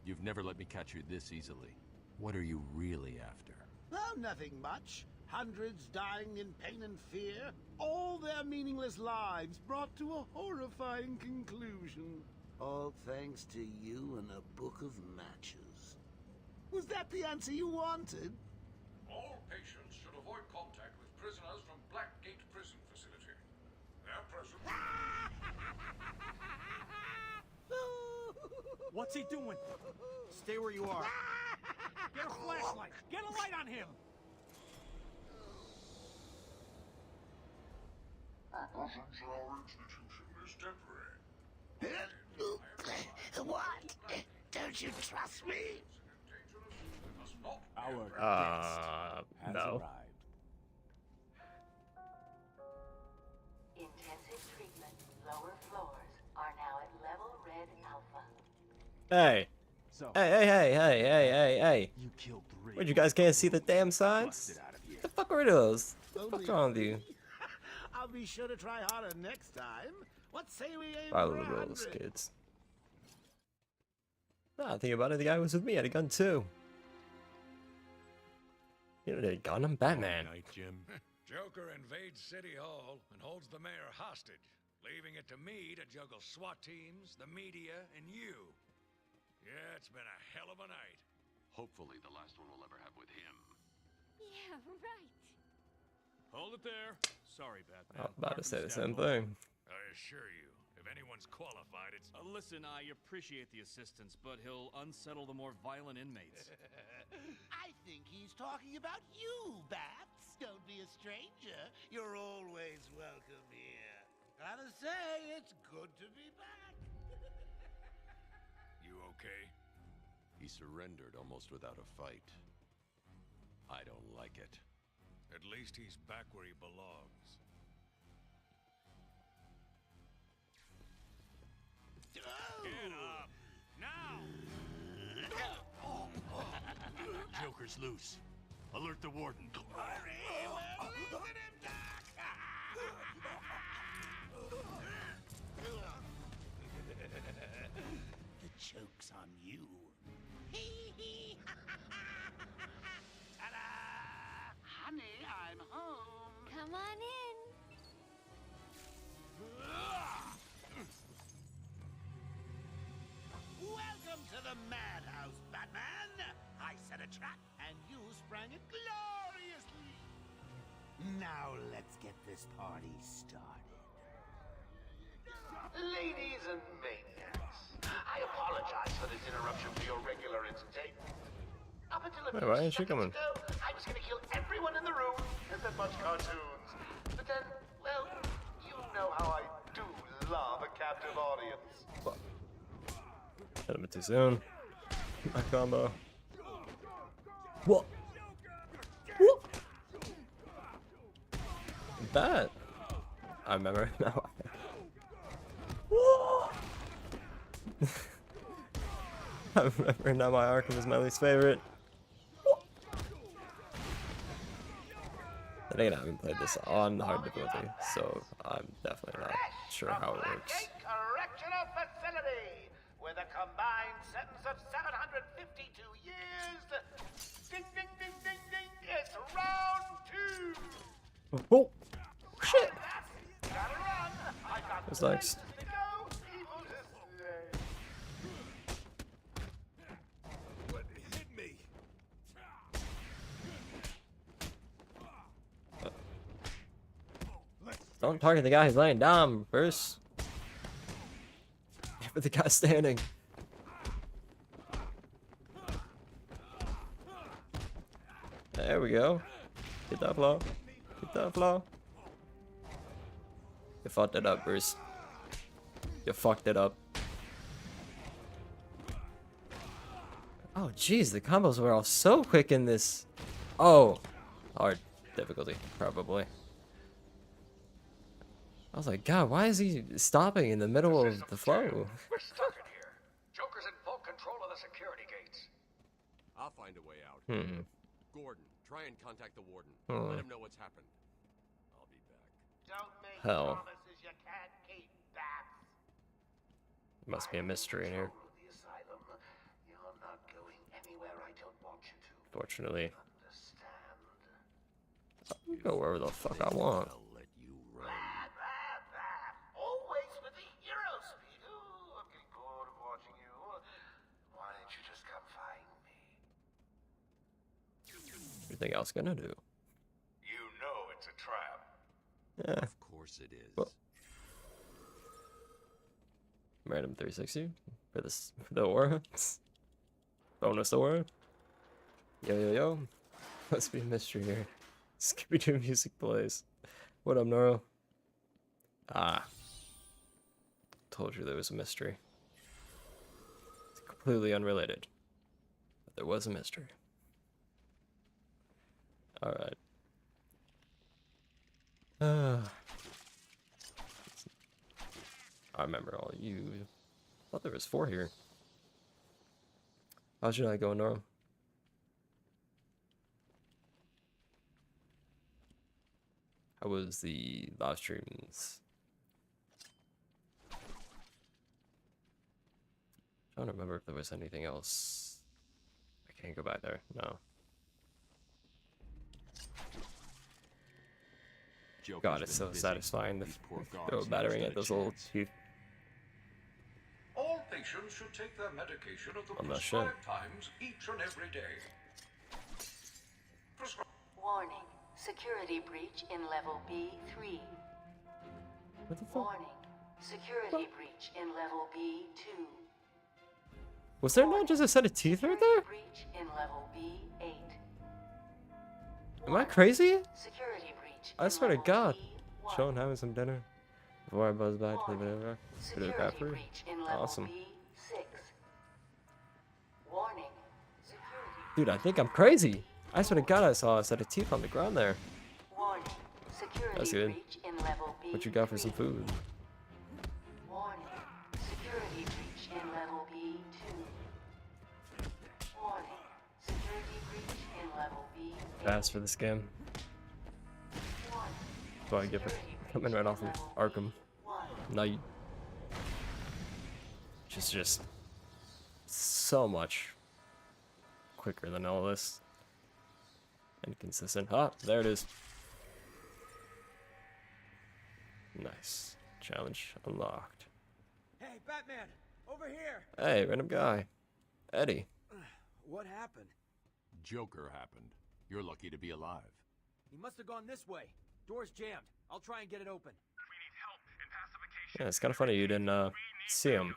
You've never let me catch you this easily. What are you really after? Oh, nothing much. Hundreds dying in pain and fear. All their meaningless lives brought to a horrifying conclusion. All thanks to you and a book of matches. Was that the answer you wanted? All patients should avoid contact with prisoners from Blackgate Prison Facility. Their presence... What's he doing? Stay where you are. Get a flashlight. Get a light on him. Presence in our institution is temporary. What? Don't you trust me? Our no. Intensive treatment. Lower floors are now at level red alpha. Hey. So, Hey. you killed 3. What, you guys can't see the damn signs? What the fuck are those? What the fuck's wrong with you? I'll be sure to try harder next time. What say we aim Follow for the rules, 100? kids. Nah, think about it, the guy was with me, had a gun too. You know, they gun him, Batman. Night, Jim. Joker invades City Hall and holds the mayor hostage, leaving it to me to juggle SWAT teams, the media, and you. Yeah, it's been a hell of a night. Hopefully the last one we'll ever have with him. Yeah, right. Hold it there. Sorry, Batman. I was about to say the same thing. I assure you, if anyone's qualified, it's... Listen, I appreciate the assistance, but he'll unsettle the more violent inmates. I think he's talking about you, Bats. Don't be a stranger. You're always welcome here. Gotta say, it's good to be back. You okay? He surrendered almost without a fight. I don't like it. At least he's back where he belongs. Get up. Now. Joker's loose. Alert the warden. The joke's on you. Ta-da! Honey, I'm home. Come on in. Welcome to the madhouse, Batman. I set a trap, and you sprang it gloriously. Now let's get this party started. Ladies and maniacs, I apologize for this interruption to your regular entertainment. Up until a Wait, few why ain't she seconds coming? ago, I was gonna kill everyone in the room and then watch cartoons. But then, well, you know how I do love a captive audience. Hit him too soon. My combo. What? What? That. I remember now. I remember now. My Arkham is my least favorite. Then again, I haven't played this on hard difficulty, so I'm definitely not sure how it works. Correctional facility. 52 years. Ding, ding, ding, ding, ding. It's round 2. Oh, shit. Gotta run. I got What's next? to go. Evil to slay. What hit me? Don't target the guy who's laying down, Bruce. But the guy's standing. There we go. Hit that floor. Hit that floor. You fucked it up, Bruce. You fucked it up. Oh, jeez, the combos were all so quick in this. Oh, hard difficulty, probably. I was like, God, why is he stopping in the middle of the flow? We're stuck in here. Joker's in full control of the security gates. I'll find a way out. Gordon, try and contact the warden. Let him know what's happened. I'll be back. Don't make Hell. promises you can't keep, Bats. Must be a mystery in here. The asylum. You're not going anywhere I don't want you to. Fortunately, Understand? I can go wherever the fuck I want. Always with the hero speed. Ooh, I'm getting bored of watching you. Why don't you just come find me? Anything else gonna do? You know it's a trap. Yeah. Of course it is. Well, random 360 for this for the aura. Bonus aura. Yo yo yo. Must be a mystery here. Scooby-Doo music plays. What up, Noro? Ah. Told you there was a mystery. It's completely unrelated. But there was a mystery. Alright. I remember all you. I thought there was 4 here. How's your night going, Nora? How was the live streams? I don't remember if there was anything else. I can't go back there. No. God, it's so satisfying. The battering at those little teeth. All patients should take their medication at the I'm not sure. prescribed times each and every day. Warning. Security breach in level B3. What the fuck? Warning. Security breach in level B2. Was there not just a set of teeth right there? Breach in level B8. Am I crazy? Security breach. I swear to God. Sean having some dinner before I buzz back to the video. Security breach in level Awesome. B6. Warning. Dude, I think I'm crazy. I swear to God, I saw a set of teeth on the ground there. Warning. Security That's good. breach in level B3. What you got for some food? Warning. Security breach in level B2. Warning. Security breach in level B8. Fast for this game. That's why I get it. Coming right off of Arkham Knight. Just so much quicker than all this. Inconsistent. Ah, there it is. Nice. Challenge unlocked. Hey, Batman! Over here! Hey, random guy. Eddie. What happened? Joker happened. You're lucky to be alive. He must have gone this way. Door's jammed. I'll try and get it open. Yeah, it's kind of funny you didn't see him.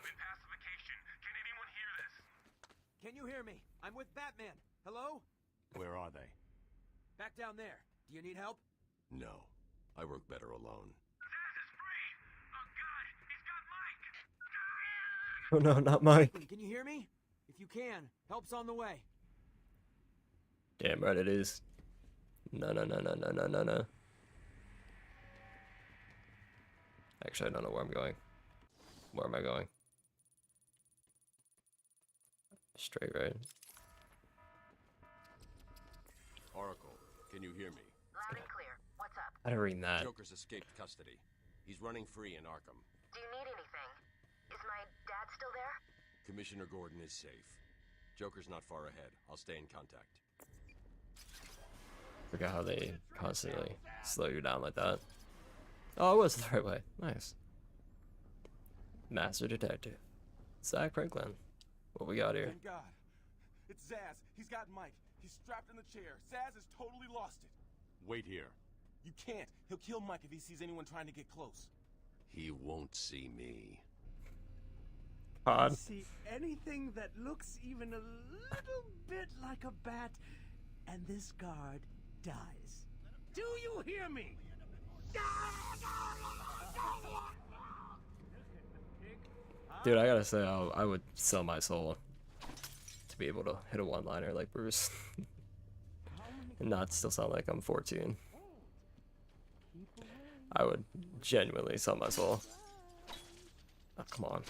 Can you hear me? I'm with Batman. Hello? Where are they? Back down there. Do you need help? No. I work better alone. Oh no, not Mike. Can you hear me? If you can, help's on the way. Damn right it is. No. Actually, I don't know where I'm going. Where am I going? Straight right. Oracle, can you hear me? Loud and clear. What's up? I didn't read that. Joker's escaped custody. He's running free in Arkham. Do you need anything? Is my dad still there? Commissioner Gordon is safe. Joker's not far ahead. I'll stay in contact. Forgot how they constantly slow you down like that. Oh, it was the right way. Nice. Master Detective. Zach Franklin. What we got here? Thank God. It's Zaz. He's got Mike. He's strapped in the chair. Zaz has totally lost it. Wait here. You can't. He'll kill Mike if he sees anyone trying to get close. He won't see me. Odd. See anything that looks even a little bit like a bat, and this guard dies. Do you hear me? Dude, I gotta say, I would sell my soul to be able to hit a one-liner like Bruce. And not still sound like I'm 14. I would genuinely sell my soul. Oh, come on.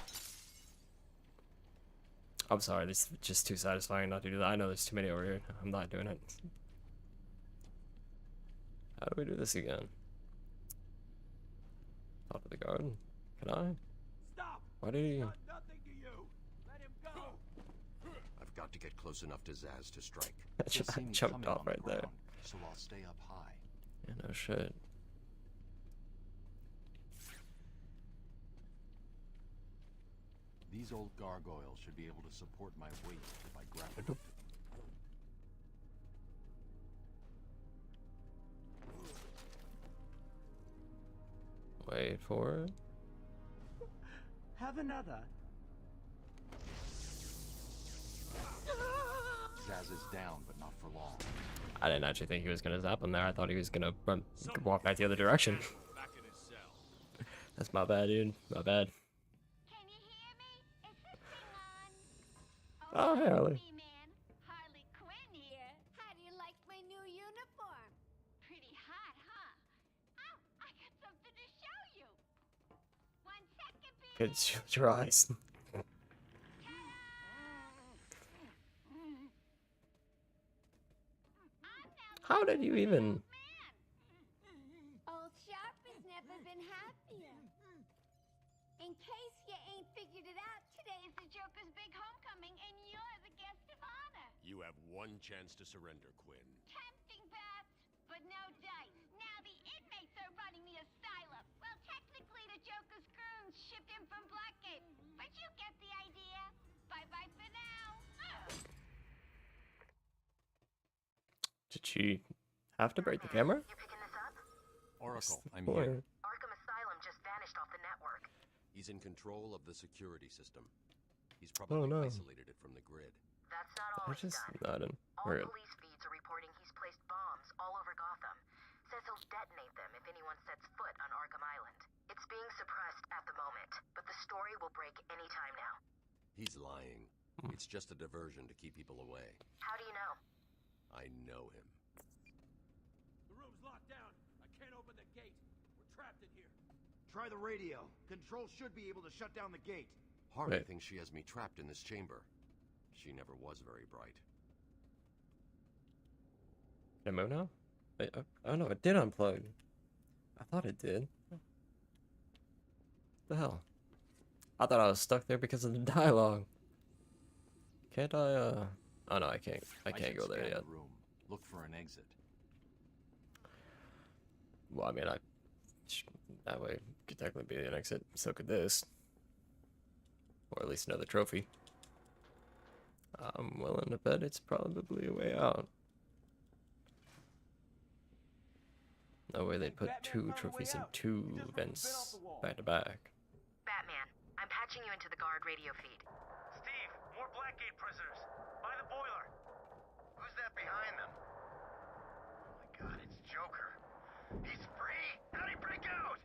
I'm sorry, this is just too satisfying not to do that. I know there's too many over here. I'm not doing it. How do we do this again? Top of the garden? Can I? Stop! Why did he? Nothing to you. Let him go. I've got to get close enough to Zaz to strike. I jumped off right there. So I'll stay up high. Yeah, no shit. These old gargoyles should be able to support my weight if I grab it. Wait for it. Have another. Zaz is down, but not for long. I didn't actually think he was gonna zap him there. I thought he was gonna walk back the other direction. Back in his cell. That's my bad, dude. My bad. Can you hear me? Is this thing on? Oh, hey, Harley. Hey, man. Harley Quinn here. How do you like my new uniform? Pretty hot, huh? Oh, I got something to show you. 1 second, baby. Good, shield your eyes. How did you even? Old Sharp has never been happier. In case you ain't figured it out, today is the Joker's big homecoming, and you're the guest of honor. You have one chance to surrender, Quinn. Tempting, Bats, but no dice. Now the inmates are running the asylum. Well, technically the Joker's goons shipped in from Blackgate, but you get the idea. Bye-bye for now. Did she have to break the camera? You picking this up? Oracle, I'm Or- here. Arkham Asylum just vanished off the network. He's in control of the security system. He's probably no. isolated it from the grid. That's not all I he's just done. nodding. All We're good. police feeds are reporting he's placed bombs all over Gotham. Says he'll detonate them if anyone sets foot on Arkham Island. It's being suppressed at the moment, but the story will break any time now. He's lying. It's just a diversion to keep people away. How do you know? I know him. The room's locked down. I can't open the gate. We're trapped in here. Try the radio. Control should be able to shut down the gate. Harley Wait. thinks she has me trapped in this chamber. She never was very bright. Can I move now? Wait, oh no, it did unplug. I thought it did. The hell? I thought I was stuck there because of the dialogue. Can't I, Oh no, I can't. I can't should go there scan yet. the room. Look for an exit. Well, I mean, that way could technically be an exit. So could this, or at least another trophy. I'm willing to bet it's probably a way out. No way they put two trophies in two vents back to back. Batman, I'm patching you into the guard radio feed. Steve, more Blackgate prisoners. By the boiler. Who's that behind them? Oh my God, it's Joker. He's free. How'd he break out?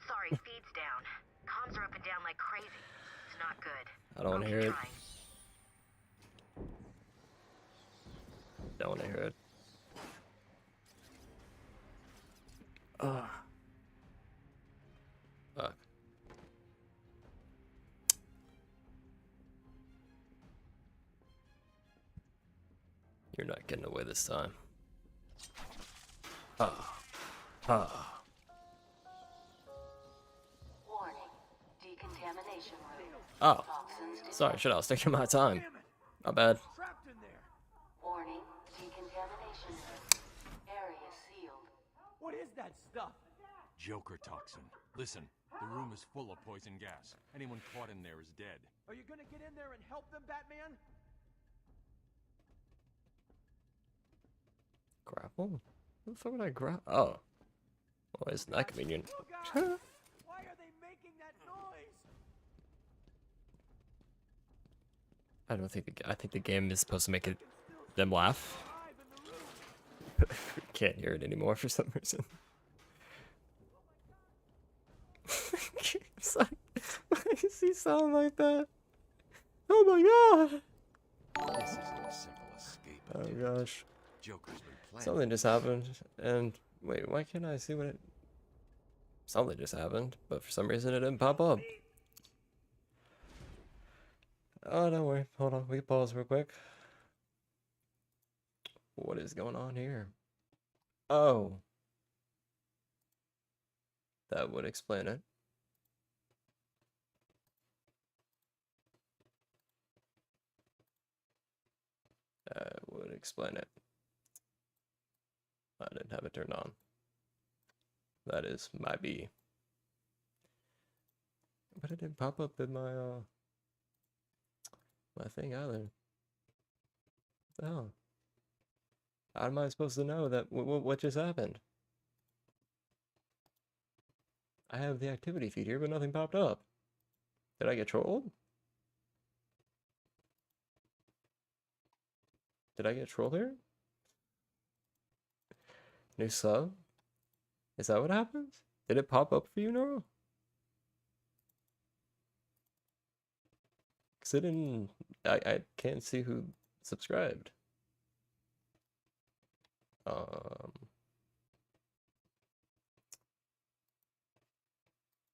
Sorry, feed's down. Comms are up and down like crazy. It's not good. I don't want to I'll hear keep it. trying. Don't want to hear it. Fuck. You're not getting away this time. Warning. Decontamination room. Oh. Toxic Sorry, shit, I was taking my time. Not bad. Trapped in there. Warning, decontamination. Area sealed. What is that stuff? Joker toxin. Listen, the room is full of poison gas. Anyone caught in there is dead. Are you gonna get in there and help them, Batman? Grapple? What the fuck would I grab? Oh. Well, isn't that convenient? Why are they making that noise? I don't think I think the game is supposed to make them laugh. Can't hear it anymore for some reason. It's like, why does he sound like that? Oh my god! This isn't a simple escape. Oh gosh. Joker's been planning. Something just happened, and wait, why can't I see what it? Something just happened, but for some reason it didn't pop up. Oh, don't worry. Hold on. We can pause real quick. What is going on here? Oh. That would explain it. That would explain it. I didn't have it turned on. That is my B. But it didn't pop up in my my thing either. What the hell? How am I supposed to know that what just happened? I have the activity feed here, but nothing popped up. Did I get trolled? Did I get trolled here? New sub? Is that what happens? Did it pop up for you, Nora? Because it didn't... I can't see who subscribed.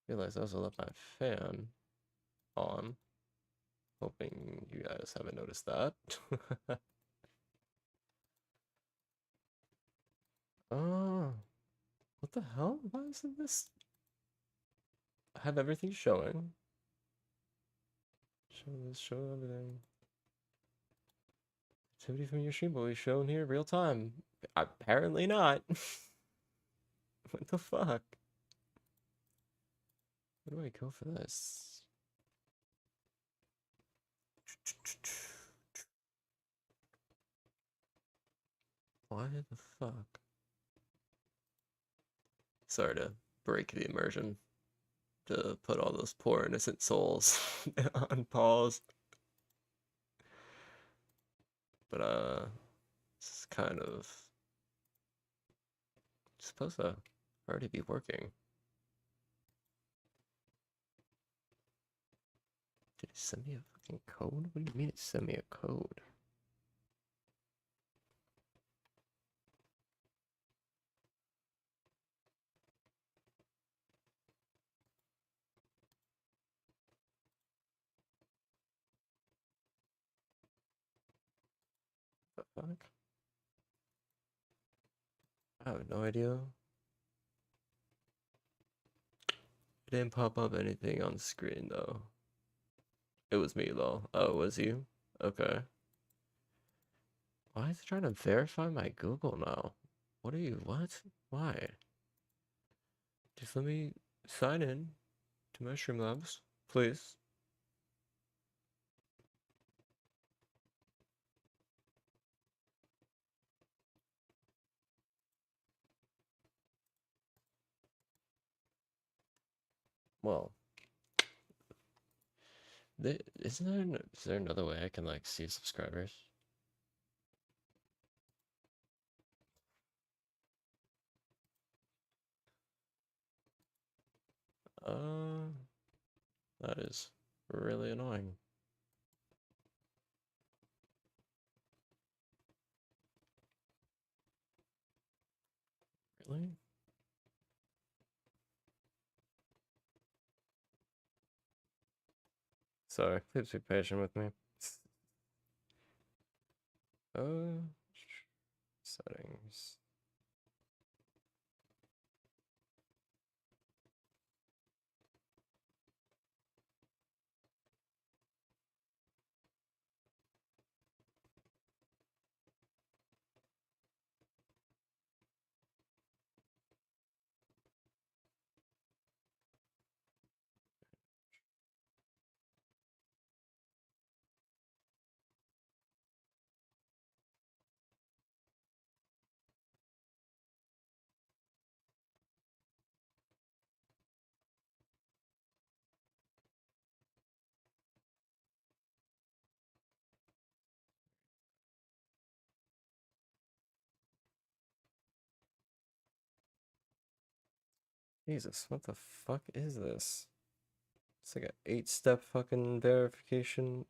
Realize I also left my fan on. Hoping you guys haven't noticed that. What the hell? Why isn't this? I have everything showing. Show everything. Activity from your stream will be shown here real time. Apparently not. What the fuck? Where do I go for this? Why the fuck? Sorry to break the immersion. To put all those poor innocent souls on pause. But it's kind of supposed to already be working. Did it send me a fucking code? What do you mean it sent me a code? The fuck? I have no idea. It didn't pop up anything on the screen though. It was me though. Oh, it was you? Okay. Why is it trying to verify my Google now? What are you? What? Why? Just let me sign in to my Streamlabs, please. Well, is there another way I can like see subscribers? That is really annoying. Really? Sorry, please be patient with me. Settings. Jesus, what the fuck is this? It's like an 8-step fucking verification.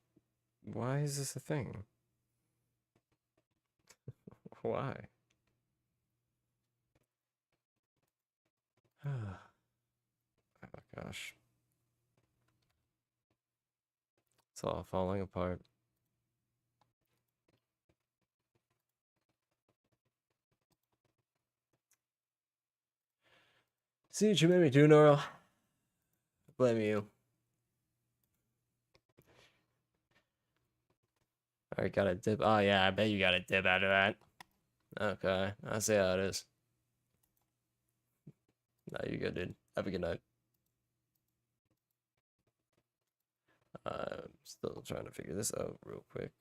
Why is this a thing? Why? Oh my gosh. It's all falling apart. See what you made me do, Nora. Blame you. Alright, got a dip. Oh yeah, I bet you got a dip out of that. Okay, I see how it is. No, you good, dude. Have a good night. I'm still trying to figure this out real quick.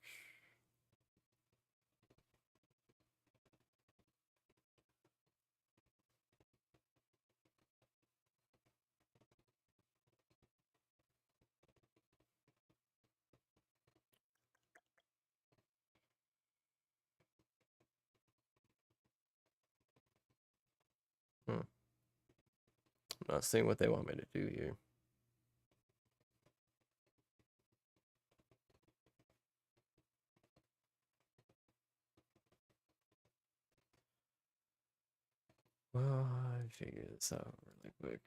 I'm not seeing what they want me to do here. Well, I figure this out really quick.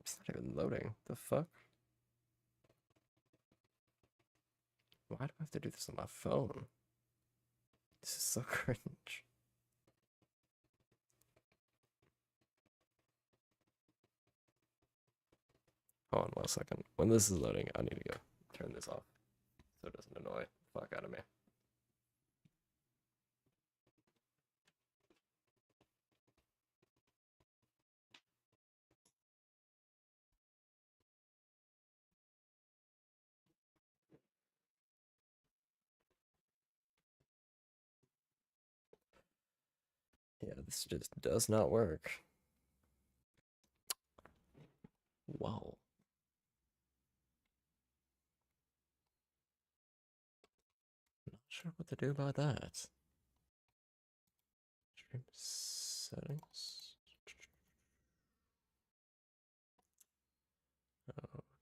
It's not even loading. The fuck? Why do I have to do this on my phone? This is so cringe. Hold on 1 second. When this is loading, I need to go turn this off so it doesn't annoy the fuck out of me. Yeah, this just does not work. Wow. Not sure what to do about that. Stream settings.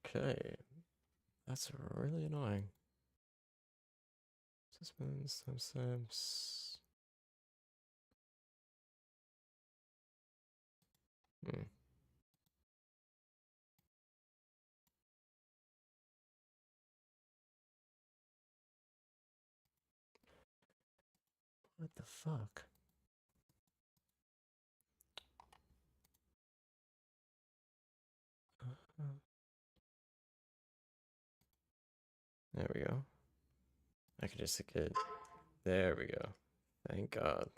Okay. That's really annoying. Suspense, timestamps. What the fuck? There we go. I could just get. There we go. Thank God.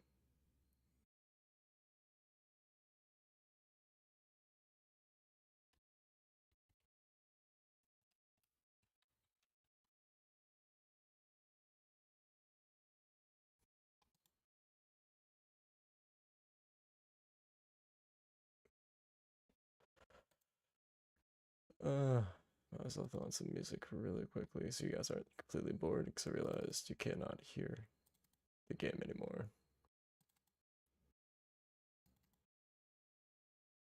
I also throw on some music really quickly so you guys aren't completely bored because I realized you cannot hear the game anymore.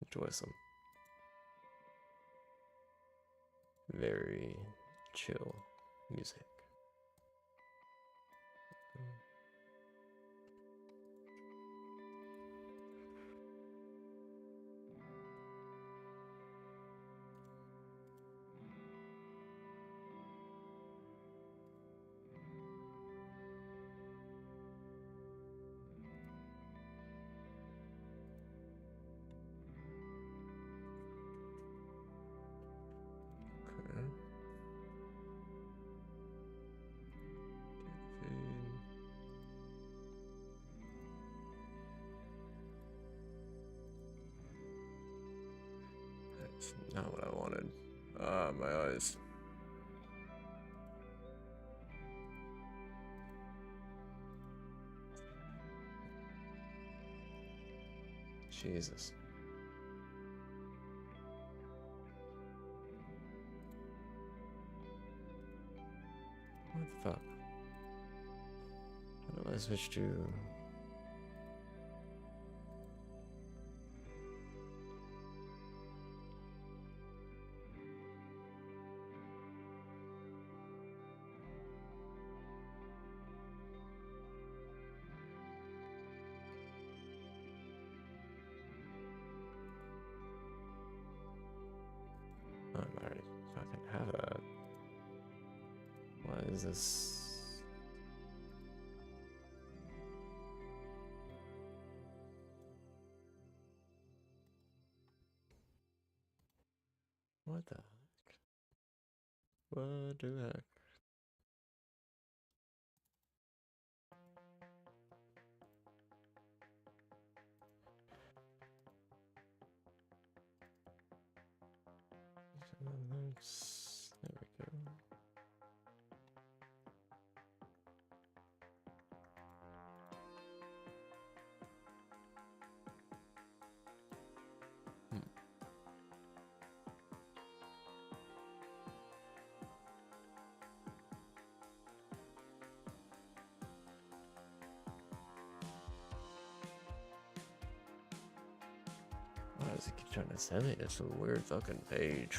Enjoy some very chill music. That's not what I wanted. Ah, my eyes. Jesus. What the fuck? How do I switch to Is this? What the heck? What the heck? There we go. Why does it keep trying to send me this weird fucking page?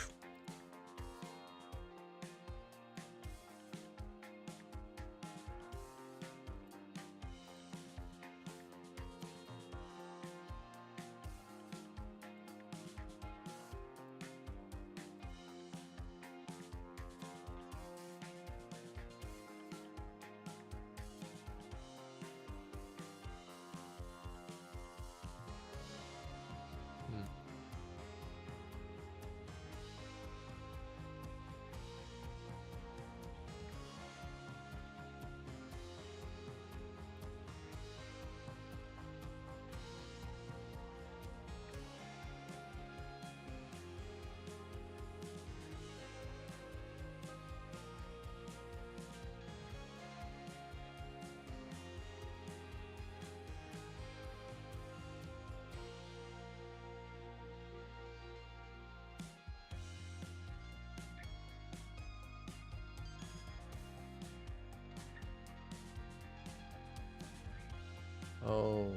Oh,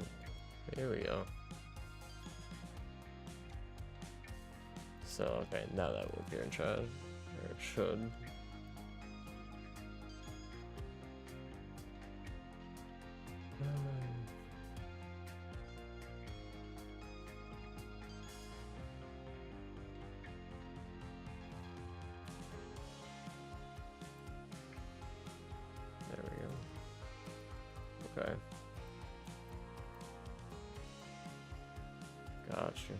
here we go. So, okay, now that will appear in chat. Or it should. There we go. Okay. Gotcha.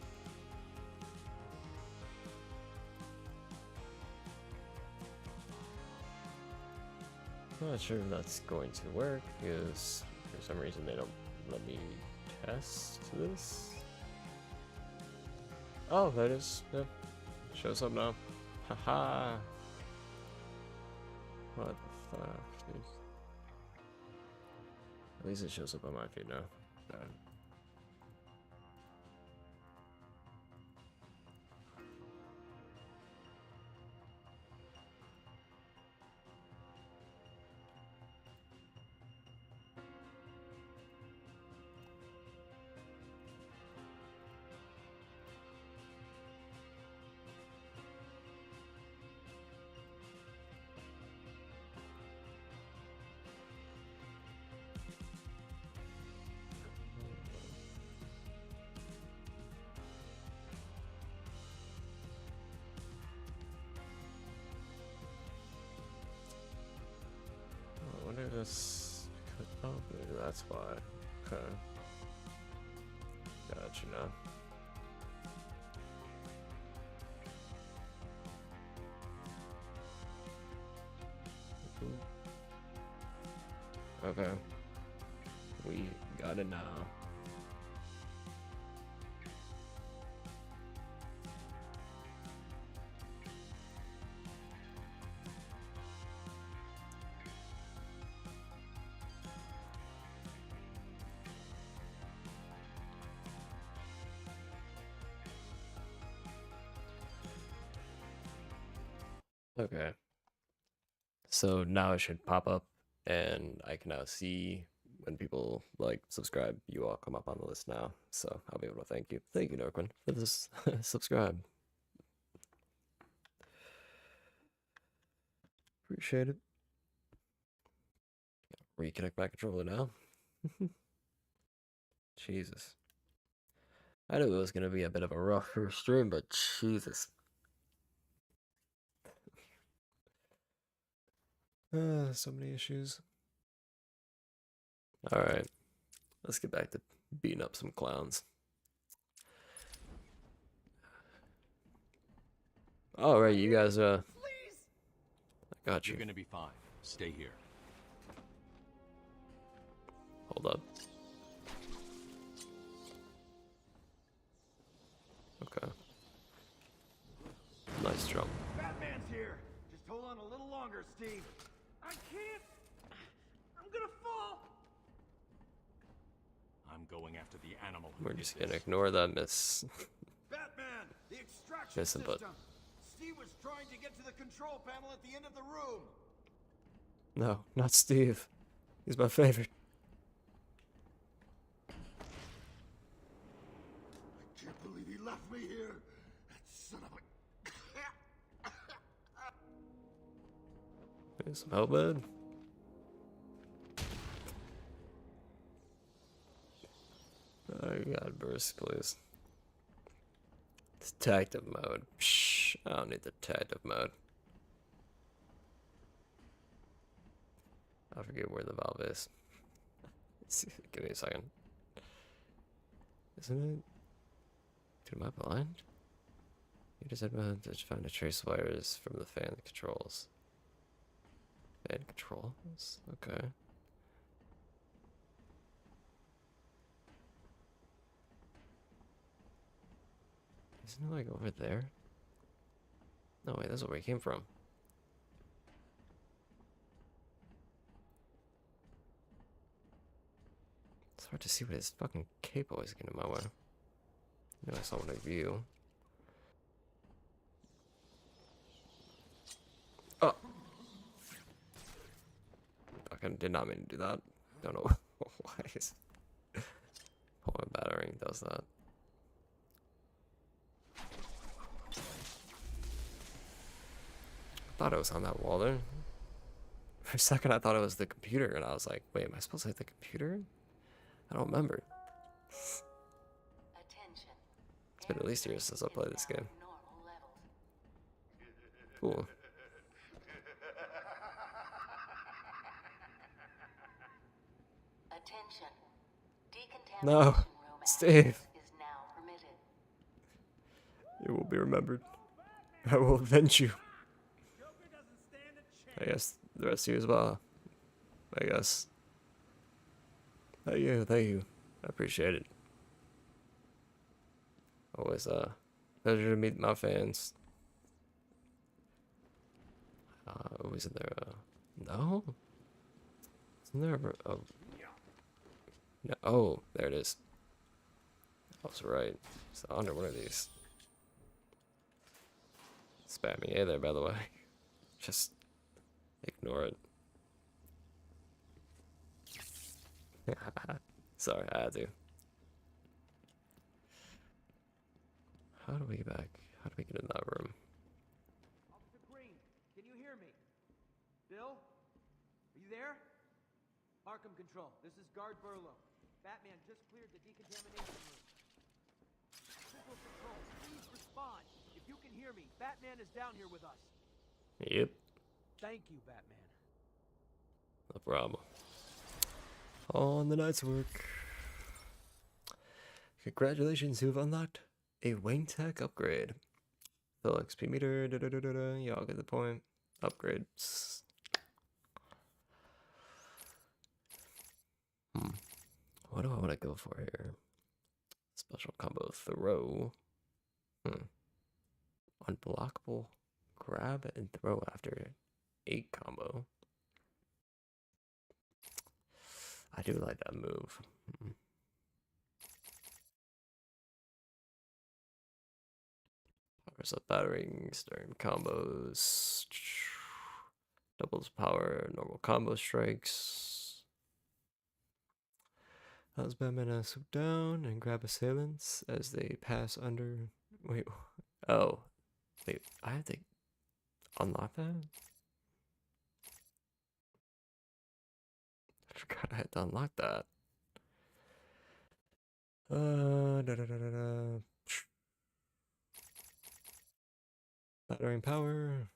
I'm not sure if that's going to work because for some reason they don't let me test this. Oh, that is. Yep. Shows up now. Haha. What the fuck, dude? At least it shows up on my feed now. I wonder if this could. Oh, maybe that's why. Okay. Gotcha now. Okay. We got it now. Okay. So now it should pop up and I can now see when people like subscribe, you all come up on the list now. So I'll be able to thank you. Thank you, Norquin, for this subscribe. Appreciate it. Reconnect my controller now. Jesus. I knew it was gonna be a bit of a rough first stream, but Jesus. So many issues. Alright, let's get back to beating up some clowns. Alright, you guys, I got you. You're gonna be fine. Stay here. Hold up. Okay. Nice jump. Batman's here. Just hold on a little longer, Steve. I can't. I'm gonna fall. I'm going after the animal. We're just gonna ignore that miss. Batman, the extraction Missing, system. but Steve was trying to get to the control panel at the end of the room. no, not Steve. He's my favorite. I can't believe he left me here. That son of a... Need some help, bud? Oh, you got burst, please. Detective mode. Psh, I don't need detective mode. I forget where the valve is. Give me a second. Isn't it? Dude, am I blind? You just had to find a trace wires from the fan controls. Fan controls? Okay. Isn't it like over there? No, wait, that's where we came from. It's hard to see what his fucking cape always getting in my way. I know I saw one of you. Oh! Fucking did not mean to do that. Don't know why his pulling battering does that. I thought it was on that wall there. For a second I thought it was the computer and I was like, wait, am I supposed to hit the computer? I don't remember. It's been at least years since I played this game. Cool. No, Steve. You will be remembered. I will avenge you. I guess the rest of you as well. I guess. Thank you. I appreciate it. Always pleasure to meet my fans. Isn't there no? Isn't there a no, oh, there it is. I was right. It's under one of these. Spamming A there, by the way. Just ignore it. Sorry, I had to. How do we get back? How do we get in that room? Officer Green, can you hear me? Bill? Are you there? Arkham Control, this is Guard Burlow. Batman just cleared the decontamination room. Central Control, please respond. If you can hear me, Batman is down here with us. Yep. Thank you, Batman. No problem. On the night's work. Congratulations, you've unlocked a Wing Tech upgrade. Fill XP meter, y'all get the point. Upgrades. What do I want to go for here? Special combo throw. Unblockable grab and throw after 8 combo. I do like that move. Powers up batterings during combos. Doubles power, normal combo strikes. Allows Batman to swoop down and grab assailants as they pass under. Wait, oh. Wait, I have to unlock that? I forgot I had to unlock that. Battering power.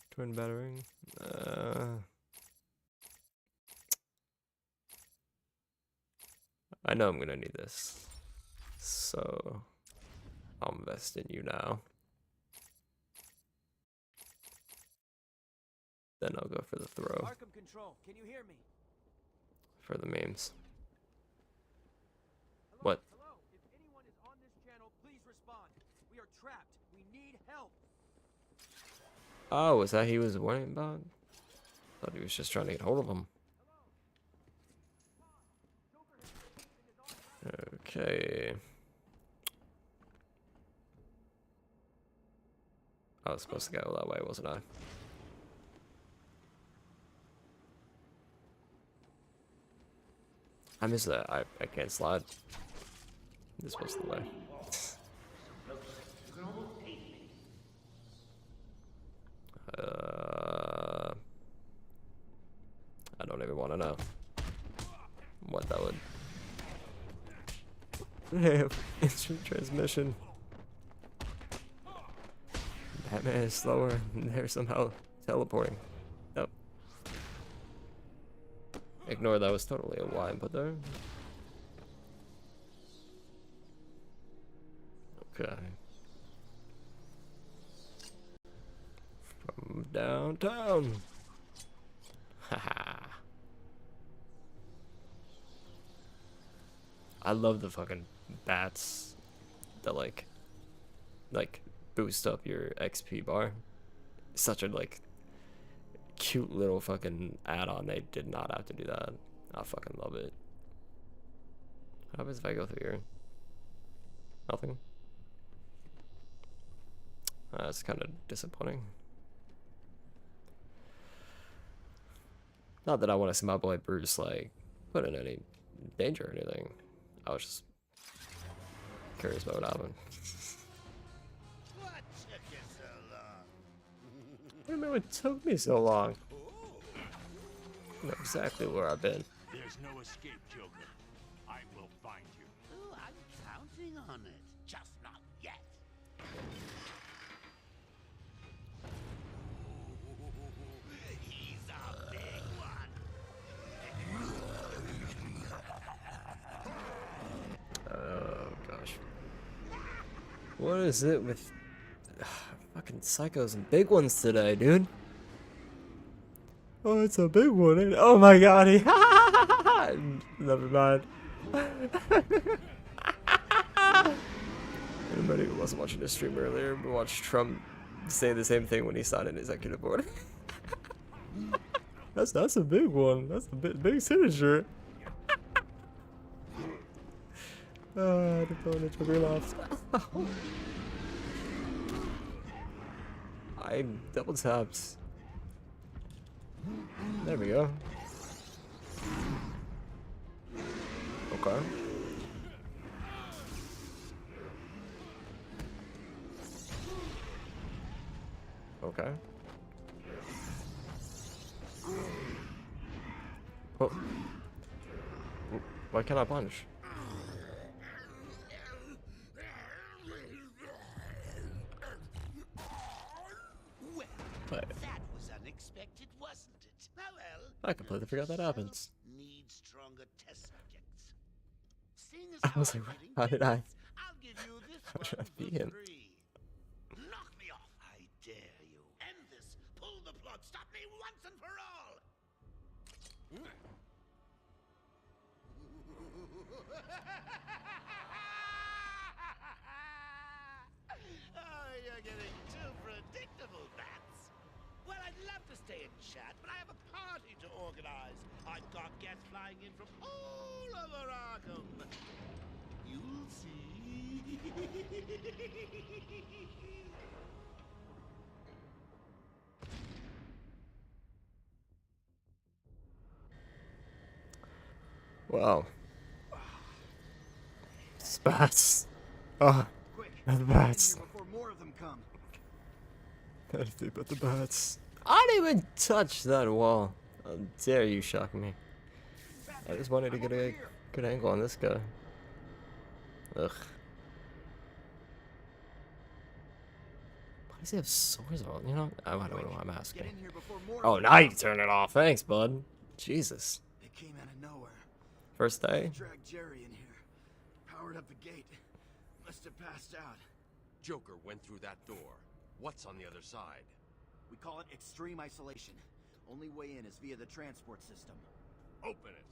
Twin battering. I know I'm gonna need this, so I'll invest in you now. Then I'll go for the throw. Arkham Control, can you hear me? For the memes. What? Hello, if anyone is on this channel, please respond. We are trapped. We need help. Oh, was that he was worrying about? Thought he was just trying to get hold of him. Okay. I was supposed to go that way, wasn't I? I missed that. I can't slide. This was the way. I don't even want to know what that would. Instant transmission. Batman is slower, and they're somehow teleporting. Nope. Ignore that was totally a Y input there. Okay. From downtown. Haha. I love the fucking bats that like boost up your XP bar. Such a like cute little fucking add-on. They did not have to do that. I fucking love it. What happens if I go through here? Nothing. That's kind of disappointing. Not that I want to see my boy Bruce like put in any danger or anything. I was just curious about what happened. What took you so long? I don't know it took me so long. I know exactly where I've been. There's no escape, Joker. I will find you. Oh, I'm counting on it. Just not yet. He's a big one. Oh gosh. What is it with fucking psychos and big ones today, dude? Oh, it's a big one, ain't it? Oh my god, he never mind. Anybody who wasn't watching the stream earlier watched Trump say the same thing when he signed an executive order. That's a big one. That's a big signature. The phone is really lost. I double tapped. There we go. Okay. Okay. Oh. Why can't I punch? Well, that was unexpected, wasn't it? Oh well. I completely forgot that happens. Need stronger test subjects. Seeing as I was how like, I'm getting how did I? points, I'll give you this How should I one be for him? free. Knock me off, I dare you. End this. Pull the plug. Stop me once and for all. Oh, you're getting too predictable, Bats. Well, I'd love to stay and chat, but I have a party to organize. I've got guests flying in from all over Arkham. You'll see. Wow. Spats. Oh, the bats. Before more of them come. Anything but the bats. I didn't even touch that wall. How dare you shock me? I just wanted to get a good angle on this guy. Ugh. Why Does he have swords on? You know, I don't know why I'm asking. Oh, now you turn it off. Thanks, bud. Jesus. They came out of nowhere. First day? Dragged Jerry in here. Powered up the gate. Must have passed out. Joker went through that door. What's on the other side? We call it extreme isolation. Only way in is via the transport system. Open it.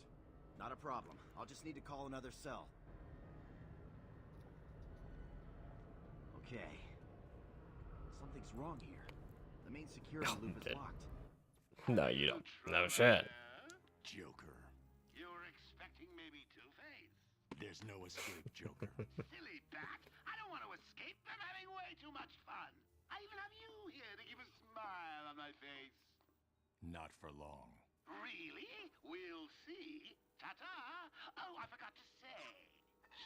Not a problem. I'll just need to call another cell. Okay. Something's wrong here. The main security loop is locked. No, you don't. No shit. Joker. You were expecting maybe Two-Face? There's no escape, Joker. Silly bat. I don't want to escape. I'm having way too much fun. I even have you here to keep a smile on my face. Not for long. Really? We'll see. Ta-ta! Oh, I forgot to say.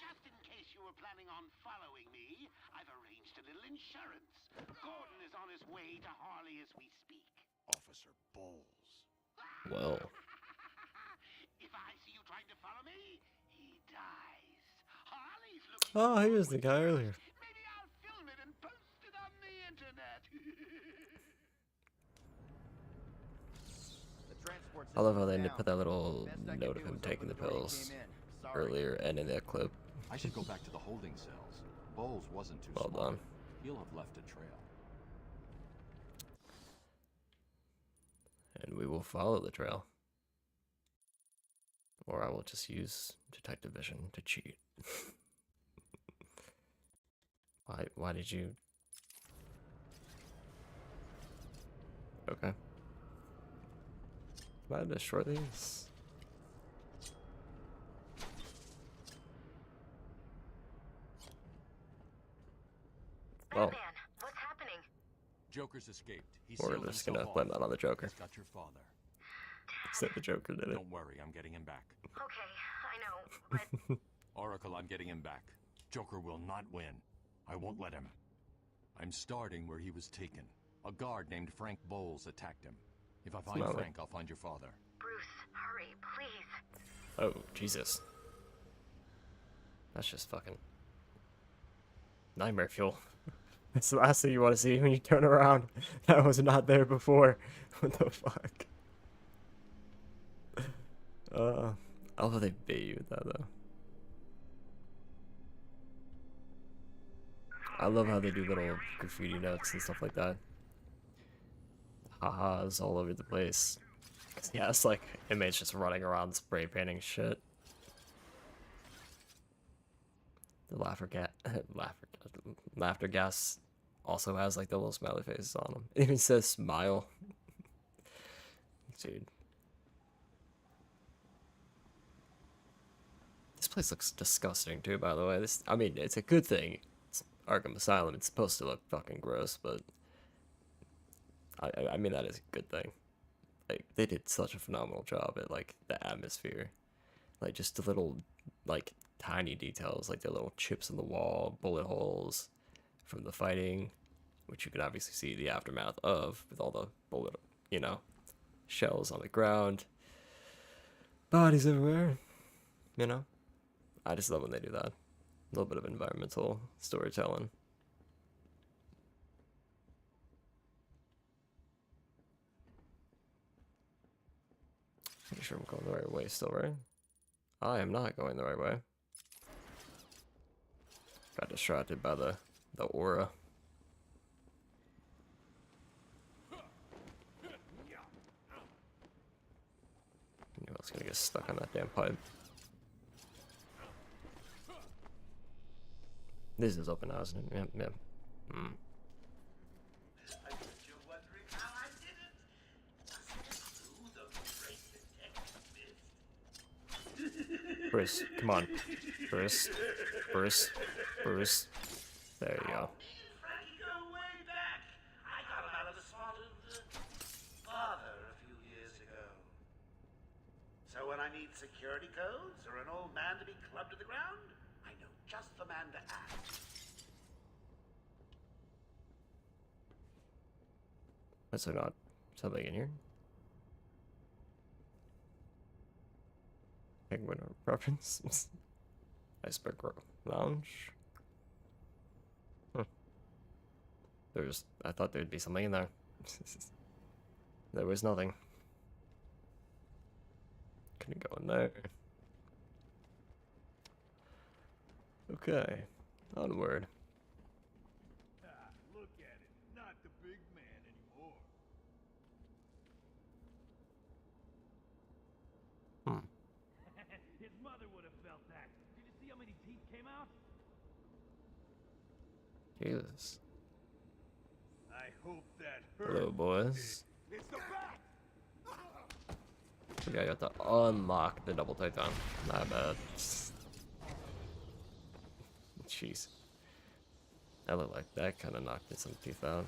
Just in case you were planning on following me, I've arranged a little insurance. Gordon is on his way to Harley as we speak. Officer Bowles. Well. If I see you trying to follow me, he dies. Harley's looking. Oh, he was the guy earlier. Maybe I'll film it and post it on the internet. I love how they put that little note of him taking the pills earlier and in that clip. I should go back to the holding cells. Bowles wasn't too Well smart. done. He'll have left a trail. And we will follow the trail. Or I will just use detective vision to cheat. Why did you? Okay. Can I destroy these? Well, What's happening? Joker's escaped. He's we're sealed just himself gonna blame off. that on the Joker. He's got your father. Except the Joker did it. Don't worry, I'm getting him back. Okay, I know, but Oracle, I'm getting him back. Joker will not win. I won't let him. I'm starting where he was taken. A guard named Frank Bowles attacked him. If I find Smell it. Frank, I'll find your father. Bruce, hurry, please. Oh, Jesus. That's just fucking nightmare fuel. That's the last thing you want to see when you turn around. That was not there before. What the fuck? I love how they bait you with that though. I love how they do little graffiti notes and stuff like that. Ha-has all over the place. Yeah, it's like inmates just running around spray painting shit. The laughter gas also has like the little smiley faces on them. It even says smile. Dude. This place looks disgusting too, by the way. I mean, it's a good thing. It's Arkham Asylum. It's supposed to look fucking gross, but I mean that is a good thing. Like, they did such a phenomenal job at like the atmosphere. Like just the little like tiny details, like the little chips in the wall, bullet holes from the fighting, which you can obviously see the aftermath of with all the bullet, you know, shells on the ground, bodies everywhere, you know. I just love when they do that. A little bit of environmental storytelling. Pretty sure I'm going the right way still, right? I am not going the right way. Got distracted by the aura. I was gonna get stuck on that damn pipe. This is open now, isn't it? Yep, yep. Hmm. Bruce, come on. Bruce. Bruce. Bruce. There you go. I got him out of the spotted father a few years ago. So when I need security codes or an old man to be clubbed to the ground, I know just the man to ask. Is there not something in here? Penguin reference. Iceberg Lounge. Huh. I thought there'd be something in there. There was nothing. Couldn't go in there. Okay, onward. Look at it, not the big man anymore. His mother would have felt that. Did you see how many teeth came out? Jesus. I hope that hurt. Hello, boys. It's the bat. Okay, I got to unlock the double takedown. Not bad. Jeez. That looked like that kind of knocked me some teeth out.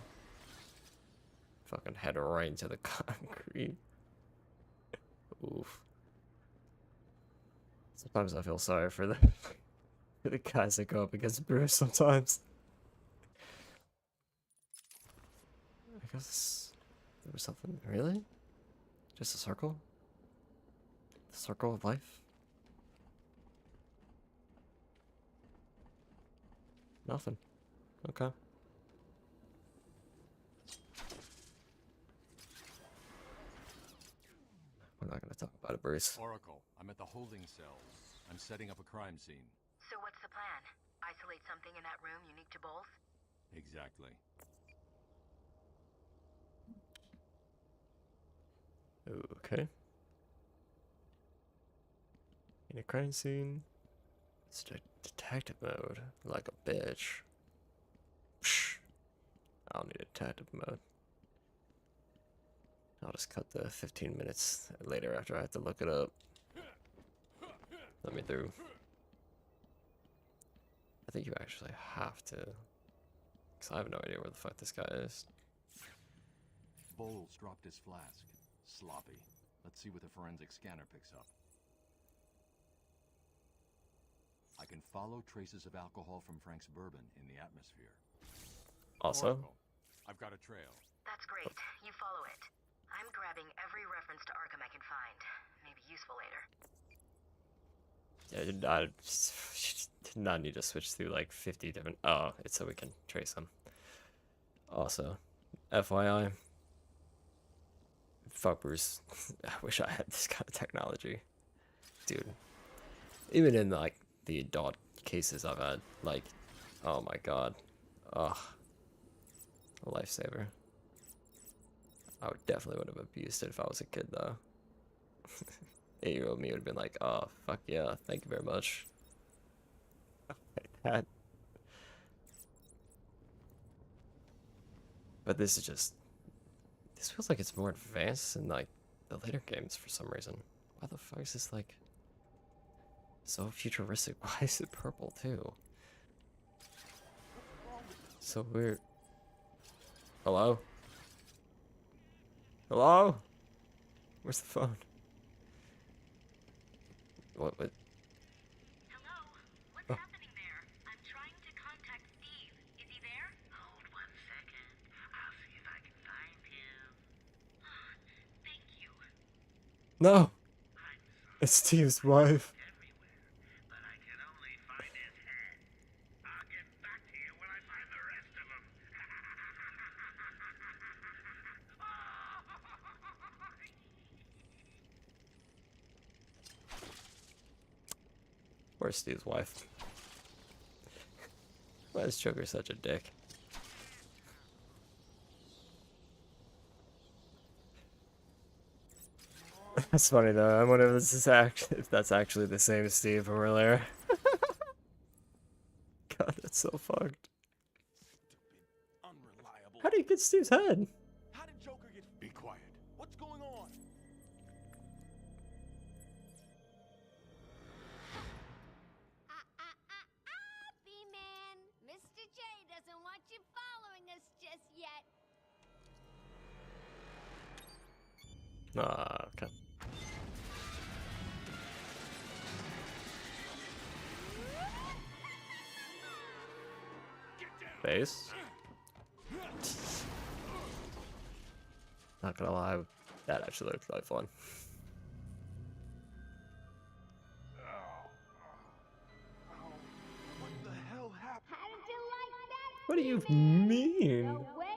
Fucking head right into the concrete. Oof. Sometimes I feel sorry for the guys that go up against Bruce sometimes. I guess there was something. Really? Just a circle? The circle of life? Nothing. Okay. We're not gonna talk about it, Bruce. Oracle, I'm at the holding cells. I'm setting up a crime scene. So what's the plan? Isolate something in that room unique to both? Exactly. Okay. In a crime scene. It's detective mode. Like a bitch. Psh. I don't need a detective mode. I'll just cut the 15 minutes later after I have to look it up. Let me through. I think you actually have to. Because I have no idea where the fuck this guy is. Bowles dropped his flask. Sloppy. Let's see what the forensic scanner picks up. I can follow traces of alcohol from Frank's bourbon in the atmosphere. Also? Oracle, I've got a trail. That's great. You follow it. I'm grabbing every reference to Arkham I can find. Maybe useful later. Yeah, I did not need to switch through like 50 different... Oh, it's so we can trace them. Also, FYI, fuck Bruce. I wish I had this kind of technology. Dude. Even in like the adult cases I've had, like, oh my god. Ugh. A lifesaver. I would definitely would have abused it if I was a kid though. 8-year-old me would have been like, oh, fuck yeah, thank you very much. That. But this is just... This feels like it's more advanced in, like, the later games for some reason. Why the fuck is this, like... So futuristic? Why is it purple, too? So weird. Hello? Hello? Where's the phone? What? Hello? What's happening there? I'm trying to contact Steve. Is he there? Hold 1 second. I'll see if I can find him. Thank you. No! It's Steve's wife. But I can only find his head. I'll get back to you when I find the rest of them. Where's Steve's wife? Why is Joker such a dick? That's funny though. I wonder if this is if that's actually the same Steve from earlier. God, that's so fucked. Unreliable. How do you get Steve's head? How did Joker get... Be quiet. What's going on? B-Man, Mr. J doesn't want you following us just yet. Ah, okay. Face. Not gonna lie, that actually looks like fun. What the hell happened? How did you like that? What do you B-Man? mean? No way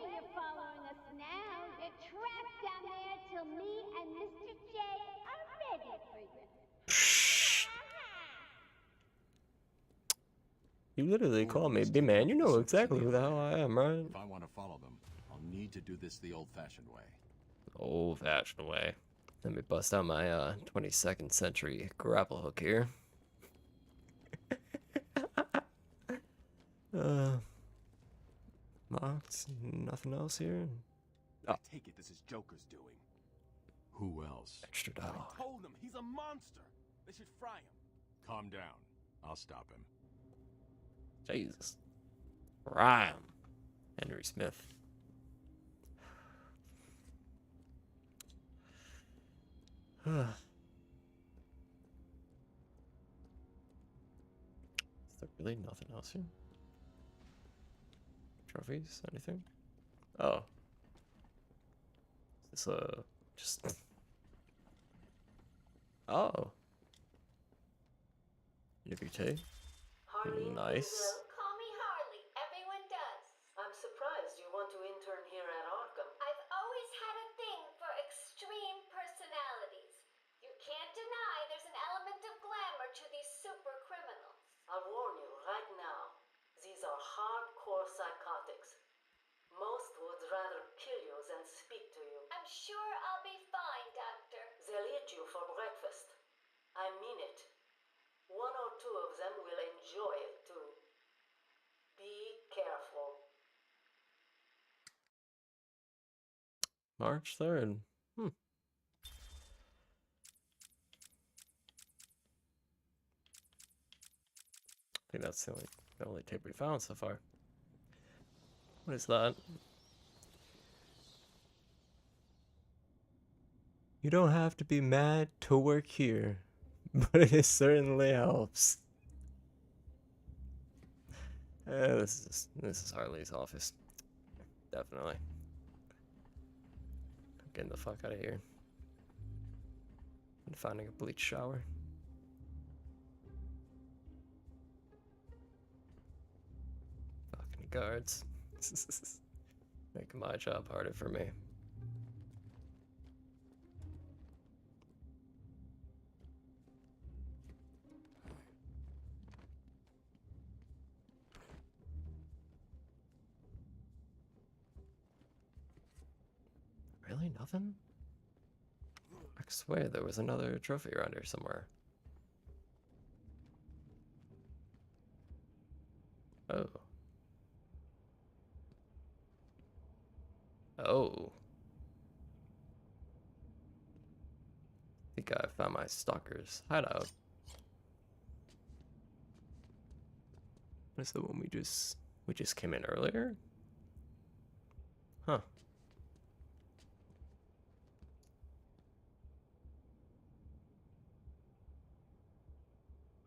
You literally call me B-Man. You know exactly who the hell I am, right? If I want to follow them, I'll need to do this the old-fashioned way. Old-fashioned way. Let me bust out my 22nd century grapple hook here. Marked. Nothing else here. I take it this is Joker's doing. Who else? Extra I dog. told them he's a monster. They should fry him. Calm down. I'll stop him. Jesus. Rhyme. Henry Smith. Is there really nothing else here? Trophies? Anything? Oh. Is this just... Oh. Liberté. Nice. Call me Harley. Everyone does. I'm surprised you want to intern here at Arkham. I've always had a thing for extreme personalities. You can't deny there's an element of glamour to these super criminals. I'll warn you right now. These are hardcore psychotics. Most would rather kill you than speak to you. I'm sure I'll be fine, Doctor. They'll eat you for breakfast. I mean it. One or two of them will enjoy it too. Be careful. March 3rd. I think that's the only tape we found so far. What is that? You don't have to be mad to work here, but it certainly helps. This is Harley's office. Definitely. I'm getting the fuck out of here. And finding a bleach shower. Fucking guards. Making my job harder for me. Really? Nothing? I swear there was another trophy around here somewhere. Oh. Oh. I think I found my stalker's hideout. What is the one we just came in earlier? Huh.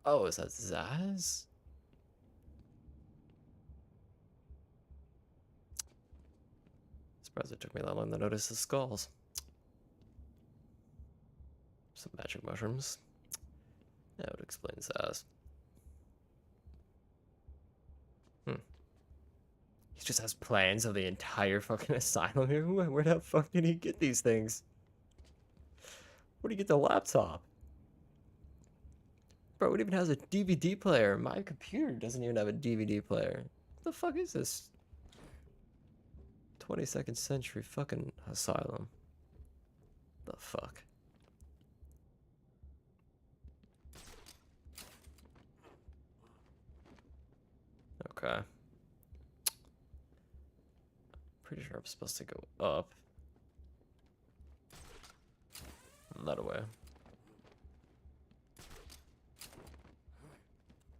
Oh, is that Zaz? Surprised it took me that long to notice the skulls. Some magic mushrooms. That would explain Zaz. He just has plans of the entire fucking asylum here. Where the fuck did he get these things? Where did he get the laptop? Bro, it even has a DVD player. My computer doesn't even have a DVD player. What the fuck is this? 22nd century fucking asylum. The fuck? Okay. Pretty sure I'm supposed to go up. That away.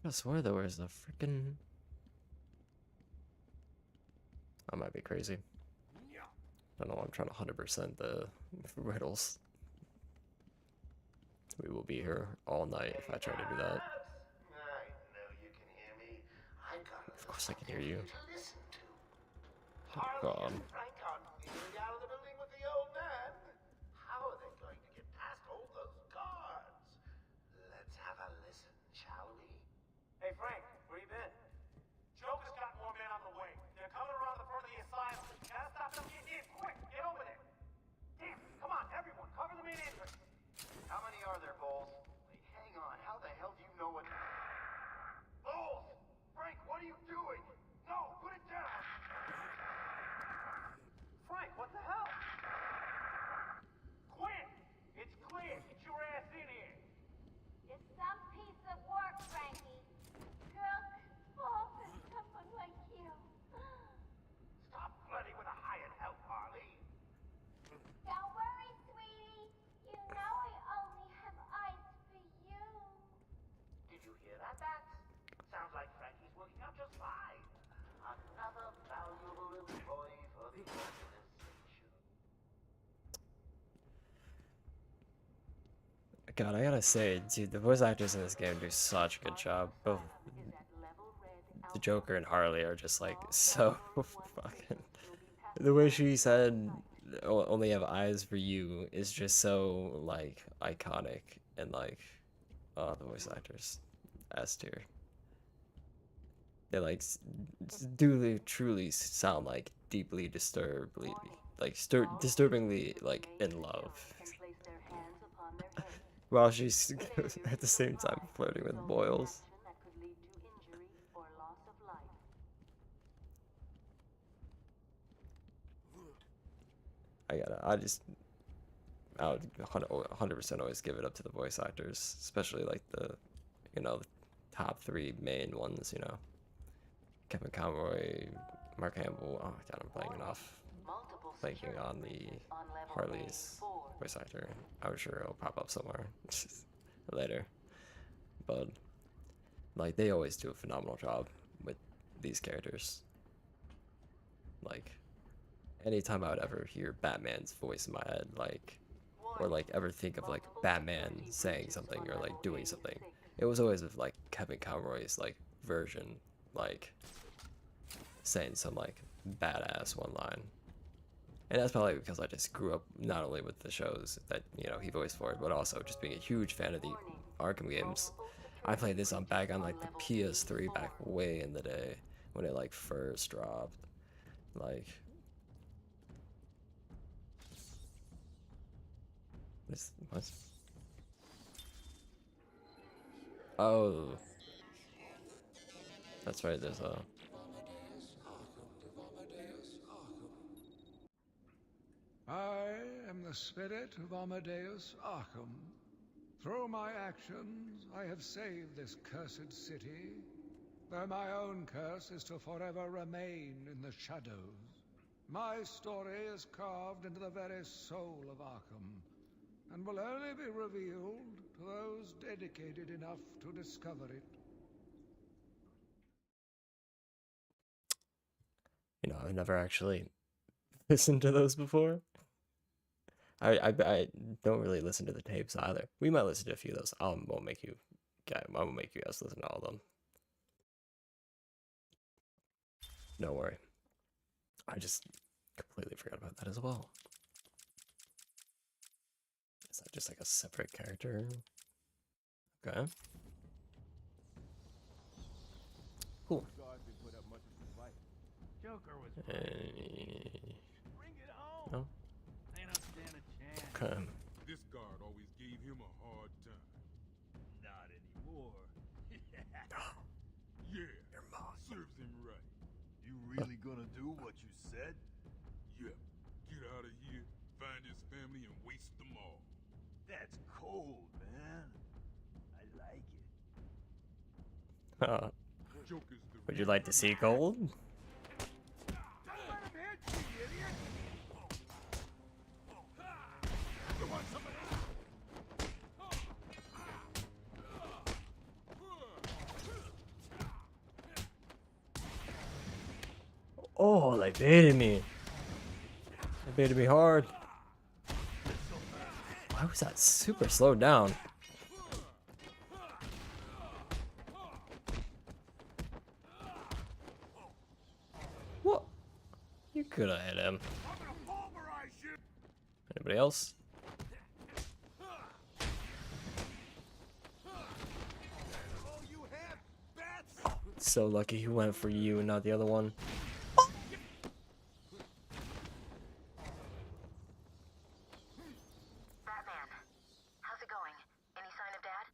I swear there was a freaking... I might be crazy. I don't know, I'm trying to 100% the riddles. We will be here all night if I try to do that. I know you can hear me. I got Of course I can hear you. to listen to. Oh god. Frank aren't moving out of the building with the old man. How are they going to get past all those guards? Let's have a listen, shall we? Hey, Frank, where you been? Joker's got more men on the way. They're coming around the front of the asylum. Gotta stop them getting in. Quick, get over there. Damn, come on, everyone, cover the main entrance. How many are there, Bowles? Wait, hang on. How the hell do you know what... Bowles! Frank, what God, I gotta say, dude, the voice actors in this game do such a good job. Both the Joker and Harley are just like so fucking. The way she said only have eyes for you is just so like iconic, and like, oh, the voice actors S tier. They like do truly sound like deeply disturbingly disturbingly like in love, while she's at the same time flirting with Boyles. I would 100% always give it up to the voice actors, especially like the, the top three main ones, Kevin Conroy, Mark Hamill. Oh god, I'm playing enough. Thinking on the Harley's voice actor. I'm sure it'll pop up somewhere later. But like they always do a phenomenal job with these characters. Like anytime I would ever hear Batman's voice in my head, like, or like ever think of like Batman saying something or like doing something, it was always with like Kevin Conroy's like version, like saying some like badass one line. And that's probably because I just grew up not only with the shows that he voiced for it, but also just being a huge fan of the Arkham games. I played this back on like the PS3 back way in the day when it like first dropped. Like, what? Oh, that's right. There's a. I am the spirit of Amadeus Arkham. Through my actions, I have saved this cursed city, though my own curse is to forever remain in the shadows. My story is carved into the very soul of Arkham, and will only be revealed to those dedicated enough to discover it. I've never actually listened to those before. I don't really listen to the tapes either. We might listen to a few of those. I won't make you guys listen to all of them. Don't worry. I just completely forgot about that as well. Is that just like a separate character? Okay. Cool. Joker was No? Okay. This guard always gave him a hard time. Not anymore. Yeah, serves him right. You really gonna do what you said? Yeah, get out of here, find his family, and waste them all. That's cold, man. I like it. Would you like to see gold? Oh, they baited me. They baited me hard. Why was that super slowed down? What? You could have hit him. Anybody else? So lucky he went for you and not the other one. Batman, how's it going? Any sign of Dad?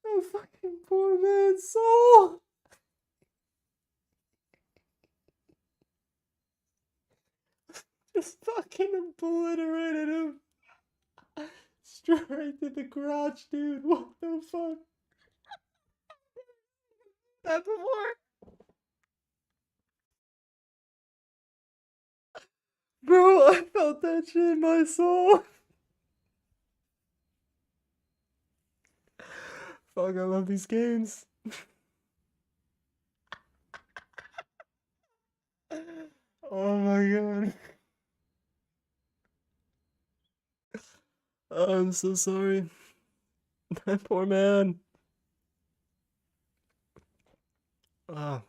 Oh, fucking poor man's soul. Just fucking obliterated him. Straight to the crotch, dude. What the fuck? That before? Bro, I felt that shit in my soul. Fuck, I love these games. Oh my god. Oh, I'm so sorry. That poor man. Ah.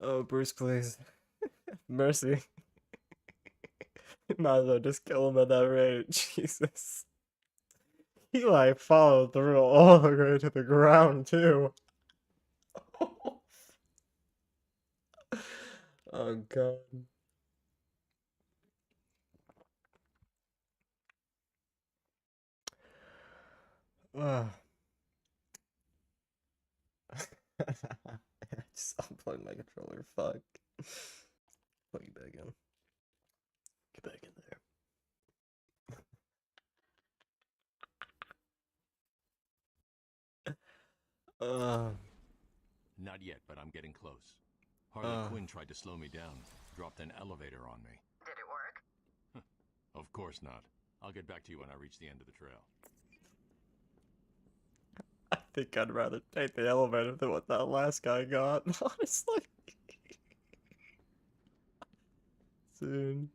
Oh, Bruce, please. Mercy. Might as well just kill him at that rate. Jesus. He like followed through all the way to the ground too. Oh god. Ah. Just unplug my controller. Fuck. Plug it back in. Get back in there. Not yet, but I'm getting close. Harley Quinn tried to slow me down, dropped an elevator on me. Did it work? Of course not. I'll get back to you when I reach the end of the trail. I think I'd rather take the elevator than what that last guy got, honestly. Soon.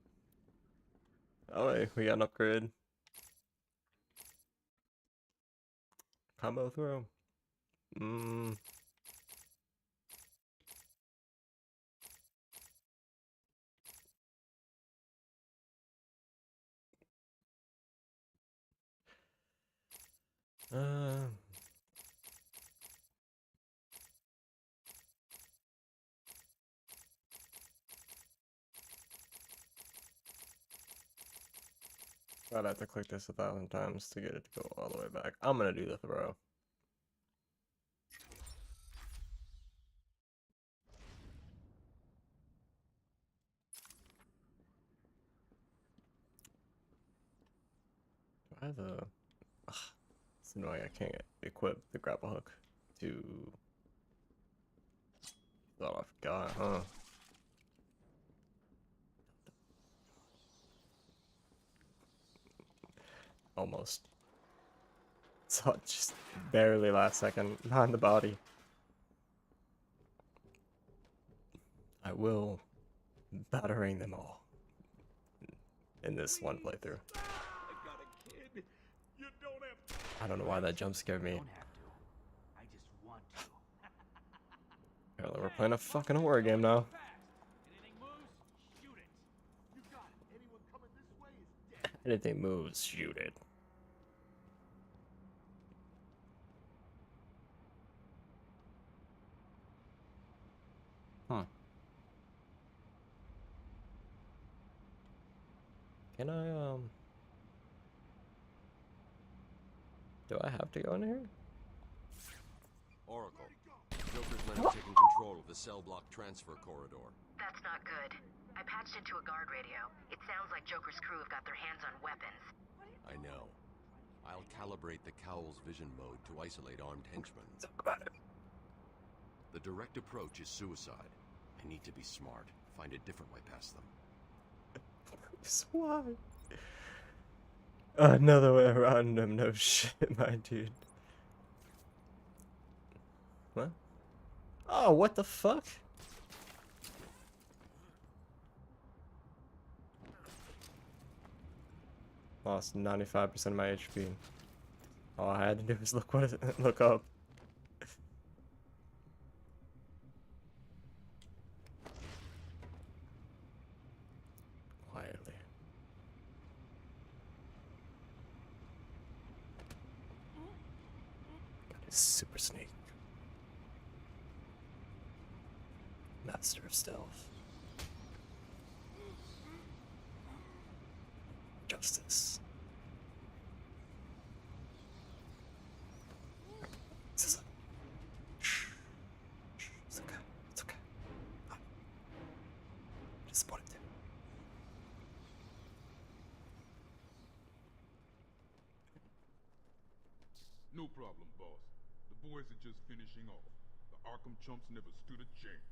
Oh wait, we got an upgrade. Combo throw. I'd have to click this 1,000 times to get it to go all the way back. I'm gonna do the throw. Do I have a... Ugh, it's annoying, I can't equip the grapple hook to... Oh, I forgot, huh? Almost. So just barely last second, not in the body. I will battering them all in this one playthrough. I don't know why that jump scared me. Apparently we're playing a fucking horror game now. Anything moves, shoot it. Huh. Can I, do I have to go in here? Oracle. Joker's men have taken control of the cell block transfer corridor. That's not good. I patched into a guard radio. It sounds like Joker's crew have got their hands on weapons. I know. I'll calibrate the Cowl's vision mode to isolate armed henchmen. Talk about it. The direct approach is suicide. I need to be smart. Find a different way past them. Why? Another way around him, no shit, my dude. What? Oh, what the fuck? Lost 95% of my HP. All I had to do was look up. Quietly. Got his super sneak. Master of stealth. Justice. It's okay. It's okay. Just want it to. No problem, boss. The boys are just finishing off. The Arkham chumps never stood a chance.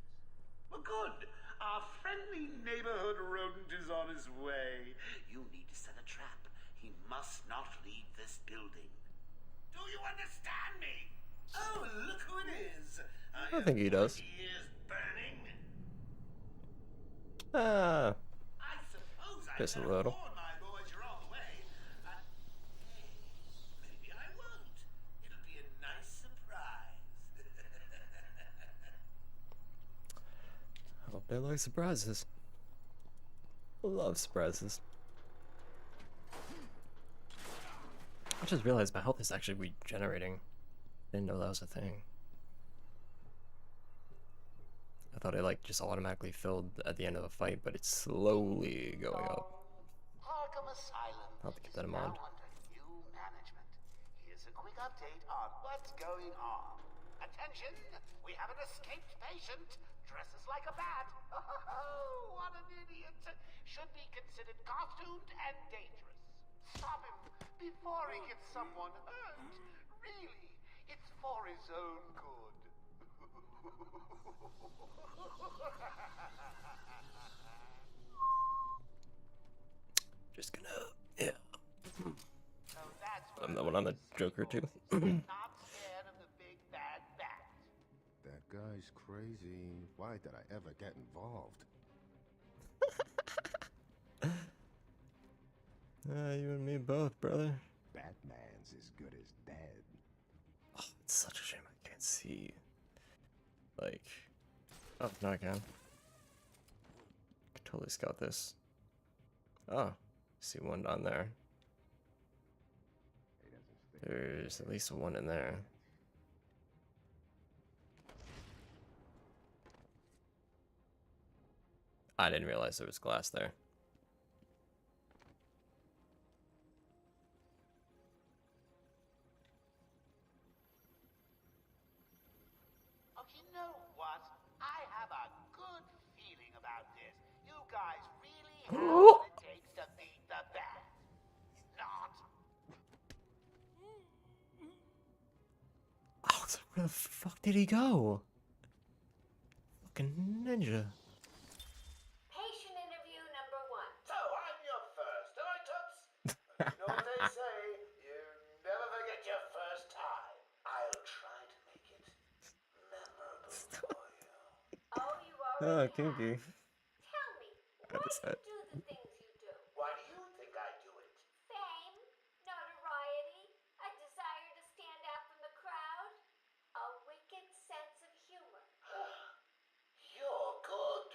Well, good. Our friendly neighborhood rodent is on his way. You need to set a trap. He must not leave this building. Do you understand me? Oh, look who it is. I don't think he does. Ears burning. Ah, I suppose I just a better little. warn my boys you're on the way. Hey, maybe I won't. It'll be a nice surprise. I hope they like surprises. Love surprises. I just realized my health is actually regenerating. Didn't know that was a thing. I thought it like just automatically filled at the end of the fight, but it's slowly going up. Arkham Asylum I'll have to keep that in is mind. now under new management. Here's a quick update on what's going on. Attention! We have an escaped patient. Dresses like a bat. Oh, what an idiot! Should be considered costumed and dangerous. Stop him before he gets someone hurt. Really, it's for his own good. Just gonna, yeah. So that's I'm the one on the Joker too. not scared of the big bad bat. That guy's crazy. Why did I ever get involved? You and me both, brother. Batman's as good as dead. Oh, it's such a shame I can't see. Like, oh, no, I can. I can totally scout this. Oh, see one down there. There's at least one in there. I didn't realize there was glass there. Oh, you know what? I have a good feeling about this. You guys really have what it takes to beat the bat. Not. Oh, so where the fuck did he go? Fucking ninja. Patient interview number 1. So I'm your first, am I, Toots? You know what they say, you never forget your first time. I'll try to make it memorable for you. Oh, you Oh, already kinky. have. Tell me, I just said. do the things you do. Why do you think I do it? Fame, notoriety, a desire to stand out from the crowd, a wicked sense of humor. You're good.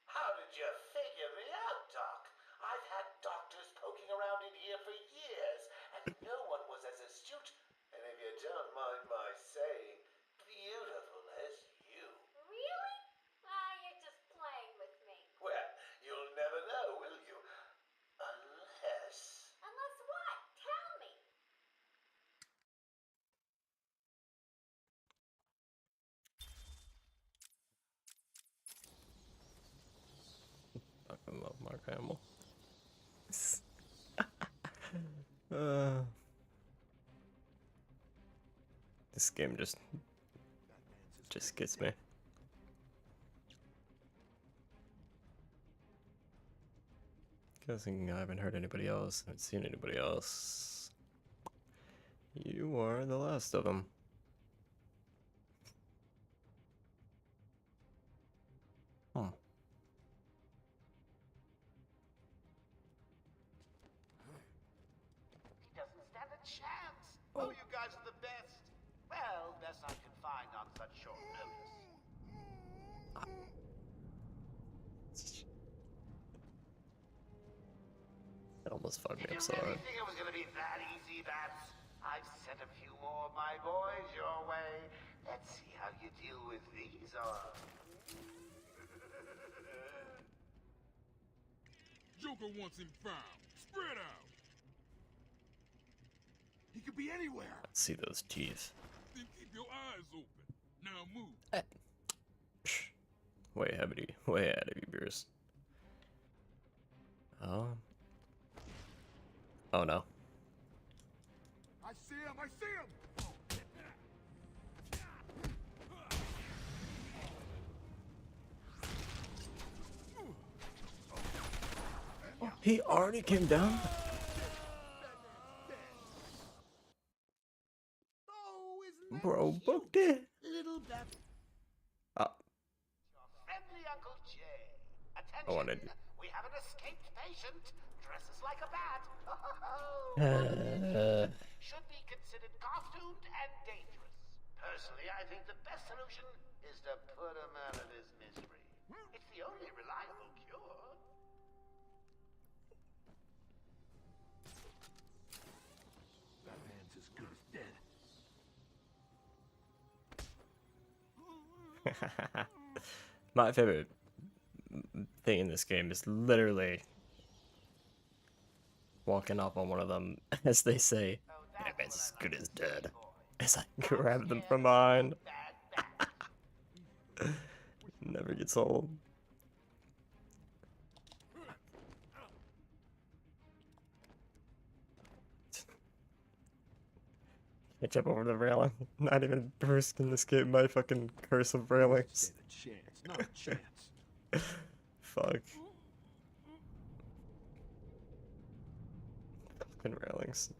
How did you figure me out, Doc? I've had doctors poking around in here for years, and no one was as astute, and if you don't mind my saying, beautiful as you. Really? You're just playing with me. Well, you'll never know, will you? Unless... Unless what? Tell me. Fucking love Mark Hamill. This game just gets me. Guessing I haven't heard anybody else, haven't seen anybody else. You are the last of them. Hmm. He doesn't stand a chance. Oh, you guys are the best. Well, best I can find on such short notice. It almost fucked me Did up you so really hard. think it was gonna be that easy, Bats? I've sent a few more of my boys your way. Let's see how you deal with these arms. Joker wants him found. Spread out. He could be anywhere. See those teeth. Then keep your eyes open. Now move. Way ahead of you, Bruce. Oh no. I see him. I see him. He already came down? Bro, booked it. Little Beth. Oh, Friendly Uncle Jay. I Attention. wanted. We have an escaped patient. Dresses like a bat. Should be considered costumed and dangerous. Personally, I think the best solution is to put him out of his misery. It's the only reliable cure. That man's as good as dead. My favorite thing in this game is literally walking up on one of them as they say, "That man's as good as dead," as I grab them from behind. Never gets old. I jump over the railing. Not even Bruce can escape my fucking curse of railings. Not a chance. Fuck. Fucking railings.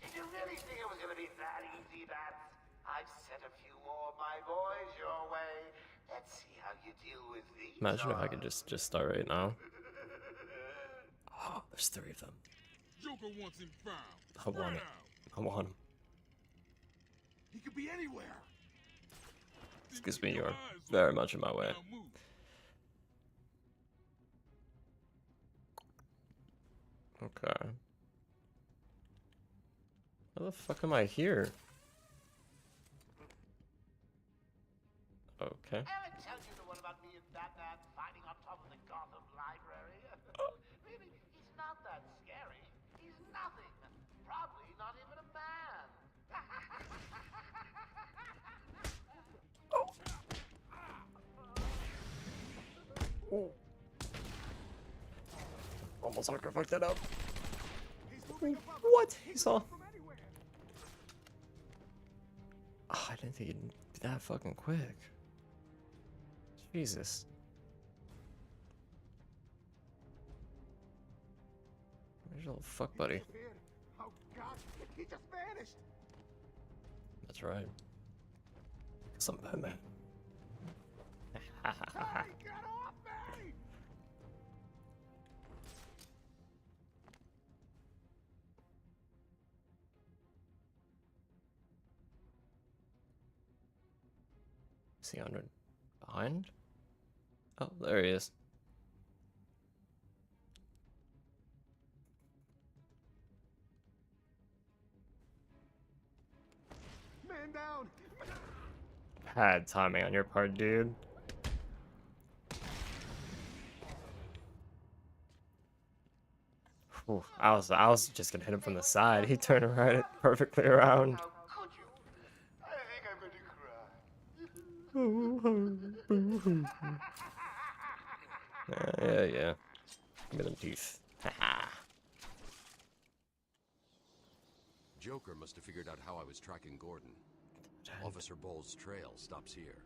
Did you really think it was gonna be that easy, Bats? I've sent a few more of my boys your way. Let's see how you deal with these. Imagine if I could just start right now. Oh, there's 3 of them. Joker wants him found. I want it. I want him. He could be anywhere. Excuse me, you're very much in my way. Okay. How the fuck am I here? Okay. Ever tell you the one about me and Batman fighting on top of the Gotham Library? Really, he's not that scary. He's nothing. Probably not even a man. Oh. Almost I could fuck that up. What? He saw. Oh, I didn't think he'd be that fucking quick. Jesus. Where's your little fuck buddy? Oh God, he just vanished. That's right. Some Batman. Hey, get off me! Is he under behind? Oh, there he is. Man down. Bad timing on your part, dude. Ooh, I was just gonna hit him from the side. He turned right perfectly around. How could you? I think I'm gonna cry. Yeah. Give me them teeth. Joker must have figured out how I was tracking Gordon. Officer Bowles' trail stops here.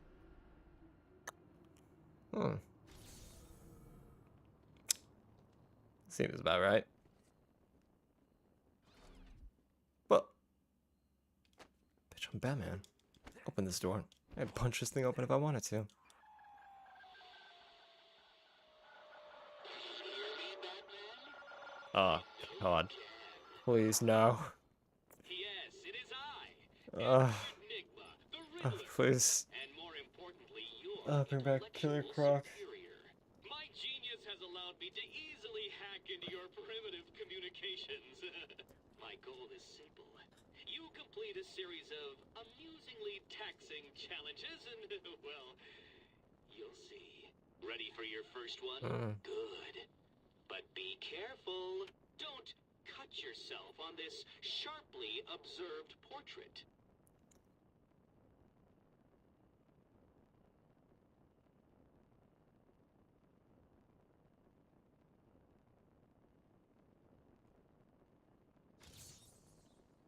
Seems about right. Well, bitch, I'm Batman. Open this door. I'd punch this thing open if I wanted to. Oh, God. Please, no. Yes, it is I. Please. And more importantly, your Bring back Killer Croc. My genius has allowed me to easily hack into your primitive communications. My goal is simple. You complete a series of amusingly taxing challenges and, well, you'll see. Ready for your first one? Good. But be careful. Don't cut yourself on this sharply observed portrait.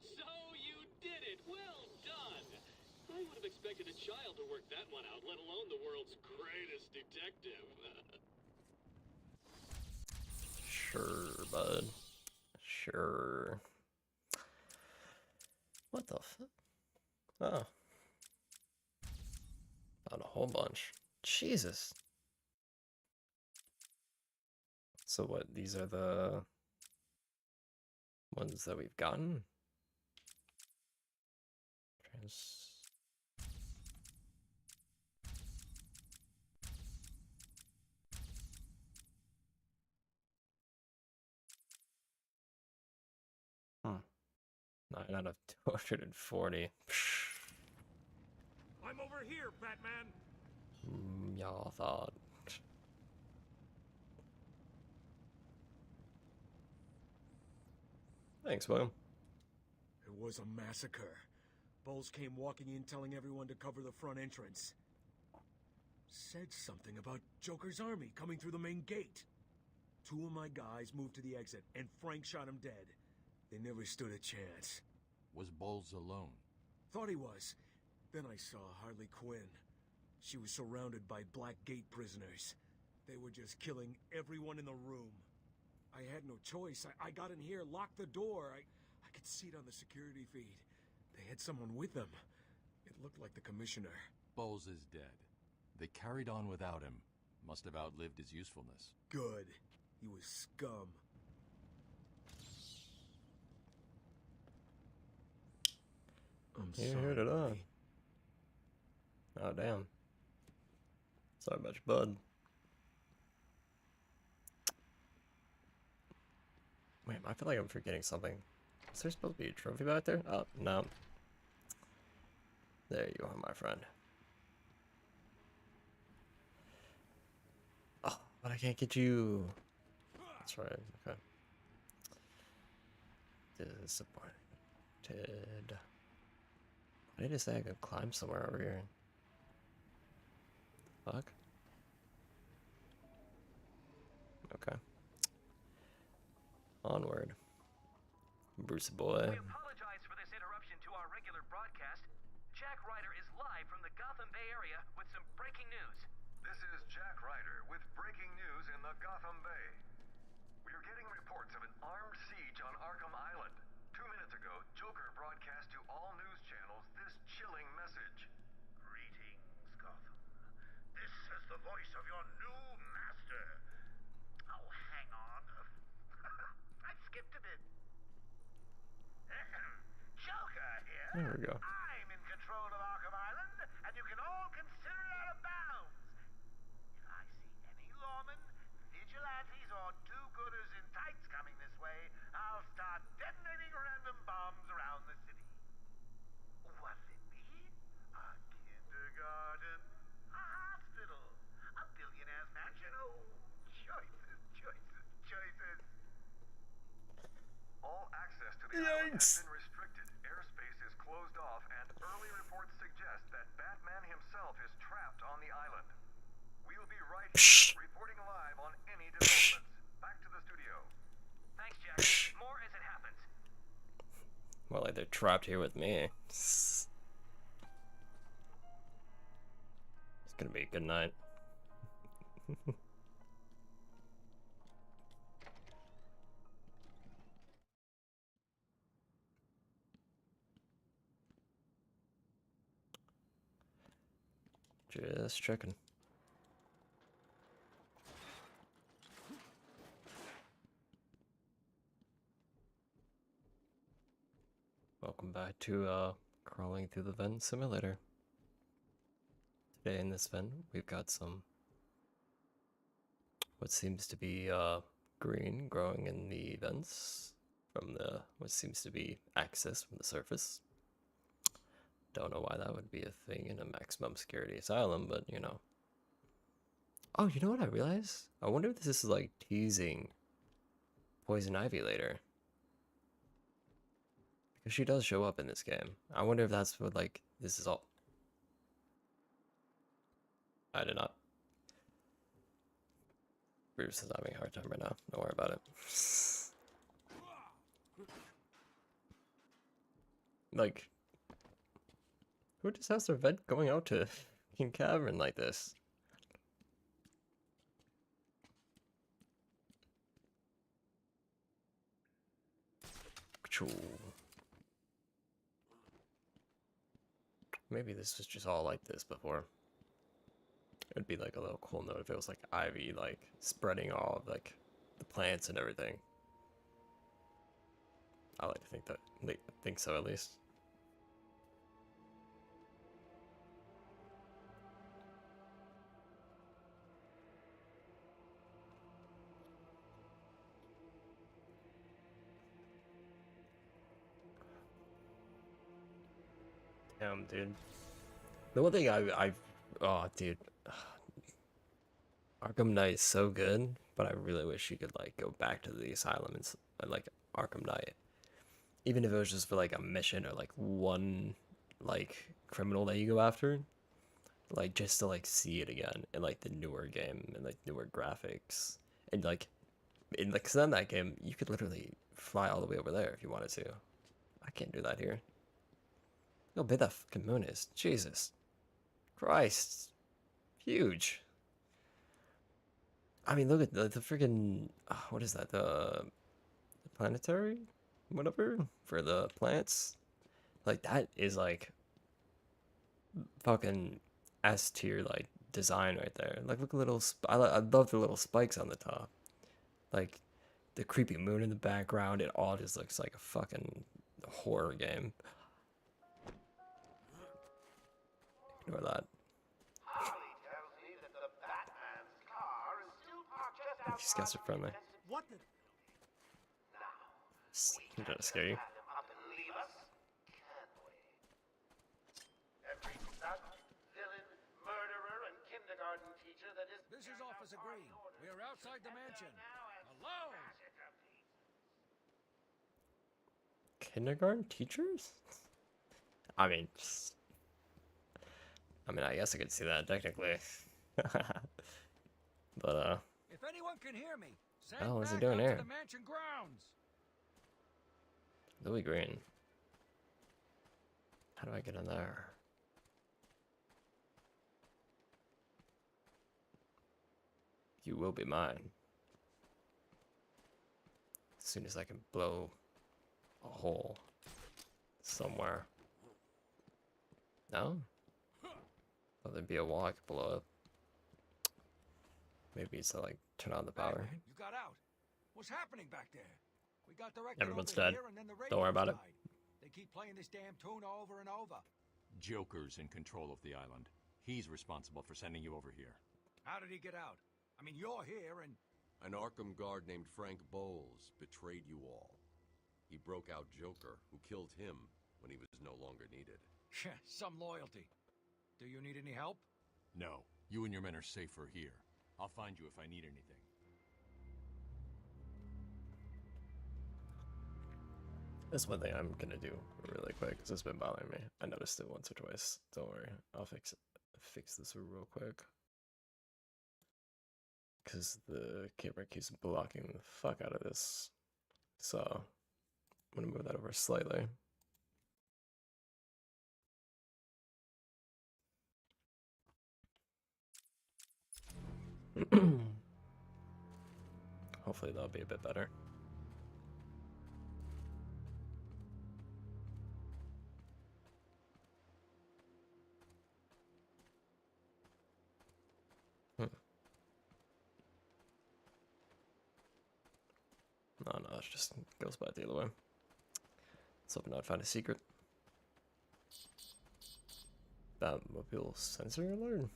So you did it. Well done. I would have expected a child to work that one out, let alone the world's greatest detective. Sure, bud. Sure. What the fuck? Oh. Found a whole bunch. Jesus. So what, these are the ones that we've gotten? Hmm. 9 out of 240. I'm over here, Batman. Y'all thought. Thanks, William. It was a massacre. Bowles came walking in telling everyone to cover the front entrance. Said something about Joker's army coming through the main gate. 2 of my guys moved to the exit, and Frank shot him dead. They never stood a chance. Was Bowles alone? Thought he was. Then I saw Harley Quinn. She was surrounded by Black Gate prisoners. They were just killing everyone in the room. I had no choice. I got in here, locked the door. I could see it on the security feed. They had someone with them. It looked like the commissioner. Bowles is dead. They carried on without him. Must have outlived his usefulness. Good. He was scum. I'm You sorry. heard it all. Oh, damn. Sorry about your bud. Wait, I feel like I'm forgetting something. Is there supposed to be a trophy back there? Oh, no. There you are, my friend. Oh, but I can't get you. That's right, okay. Disappointed. Why did it say I could climb somewhere over here? Fuck. Okay. Onward. Bruce boy. We apologize for this interruption to our regular broadcast. Jack Ryder is live from the Gotham Bay area with some breaking news. This is Jack Ryder with breaking news in the Gotham Bay. We are getting reports of an armed siege on Arkham Island. 2 minutes ago, Joker broadcast to all news channels this chilling message. Greetings, Gotham. This is the voice of your new master. Oh, hang on. I skipped a bit. Joker here. There we go. I'm in control of Arkham Island, and you can all consider it out of bounds. If I see any lawmen, vigilantes, or do-gooders in tights coming this way, I'll start detonating random bombs around the city. What'll it be? A kindergarten? A hospital? A billionaire's mansion? Oh, choices, choices, choices. All access to the island has been restricted. Airspace is closed off, and early reports suggest that Batman himself is trapped on the island. We'll be right here, reporting live on any developments. Back to the studio. Thanks, Jack. More as it happens. Well, like they're trapped here with me. It's gonna be a good night. Just checking. Welcome back to crawling through the vent simulator. Today in this vent we've got some what seems to be green growing in the vents from the what seems to be access from the surface. Don't know why that would be a thing in a maximum security asylum, but you know. Oh, you know what I realized? I wonder if this is like teasing Poison Ivy later. Because she does show up in this game. I wonder if that's what like this is all. I did not. Bruce is having a hard time right now. Don't worry about it. Like, who just has their vent going out to fucking cavern like this? Maybe this was just all like this before. It'd be like a little cool note if it was like ivy, like spreading all of like the plants and everything. I like to think that, think so at least. Damn, dude. The one thing oh, dude. Arkham Knight is so good, but I really wish you could like go back to the asylum and like Arkham Knight, even if it was just for like a mission or like one like criminal that you go after, like just to like see it again in like the newer game and like newer graphics and like in like 'cause in that game you could literally fly all the way over there if you wanted to. I can't do that here. How big that fucking moon is. Jesus Christ, huge. I mean, look at the freaking, what is that, the planetary, whatever, for the plants? Like, that is, like, fucking S tier, like, design right there. Like, look at little, I love the little spikes on the top. Like, the creepy moon in the background, it all just looks like a fucking horror game. Ignore that. These guys are friendly. What the? I'm trying to scare you. Every thug, villain, murderer, and kindergarten teacher that is. This is Officer Green. We are outside the mansion. Alone! Kindergarten teachers? I mean, I guess I could see that technically. But, If anyone can hear me, send oh, what's he back doing out here? to the mansion grounds. Louis Green. How do I get in there? You will be mine. As soon as I can blow a hole somewhere. No? Oh, there'd be a wall I could blow up. Maybe it's to like turn on the power. Batman, you got out. What's happening back there? We got directed Everyone's over dead. here and then the Don't worry about it. radios died. They keep playing this damn tune over and over. Joker's in control of the island. He's responsible for sending you over here. How did he get out? I mean, you're here and... An Arkham guard named Frank Bowles betrayed you all. He broke out Joker, who killed him when he was no longer needed. Some loyalty. Do you need any help? No, you and your men are safer here. I'll find you if I need anything. That's one thing I'm gonna do really quick because it's been bothering me. I noticed it once or twice. Don't worry, I'll fix this real quick. Because the camera keeps blocking the fuck out of this. So I'm gonna move that over slightly. Hopefully that'll be a bit better. Oh no, it just goes by the other way. Let's hope not find a secret. Batmobile sensor alert?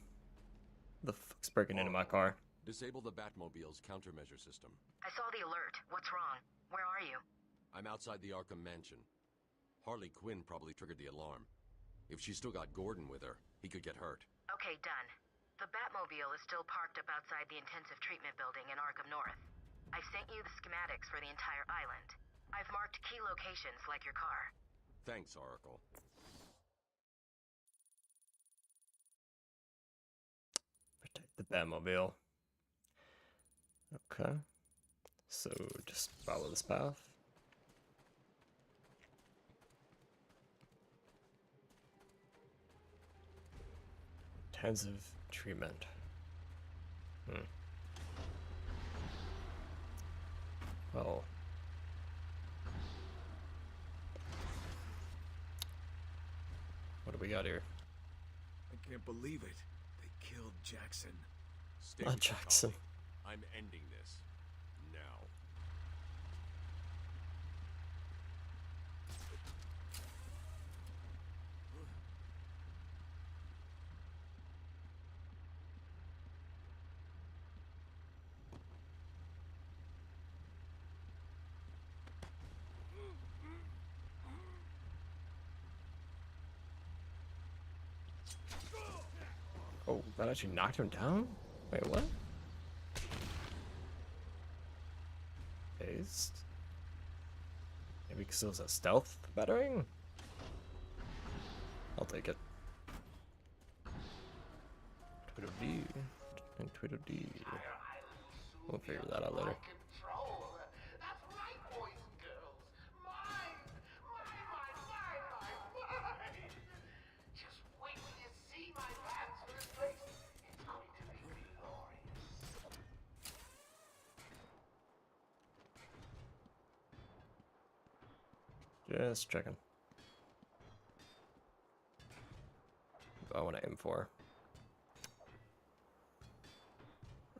The fuck's breaking into my car? Disable the Batmobile's countermeasure system. I saw the alert. What's wrong? Where are you? I'm outside the Arkham Mansion. Harley Quinn probably triggered the alarm. If she's still got Gordon with her, he could get hurt. Okay, done. The Batmobile is still parked up outside the intensive treatment building in Arkham North. I've sent you the schematics for the entire island. I've marked key locations like your car. Thanks, Oracle. Protect the Batmobile. Okay. So just follow this path. Intensive treatment. Well. What do we got here? Can't believe it. They killed Jackson. Stay Not with me, Jackson. Collie. I'm ending this. Now. Oh, that actually knocked him down? Wait, what? Phased? Maybe because it was a stealth battering? I'll take it. Tweedledee. And Tweedledee. We'll figure that out later. That's right, boys and girls. Mine! Just wait till you see my plans for this place. It's going to be glorious. Just checking. What I want to aim for.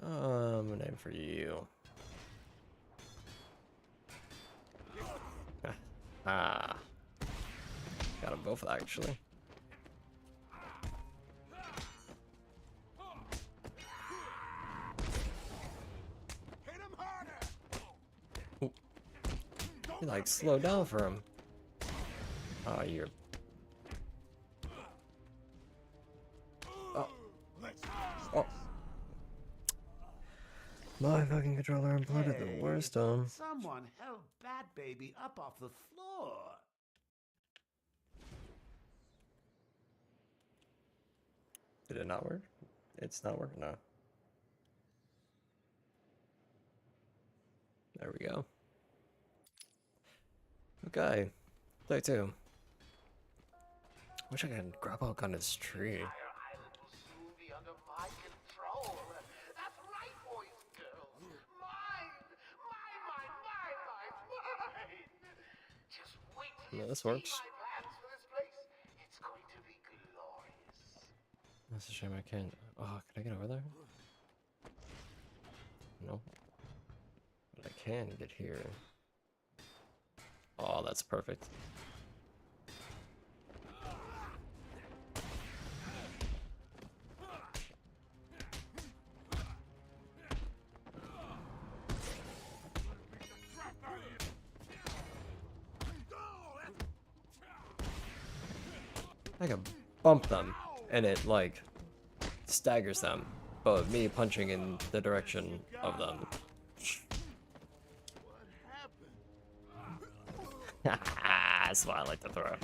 I'm gonna aim for you. Ah. Got them both actually. Ooh. You like slow down for him. Oh, you're. Oh. Oh. My fucking controller unplugged the worst Someone held Bat Baby up off the floor. Did it not work? It's not working now. There we go. Okay. Day 2. Wish I could grab out on this tree. Yeah, this works. That's a shame I can't. Oh, can I get over there? No. But I can get here. Oh, that's perfect. I can bump them, and it, like, staggers them, but me punching in the direction of them. That's why I like to throw.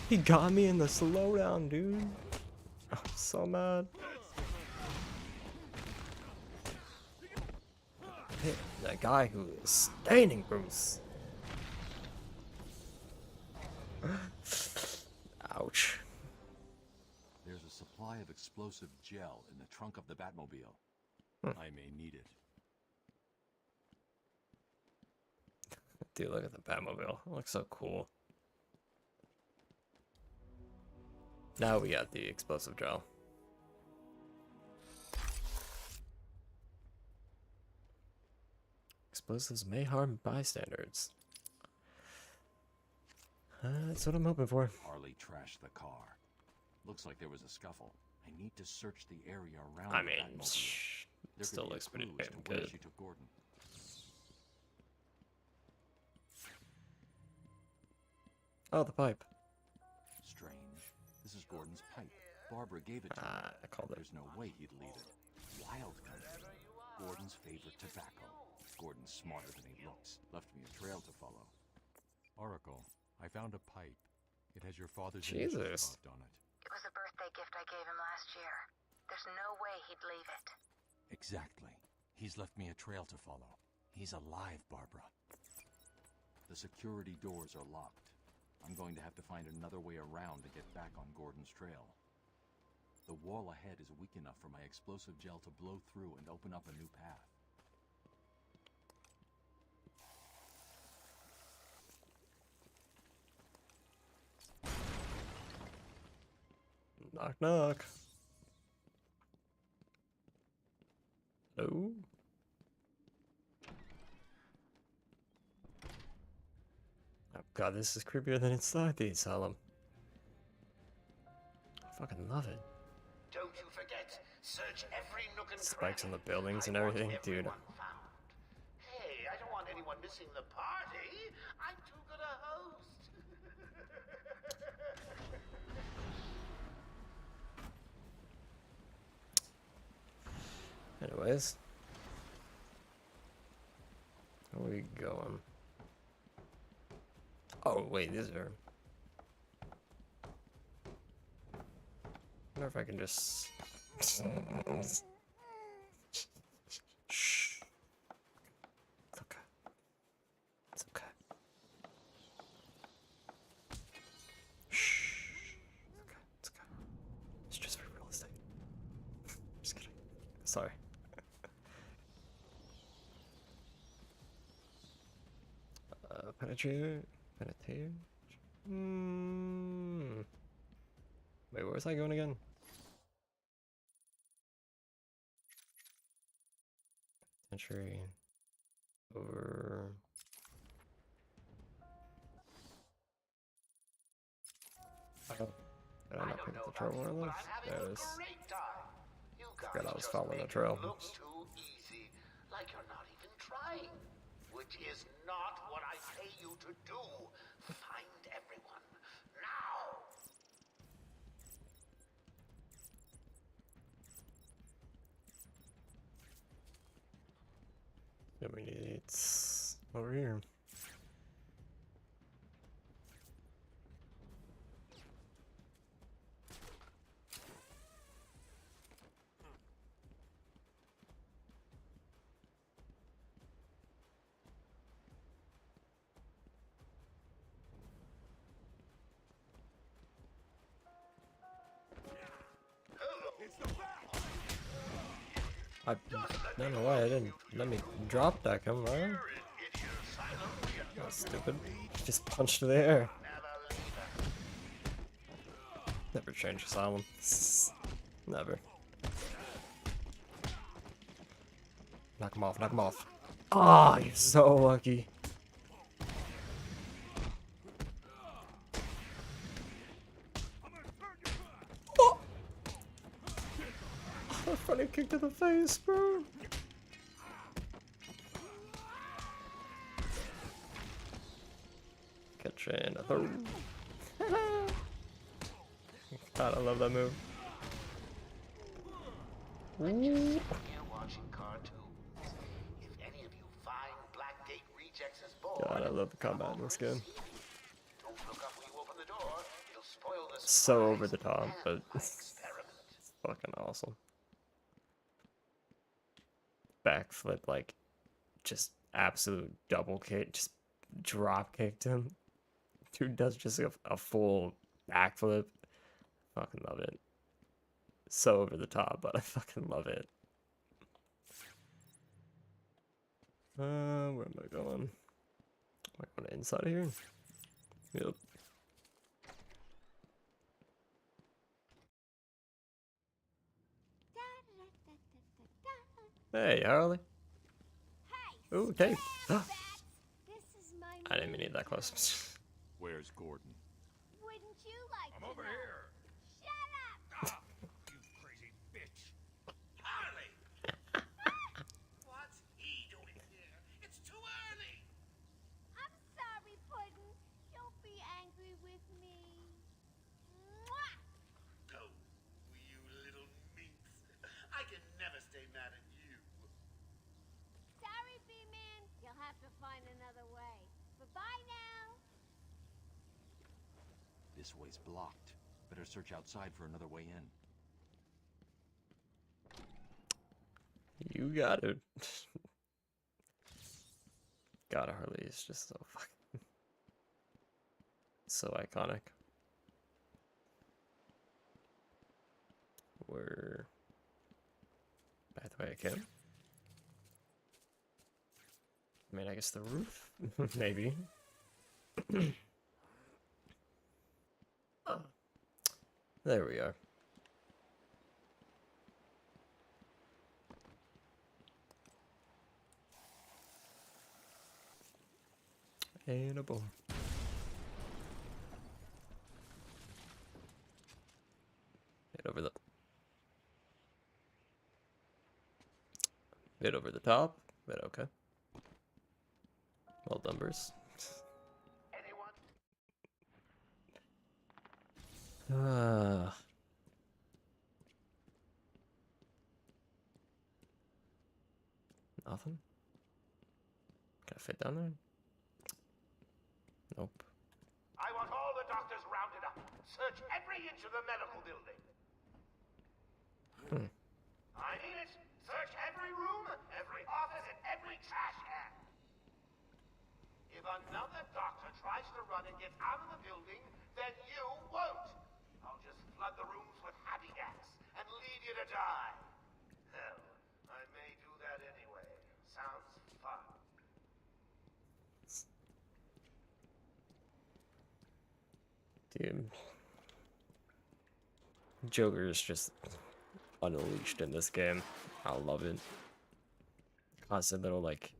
He got me in the slowdown, dude. I'm so mad. Hit that guy who is staining Bruce. Ouch. There's a supply of explosive gel in the trunk of the Batmobile. I may need it. Dude, look at the Batmobile. It looks so cool. Now we got the explosive gel. Explosives may harm bystanders. That's what I'm hoping for. Harley trashed the car. Looks like there was a scuffle. I need to search the area around. I mean, still looks pretty damn good. She took Gordon. Oh, the pipe. Strange. This is Gordon's pipe. Barbara gave it to him. I called it. There's no way he'd leave it. Wild country. Gordon's favorite tobacco. Gordon's smarter than he looks. Left me a trail to follow. Oracle, I found a pipe. It has your father's initials carved on it. It was a birthday gift I gave him last year. There's no way he'd leave it. Exactly. He's left me a trail to follow. He's alive, Barbara. The security doors are locked. I'm going to have to find another way around to get back on Gordon's trail. The wall ahead is weak enough for my explosive gel to blow through and open up a new path. Knock, knock. Hello? Oh god, this is creepier than inside the asylum. I fucking love it. Don't you forget, search every nook and Spikes on cranny. the buildings and I want everything, dude. everyone found. Hey, I don't want anyone missing the party. I'm too good a host. Anyways. Where are we going? Oh, wait, these are... I wonder if I can just... Shh. It's okay. It's okay. Shh. It's okay. It's okay. It's just for real estate. Just kidding. Sorry. Penetrate. Penetrate. Wait, where was I going again? Entry. Over. Oh. Did I not pick up the trail where I live? There it is. Forgot I was following the trail. Look too easy, like you're not even trying. Which is not what I pay you to do. Find everyone. Now! Then we need over here. I don't know why I didn't let me drop that come on. That's stupid. Just punched to the air. Never change asylum. Never. Knock him off, knock him off. Ah, oh, you're so lucky. Oh! A funny kick to the face, bro. Catch another. God, I love that move. Ooh. God, I love the combat in this game. So over the top, but it's fucking awesome. Backflip, like, just absolute double kick, just drop kicked him. Dude does just a full backflip. Fucking love it. So over the top, but I fucking love it. Where am I going? Am I going inside here? Yep. Hey, Harley. Ooh, tape. I didn't even need that close. Where's Gordon? Wouldn't you like I'm over here. Shut up! You crazy bitch. Harley! What's he doing here? It's too early. I'm sorry, Puddin'. Don't be angry with me. Mwah! Go, you little minx. I can never stay mad at you. Sorry, B-Man. You'll have to find another way. Bye-bye now. This way's blocked. Better search outside for another way in. You got it. God, Harley is just so fucking... so iconic. We're... back the way I came. I mean, I guess the roof? Maybe. Oh. There we are. ain't a bore. Hit over the... Bit over the top, but okay. Well done, Bruce. Nothing? Can I fit down there? Nope. I want all the doctors rounded up. Search every inch of the medical building. I mean it. Search every room, every office, and every trash can. If another doctor tries to run and get out of the building, then you won't. I'll just flood the rooms with happy gas and leave you to die. Hell, I may do that anyway. Sounds fun. Dude. Joker is just unleashed in this game. I love it. Constant little like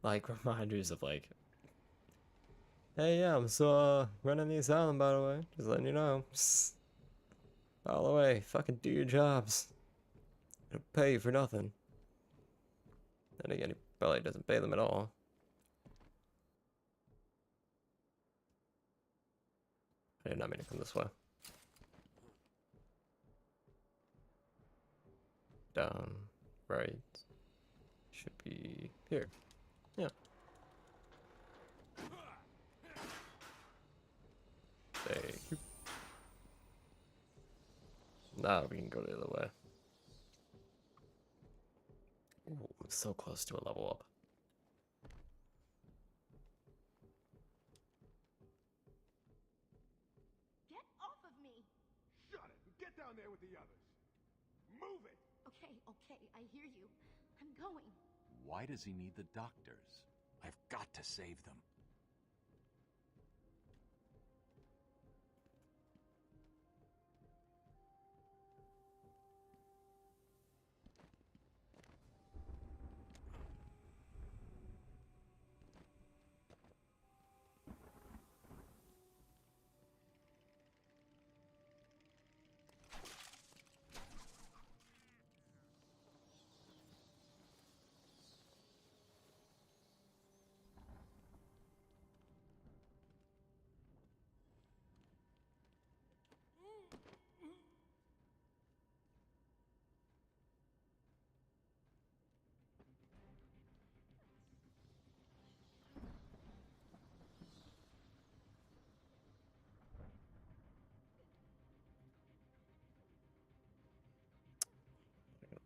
like reminders of like, hey, yeah, I'm still running the asylum, by the way. Just letting you know. All the way, fucking do your jobs. It'll pay you for nothing. And again, he probably doesn't pay them at all. I did not mean to come this way. Down, right. Should be here. Yeah. Thank you. Now we can go the other way. Ooh, I'm so close to a level up. Get off of me! Shut it and get down there with the others. Move it! Okay, okay, I hear you. I'm going. Why does he need the doctors? I've got to save them.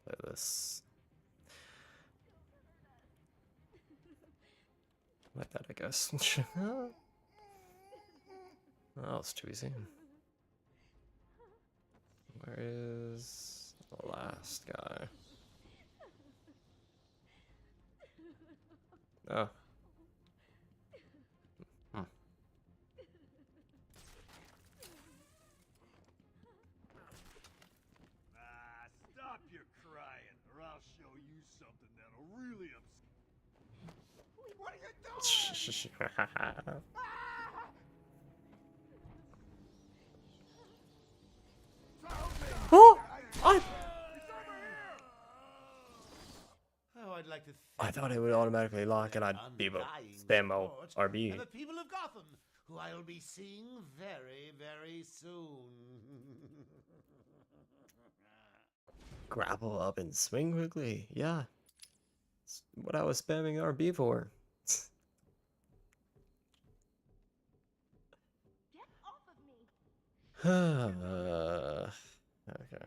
Play this. Like that, I guess. Oh, it's too easy. Where is the last guy? Oh. Stop your crying, or I'll show you something that'll really upset. What are you doing? Oh! Oh, I'd like to I thought it would automatically lock and I'd be able to spam my RB. and the people of Gotham, who I'll be seeing very, very soon. Grapple up and swing quickly. Yeah. It's what I was spamming RB for. Get off of me! Okay.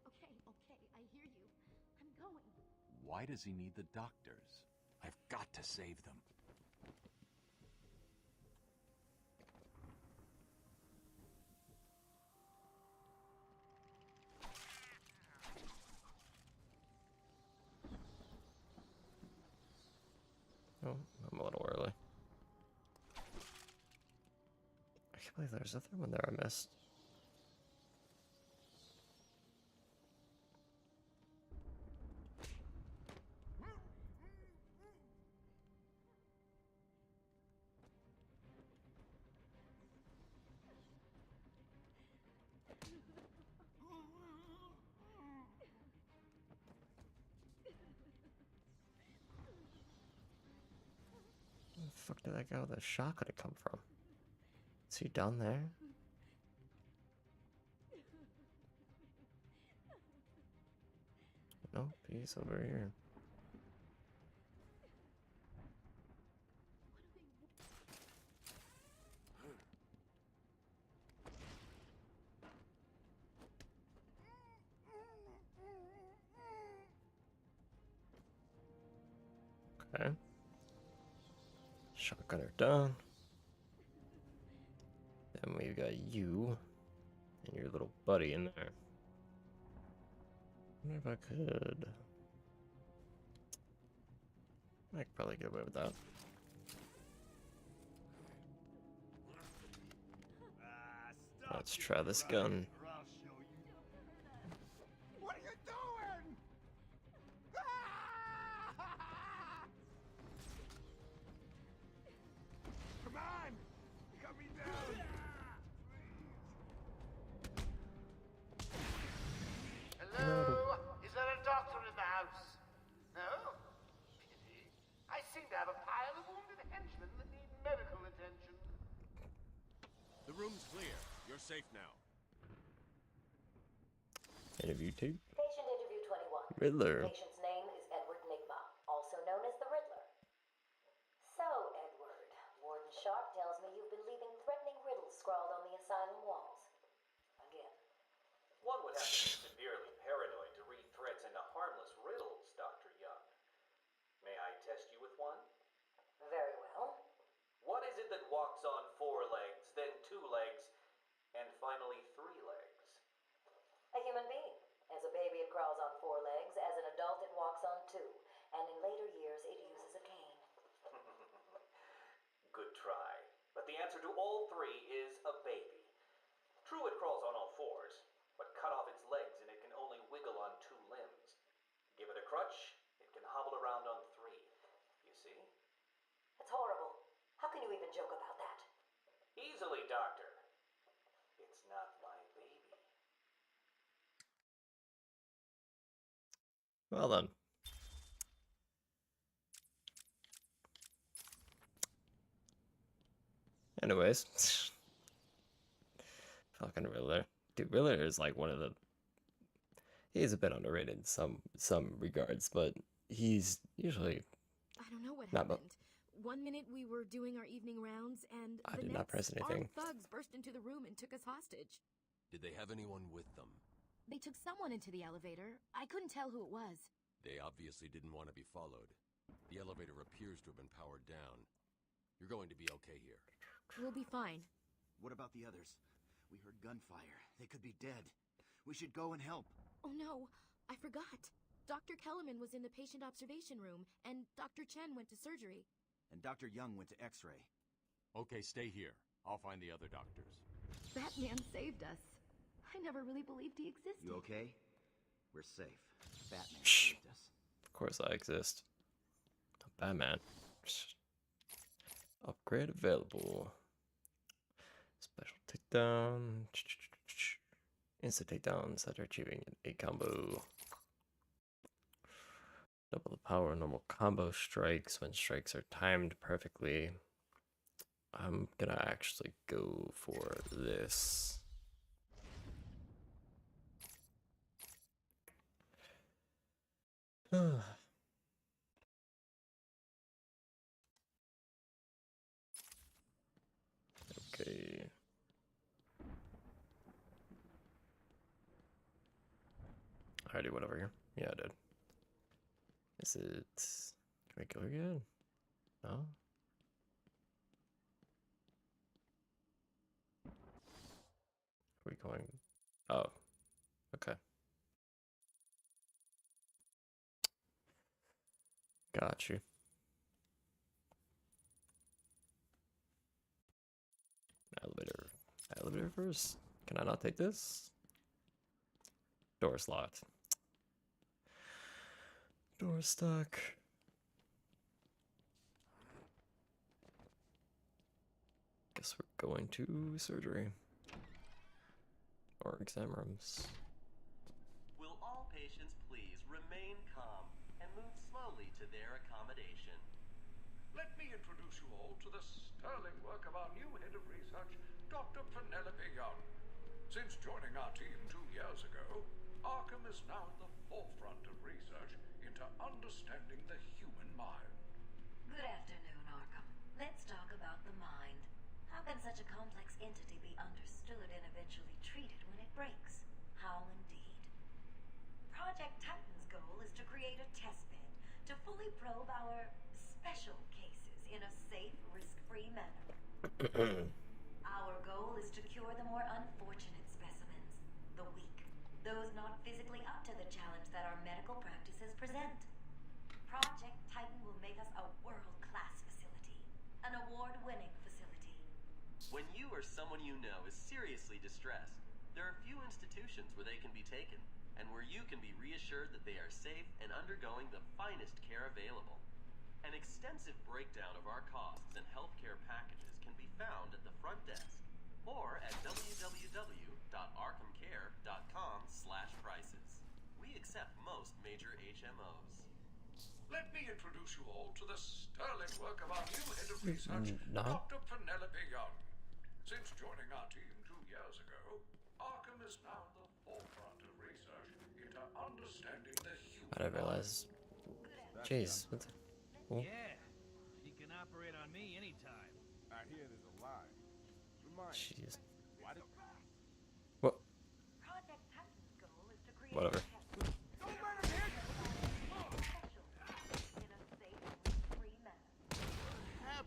Okay, okay, I hear you. I'm going. Why does he need the doctors? I've got to save them. Oh, I'm a little early. I can't believe there's a third one there I missed. fuck did that guy with a shotgun come from? Is he down there? Nope, he's over here. Okay. Shotgunner done. Then we've got you and your little buddy in there. I wonder if I could. I could probably get away with that. Let's try this gun. What are you doing? Come on! Cut me down! Hello? Is there a doctor in the house? No? Pity. I seem to have a pile of wounded henchmen that need medical attention. The room's clear. You're safe now. Interview tape. Patient interview 21. Riddler. Patient's name is Edward Nigma, also known as the Riddler. So, Edward, Warden Sharp tells me you've been leaving threatening riddles scrawled on the asylum walls. Again. One would have to be severely paranoid to read threats into harmless riddles, Dr. Young. May I test you with one? Very well. What is it that walks on 4 legs, then 2 legs, and finally 3 legs? A human being. As a baby, it crawls on 4 legs. As an adult, it walks on 2. And in later years, it uses a cane. Good try. But the answer to all 3 is a baby. True, it crawls on all 4s, but cut off its legs and it can only wiggle on 2 limbs. Give it a crutch, it can hobble around on 3. You see? It's horrible. How can you even joke about that? Easily, Doctor. It's not my baby. Well then. Anyways. Fucking Riddler. Dude, Riddler is like one of the... He's a bit underrated in some regards, but he's usually... I don't know what not happened. One minute we were doing our evening rounds, and I the did next, not press anything. armed thugs burst into the room and took us hostage. Did they have anyone with them? They took someone into the elevator. I couldn't tell who it was. They obviously didn't want to be followed. The elevator appears to have been powered down. You're going to be okay here. We'll be fine. What about the others? We heard gunfire. They could be dead. We should go and help. Oh no, I forgot. Dr. Kellerman was in the patient observation room, and Dr. Chen went to surgery. And Dr. Young went to X-ray. Okay, stay here. I'll find the other doctors. Batman saved us. I never really believed he existed. You okay? We're safe. Batman saved us. Of course I exist. Batman. Upgrade available. Special takedown. Instant takedowns after achieving a combo. Double the power of normal combo strikes when strikes are timed perfectly. I'm gonna actually go for this. Okay. I already went over here. Yeah, I did. Is it... Can we go again? No? Are we going... Oh. Okay. Got you. Elevator. Elevator first? Can I not take this? Door's locked. Door stuck. Guess we're going to surgery. Or exam rooms. Will all patients please remain calm and move slowly to their accommodation? let me introduce you all to the sterling work of our new head of research, Dr. Penelope Young. Since joining our team 2 years ago, Arkham is now at the forefront of research into understanding the human mind. Good afternoon, Arkham. Let's talk about the mind. How can such a complex entity be understood and eventually treated when it breaks? How indeed. Project Titan's goal is to create a testbed to fully probe our special cases in a safe, risk-free manner. Our goal is to cure the more unfortunate specimens, the weak, those not physically up to the challenge that our medical practices present. Project Titan will make us a world-class facility, an award-winning facility. When you or someone you know is seriously distressed, there are few institutions where they can be taken, and where you can be reassured that they are safe and undergoing the finest care available. An extensive breakdown of our costs and healthcare packages can be found at the front desk, or at www.arkhamcare.com/prices. We accept most major HMOs. Let me introduce you all to the sterling work of our new head of research, Dr. Penelope Young. Since joining our team 2 years ago, Arkham is now at the forefront of research into understanding the human. I didn't realize. Jeez. What the... Oh. Yeah, she can operate on me anytime. I hear there's a lie. Remind me, Jeez. why did... What? Project Titan's goal is to create Whatever. a testbed Don't let him hit you! in a safe, risk-free manner. Our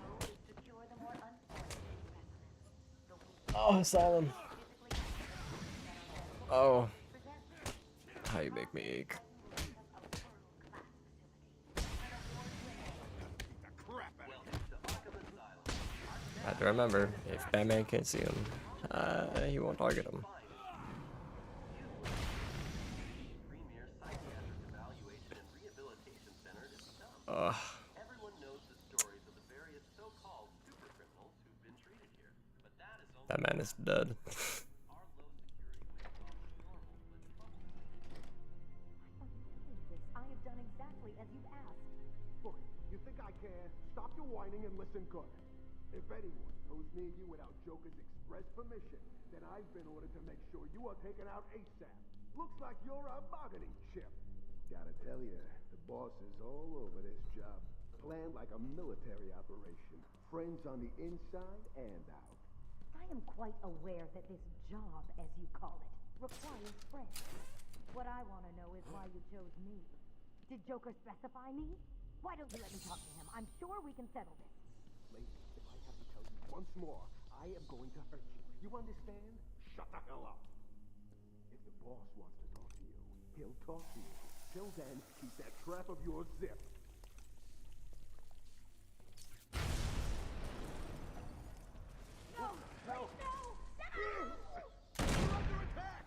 goal is to cure the more unfortunate specimens, the weak. Oh, Asylum. Oh. How you make me ache. I have to remember, if Batman can't see him, he won't target him. Everyone knows the stories of the various so-called super criminals who've been treated here, but that is only... That man is dead. I have done exactly as you've asked. Look, you think I care? Stop your whining and listen good. If anyone goes near you without Joker's express permission, then I've been ordered to make sure you are taken out ASAP. Looks like you're a bargaining chip. Gotta tell you, the boss is all over this job. Planned like a military operation. Friends on the inside and out. I am quite aware that this job, as you call it, requires friends. What I want to know is why you chose me. Did Joker specify me? Why don't you let me talk to him? I'm sure we can settle this. Lady, if I have to tell you once more, I am going to hurt you. You understand? Shut the hell up. If the boss wants to talk to you, he'll talk to you. Till then, keep that trap of yours zipped. No! No! No! You're under attack!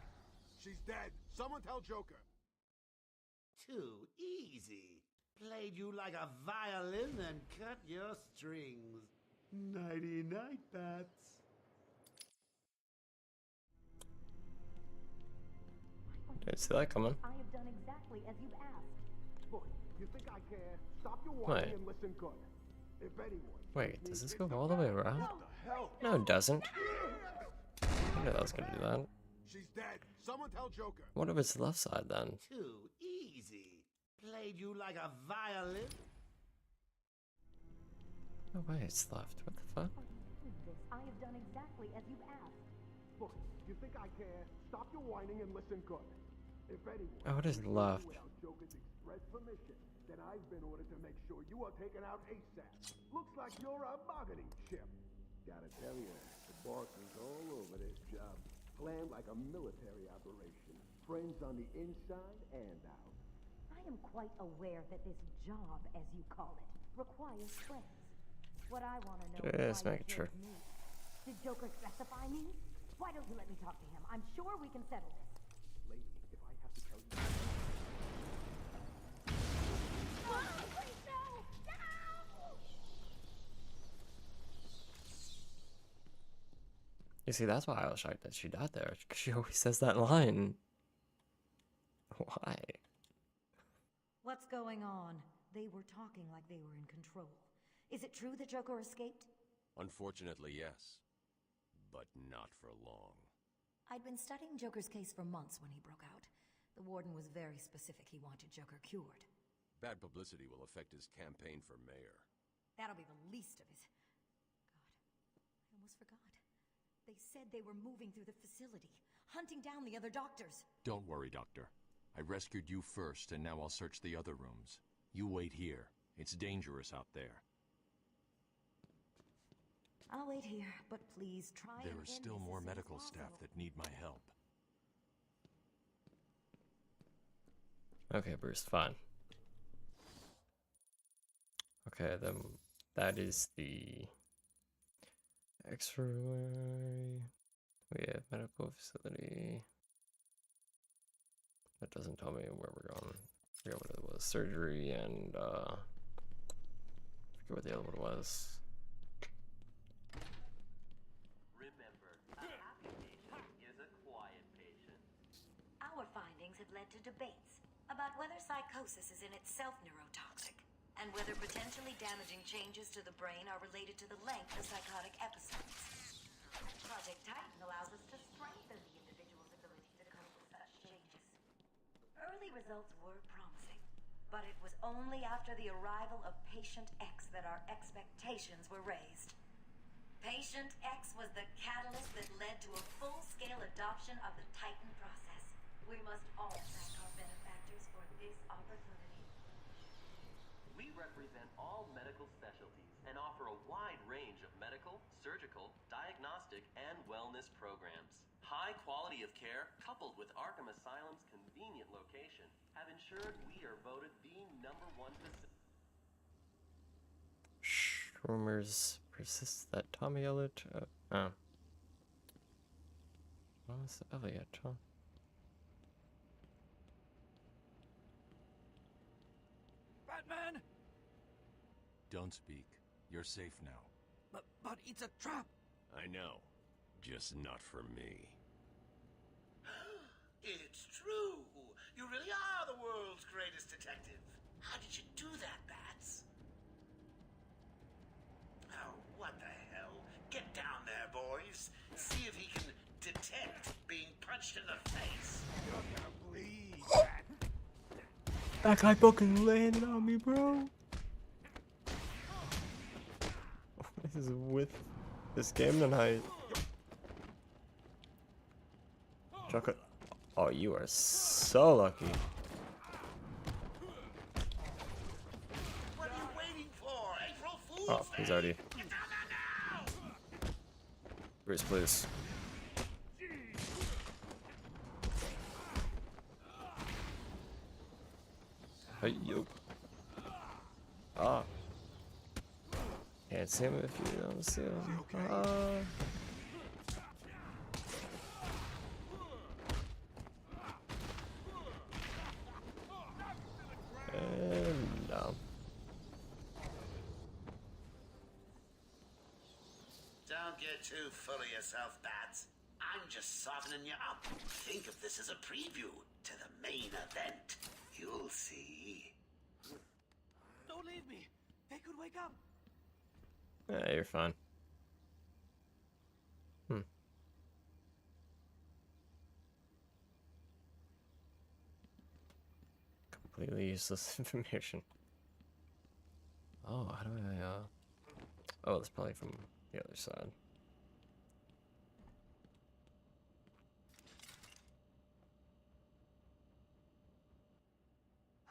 She's dead. Someone tell Joker. Too easy. Played you like a violin and cut your strings. Nighty-night, Bats. Didn't see that coming. I have done exactly as you've asked. Look, you think I care? Stop your whining Wait. and listen good. If anyone... Wait, does this go all the way around? What the hell? No, it doesn't. I knew that was gonna do that. She's dead. Someone tell Joker. What if it's the left side then? Too easy. Played you like a violin. No way, it's left. What the fuck? I have done exactly as you've asked. Look, you think I care? Stop your whining and listen good. If anyone... Oh, it is left. Without Joker's express permission, then I've been ordered to make sure you are taken out ASAP. Looks like you're a bargaining chip. Gotta tell you, the boss is all over this job. Planned like a military operation. Friends on the inside and out. I am quite aware that this job, as you call it, requires friends. What I want to know is Just why you making sure. chose me. Did Joker specify me? Why don't you let me talk to him? I'm sure we can settle this. Lady, if I have to tell you... Please, no! No! You see, that's why I was shocked that she died there. 'Cause she always says that line. Why? What's going on? they were talking like they were in control. Is it true that Joker escaped? Unfortunately, yes. But not for long. I'd been studying Joker's case for months when he broke out. The warden was very specific he wanted Joker cured. Bad publicity will affect his campaign for mayor. That'll be the least of his... God, I almost forgot. They said they were moving through the facility, hunting down the other doctors. Don't worry, Doctor. I rescued you first, and now I'll search the other rooms. You wait here. It's dangerous out there. I'll wait here, but please try and There end is still this more as soon as medical staff possible. that need my help. Okay, Bruce, fine. Okay, then that is the X-ray. We have medical facility. That doesn't tell me where we're going. I forget what it was. Surgery and I forget what the other one was. Remember, a happy patient is a quiet patient. Our findings have led to debates about whether psychosis is in itself neurotoxic, and whether potentially damaging changes to the brain are related to the length of psychotic episodes. Project Titan allows us to strengthen the individual's ability to cope with such changes. Early results were promising, but it was only after the arrival of Patient X that our expectations were raised. Patient X was the catalyst that led to a full-scale adoption of the Titan process. We must all thank our benefactors for this opportunity. We represent all medical specialties and offer a wide range of medical, surgical, diagnostic, and wellness programs. High quality of care, coupled with Arkham Asylum's convenient location, have ensured we are voted the #1 facility. Rumors persist that Tommy Elliott. Oh. What was Elliott, huh? Batman! Don't speak. You're safe now. But it's a trap! I know. Just not for me. It's true. You really are the world's greatest detective. How did you do that, Bats? Oh, what the hell? Get down there, boys. See if he can detect being punched in the face. You're gonna bleed, Bat. That guy fucking landed on me, bro. What is with this game tonight? Chocolate. Oh, you are so lucky. What are you waiting for? April Fool's Oh, he's already. Get down there now! Bruce, please. Hey, yo. Ah. Can't see him if you don't see him. And no. Don't get too full of yourself, Bats. I'm just softening you up. Think of this as a preview to the main event. You'll see. Don't leave me! They could wake up! Yeah, you're fine. Completely useless information. Oh, how do I, oh, it's probably from the other side.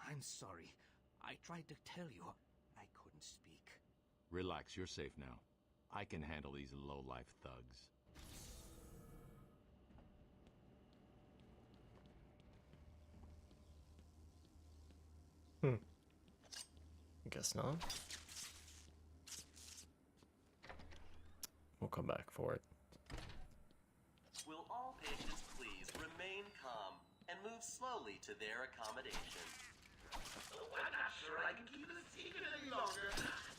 I'm sorry. I tried to tell you. I couldn't speak. Relax, you're safe now. I can handle these low-life thugs. Guess not. We'll come back for it. Will all patients please remain calm and move slowly to their accommodation? Oh, I'm not sure I can keep it a secret any longer.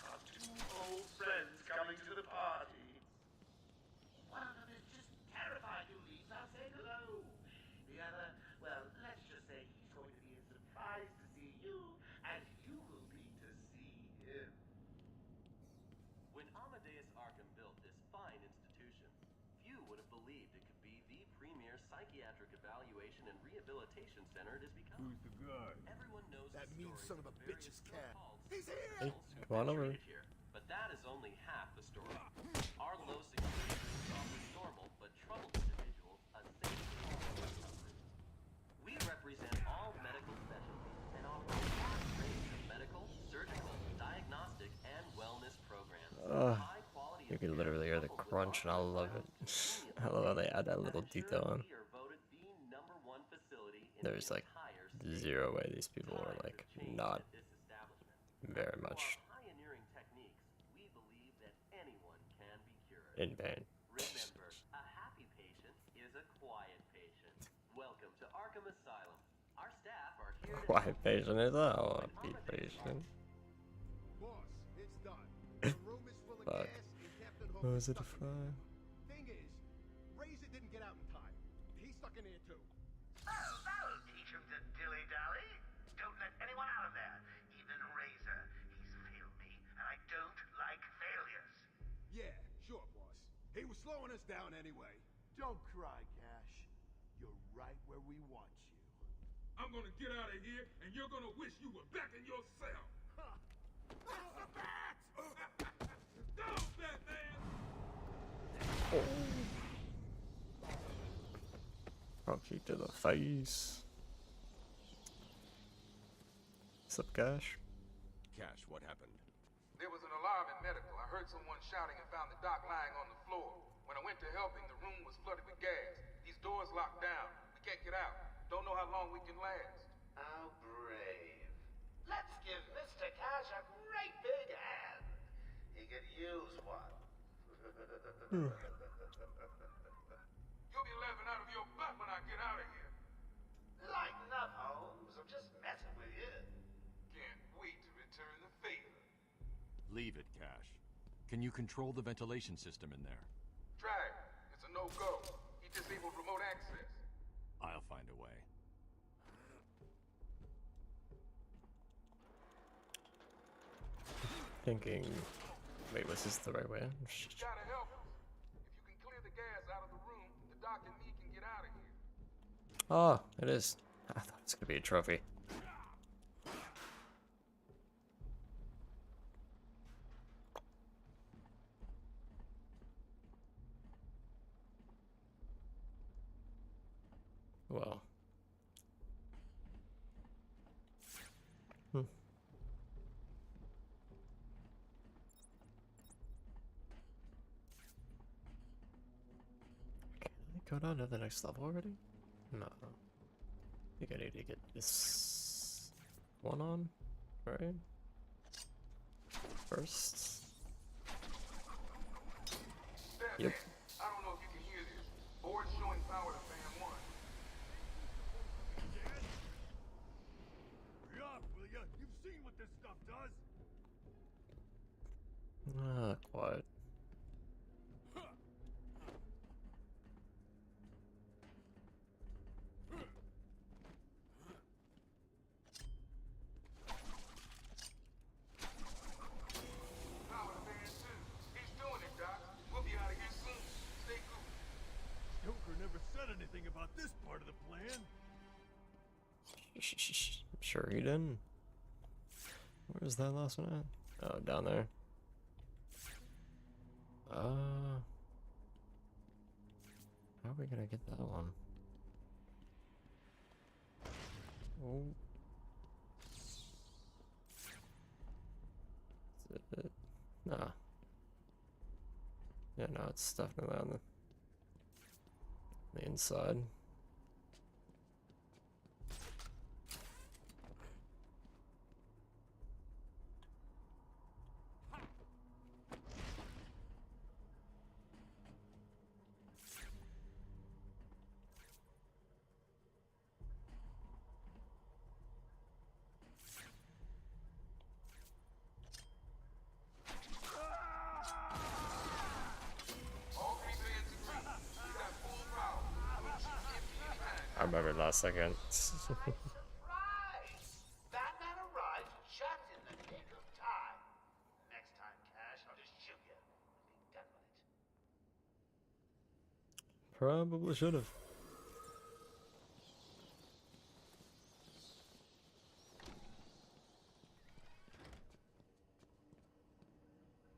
Our two old friends coming to the party. One of them is just terrified you leave without saying hello. The other, well, let's just say he's going to be as surprised to see you as you will be to believed it could be the premier psychiatric evaluation and rehabilitation center it has become. Who's the guy? Everyone knows That the mean stories son of a the bitch's various cat. so-called He's here! Hey, who've come on been over. treated here, but that is only half the story. Our low security groups offers normal but troubled individuals a safe recovery. We represent all medical specialties and offer a wide range of medical, surgical, diagnostic, and wellness programs. High quality You can literally hear the crunch, and I love it. I love how they add that little detail on. we are voted the #1 facility in There's the like entire state. 0 way these people are like not At this establishment. very Through much our pioneering techniques, we believe that anyone can be cured. in pain. Remember, a happy patient is a quiet patient. Welcome to Arkham Asylum. Our staff are here to Quiet patient is a happy patient. Boss, it's done. The room is full of Fuck. gas and Captain Hook Was is it a stuck in fry? there. Thing is, Razor didn't get out in time. He's stuck in there too. Well, that'll teach him to dilly-dally. Don't let anyone out of there. Even Razor. He's failed me, and I don't like failures. Yeah, sure, boss. He was slowing us down anyway. Don't cry, Cash. You're right where we want you. I'm gonna get out of here, and you're gonna wish you were back in your cell. That's the bat! Go, Batman! I'll kick to the face. What's up, Cash? Cash, what happened? There was an alarm in medical. I heard someone shouting and found the doc lying on the floor. When I went to help him, the room was flooded with gas. These doors locked down. We can't get out. Don't know how long we can last. How brave. Let's give Mr. Cash a great big hand. He could use one. You'll be laughing out of your butt when I get out of here. Lighten up, Holmes. I'm just messing with you. Can't wait to return the favor. Leave it, Cash. Can you control the ventilation system in there? Try it. It's a no-go. He disabled remote access. I'll find a way. Thinking, wait, was this the right way? You gotta help us. If you can clear the gas out of the room, the doc and me can get out of here. Oh, it is. I thought it was gonna be a trophy. Well. Can I go down to the next level already? No. I think I need to get this one on, right? First. Yep. I don't know if you can hear this. Board showing power to fan 1. Hurry up, will ya? You've seen what this stuff does. Quiet. Power to fan 2. He's doing it, Doc. We'll be out of here soon. Stay cool. Joker never said anything about this part of the plan. Sure he didn't. Where's that last one at? Oh, down there. How are we gonna get that one? Oh. Is it? Nah. Yeah, no, it's definitely on the inside. I remember last second. Surprise! Batman arrived just in the nick of time. Next time, Cash, I'll just shoot you and be done with it. Probably should have.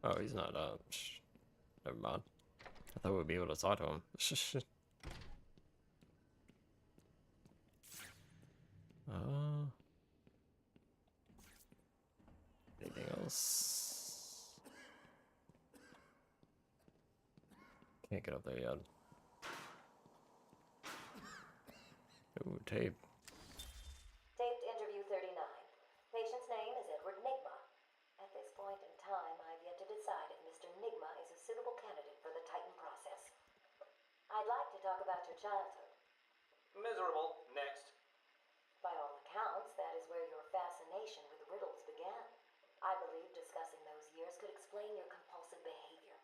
Oh, he's not, never mind. I thought we'd be able to talk to him. Anything else? Can't get up there yet. Ooh, tape. Taped interview 39. Patient's name is Edward Nigma. At this point in time, I've yet to decide if Mr. Nigma is a suitable candidate for the Titan process. I'd like to talk about your childhood. Miserable. Next. By all accounts, that is where your fascination with riddles began. I believe discussing those years could explain your compulsive behavior.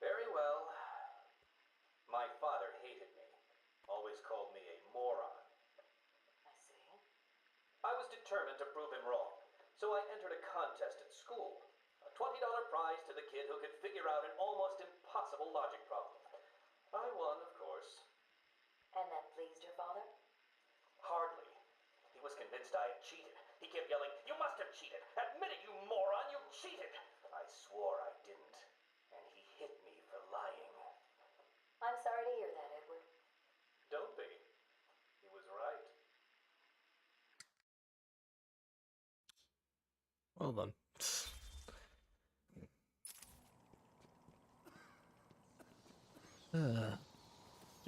Very well. My father hated me. Always called me a moron. I see. I was determined to prove him wrong, so I entered a contest at school. A $20 prize to the kid who could figure out an almost impossible logic problem. I won, of course. And that pleased your father? Hardly. He was convinced I had cheated. He kept yelling, "You must have cheated! Admit it, you moron! You cheated!" I swore I didn't, and he hit me for lying. I'm sorry to hear that, Edward. Don't be. He was right. Well then.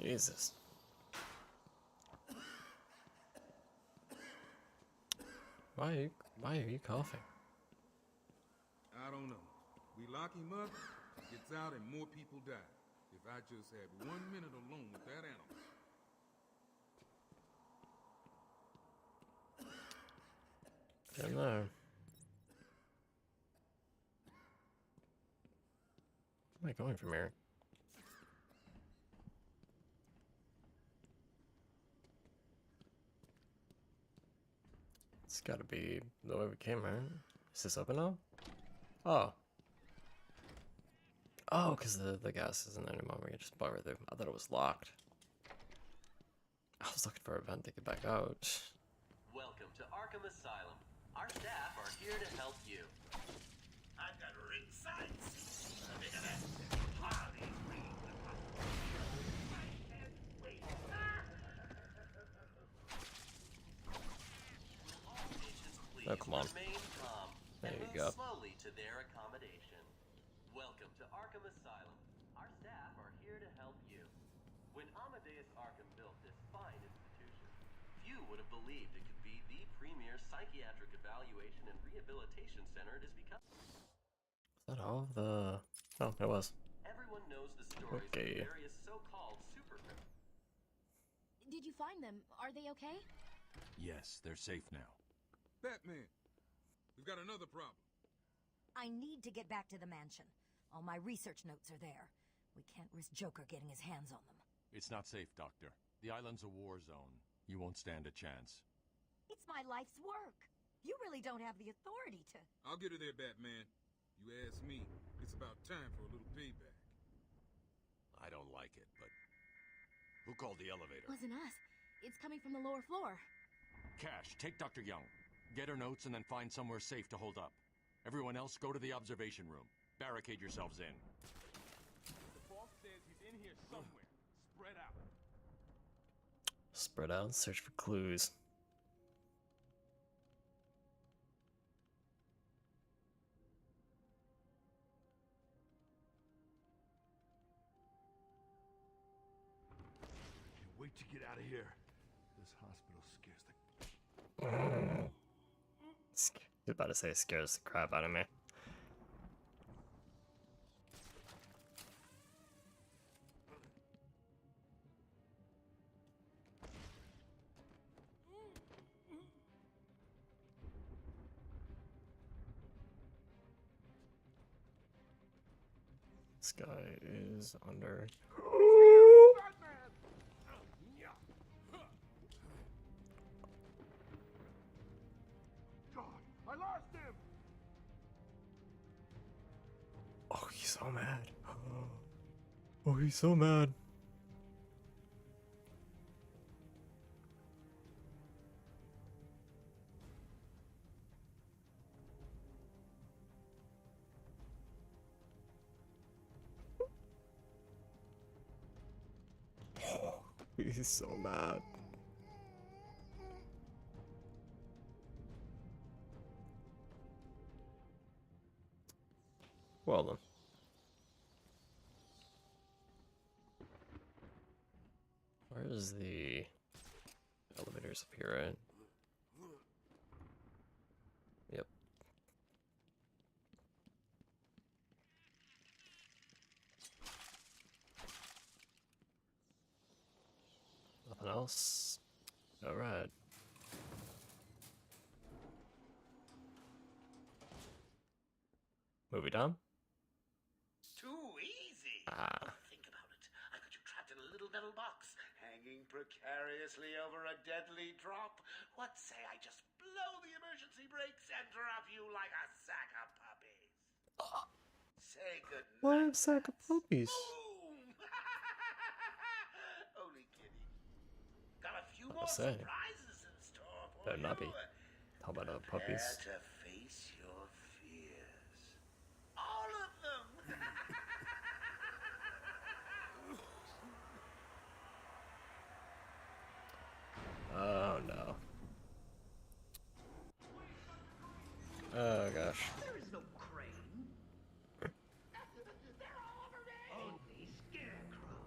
Jesus. Why are you coughing? I don't know. We lock him up, he gets out, and more people die. If I just had 1 minute alone with that animal. I don't know. Where am I going from here? It's gotta be the way we came, right? Is this open now? Oh. Oh, because the gas isn't there anymore. We can just bar right through. I thought it was locked. I was looking for a vent to get back out. Welcome to Arkham Asylum. Our staff are here to help you. I've got ringside seats. Look at that. Harley Quinn. I can't wait. Oh, come on. Remain calm There and you move go. slowly to their accommodation. Welcome to Arkham Asylum. Our staff are here to help you. When Amadeus Arkham built this fine institution, few would have believed it could be the premier psychiatric evaluation and rehabilitation center it has become. Is that all of the... Oh, it was. Everyone knows the stories Okay. of various so-called supercriminals. Did you find them? Are they okay? Yes, they're safe now. Batman, we've got another problem. I need to get back to the mansion. All my research notes are there. We can't risk Joker getting his hands on them. It's not safe, Doctor. The island's a war zone. You won't stand a chance. It's my life's work. You really don't have the authority to... I'll get her there, Batman. You ask me, it's about time for a little payback. I don't like it, but... Who called the elevator? Wasn't us. It's coming from the lower floor. Cash, take Dr. Young. Get her notes and then find somewhere safe to hold up. Everyone else, go to the observation room. Barricade yourselves in. The boss says he's in here somewhere. Spread out. Spread out, search for clues. Can't wait to get out of here. This hospital scares the... I was about to say it scares the crap out of me. This guy is under... God, I lost him! Oh, he's so mad. Oh, he's so mad. He's so mad. Well then. Where is the elevators up here, right? Yep. Nothing else? Alright. Movie time? Too easy. Ah. Think about it. I got you trapped in a little metal box, hanging precariously over a deadly drop. What say I just blow the emergency brakes and drop you like a sack of puppies? Say goodnight. Why a sack of puppies? Boom! Only kidding. Got a few more say. surprises in store for Better you. not be. How about puppies? Prepare to face your fears. All of them. Oh no. Oh gosh. There is no crane. They're all over me. Only Scarecrow.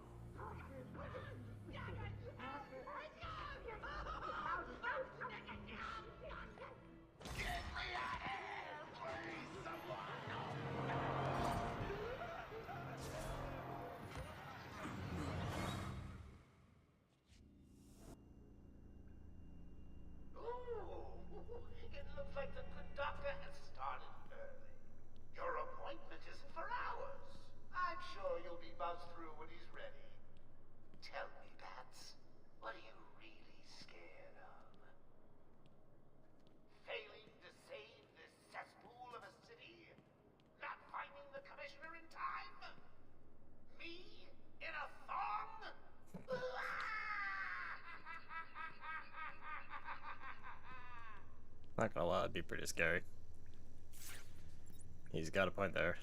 Get me out of here, please, someone. Ooh, it looks like the good doctor has started early. Your appointment isn't for hours. I'm sure you'll be buzzed through when he's ready. Tell me, Bats, what are you really scared of? Failing to save this cesspool of a city? Not finding the commissioner in time? Me in a thong? Not gonna lie, it'd be pretty scary. He's got a point there.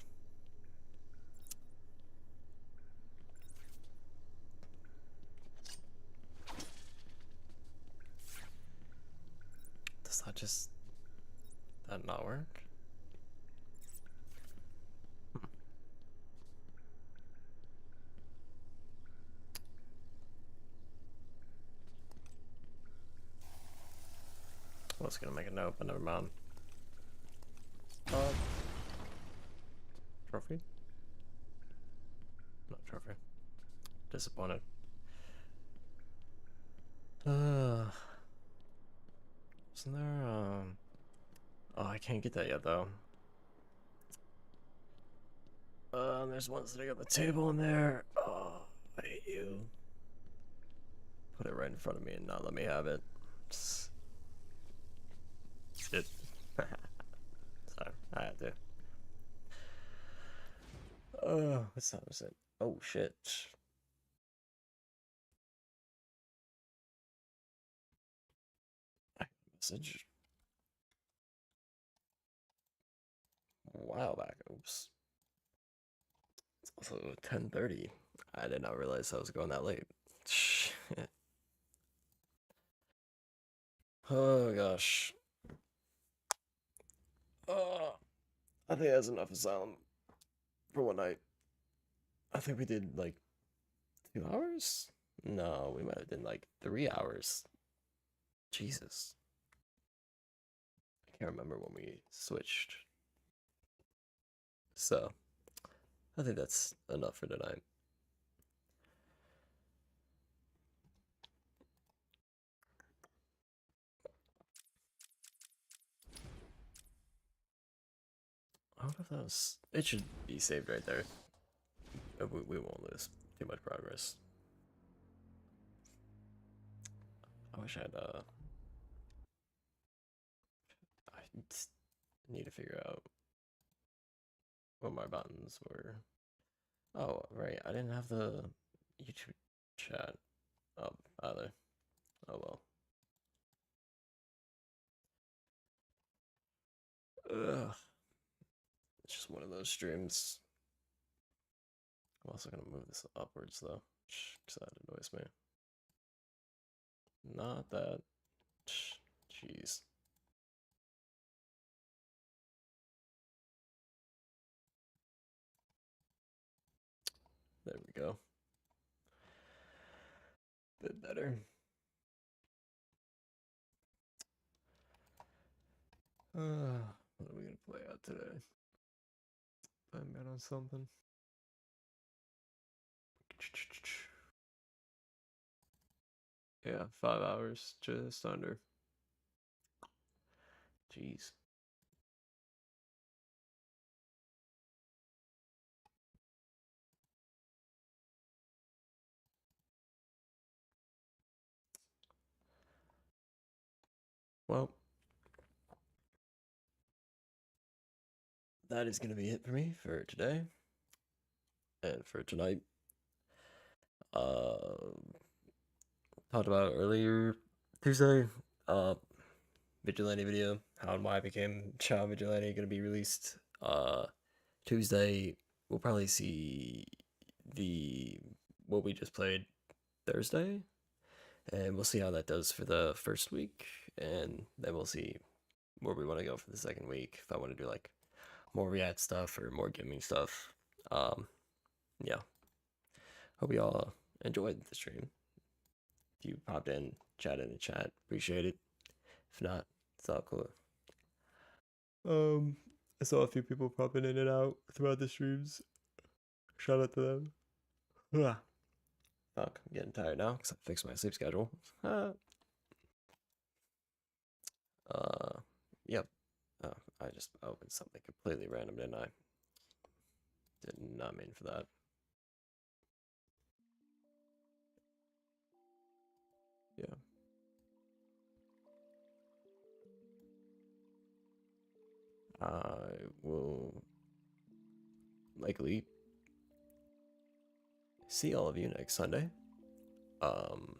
Does that not work? I was gonna make a note, but never mind. Trophy? Not trophy. Disappointed. Isn't there, oh, I can't get that yet, though. There's one sitting on the table in there. Oh, I hate you. Put it right in front of me and not let me have it. Shit. Sorry, I had to. What time is it? Oh, shit. Message. Wow, back. Oops. It's also 10:30. I did not realize I was going that late. Shit. Oh gosh. I think that's enough asylum for one night. I think we did like 2 hours? No, we might have done like 3 hours. Jesus. I can't remember when we switched. So, I think that's enough for tonight. I wonder if that was... It should be saved right there. We won't lose too much progress. I wish I had, I just need to figure out what my buttons were. Oh, right, I didn't have the YouTube chat up either. Oh well. Ugh. It's just one of those streams. I'm also gonna move this upwards though, because that annoys me. Not that. Jeez. There we go. Bit better. What are we gonna play out today? I'm out on something. Yeah, 5 hours, just under. Jeez. Well, that is going to be it for me for today and for tonight. Talked about earlier Tuesday, Vigilante video, how and why I became Child Vigilante, going to be released Tuesday. We'll probably see what we just played Thursday, and we'll see how that does for the first week, and then we'll see where we want to go for the second week, if I want to do like more React stuff or more gaming stuff. Yeah, hope you all enjoyed the stream. If you popped in, chat in the chat, appreciate it. If not, it's all cool. I saw a few people popping in and out throughout the streams. Shout out to them. Fuck, I'm getting tired now because I fixed my sleep schedule. Yep. I just opened something completely random, didn't I? Did not mean for that. Yeah. I will likely see all of you next Sunday. Hope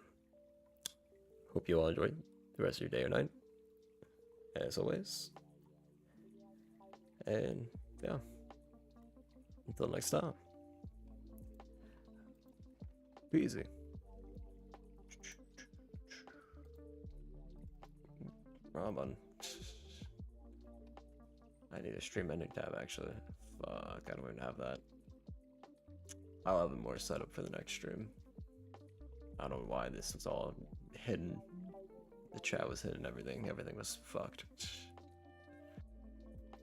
you all enjoy the rest of your day or night, as always. And yeah, until next time, be easy. Wrong button. I need a stream ending tab actually. Fuck, I don't even have that. I'll have it more set up for the next stream. I don't know why this was all hidden. The chat was hidden, everything was fucked.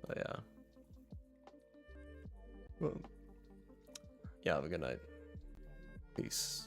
But yeah. Well, yeah, have a good night. Peace.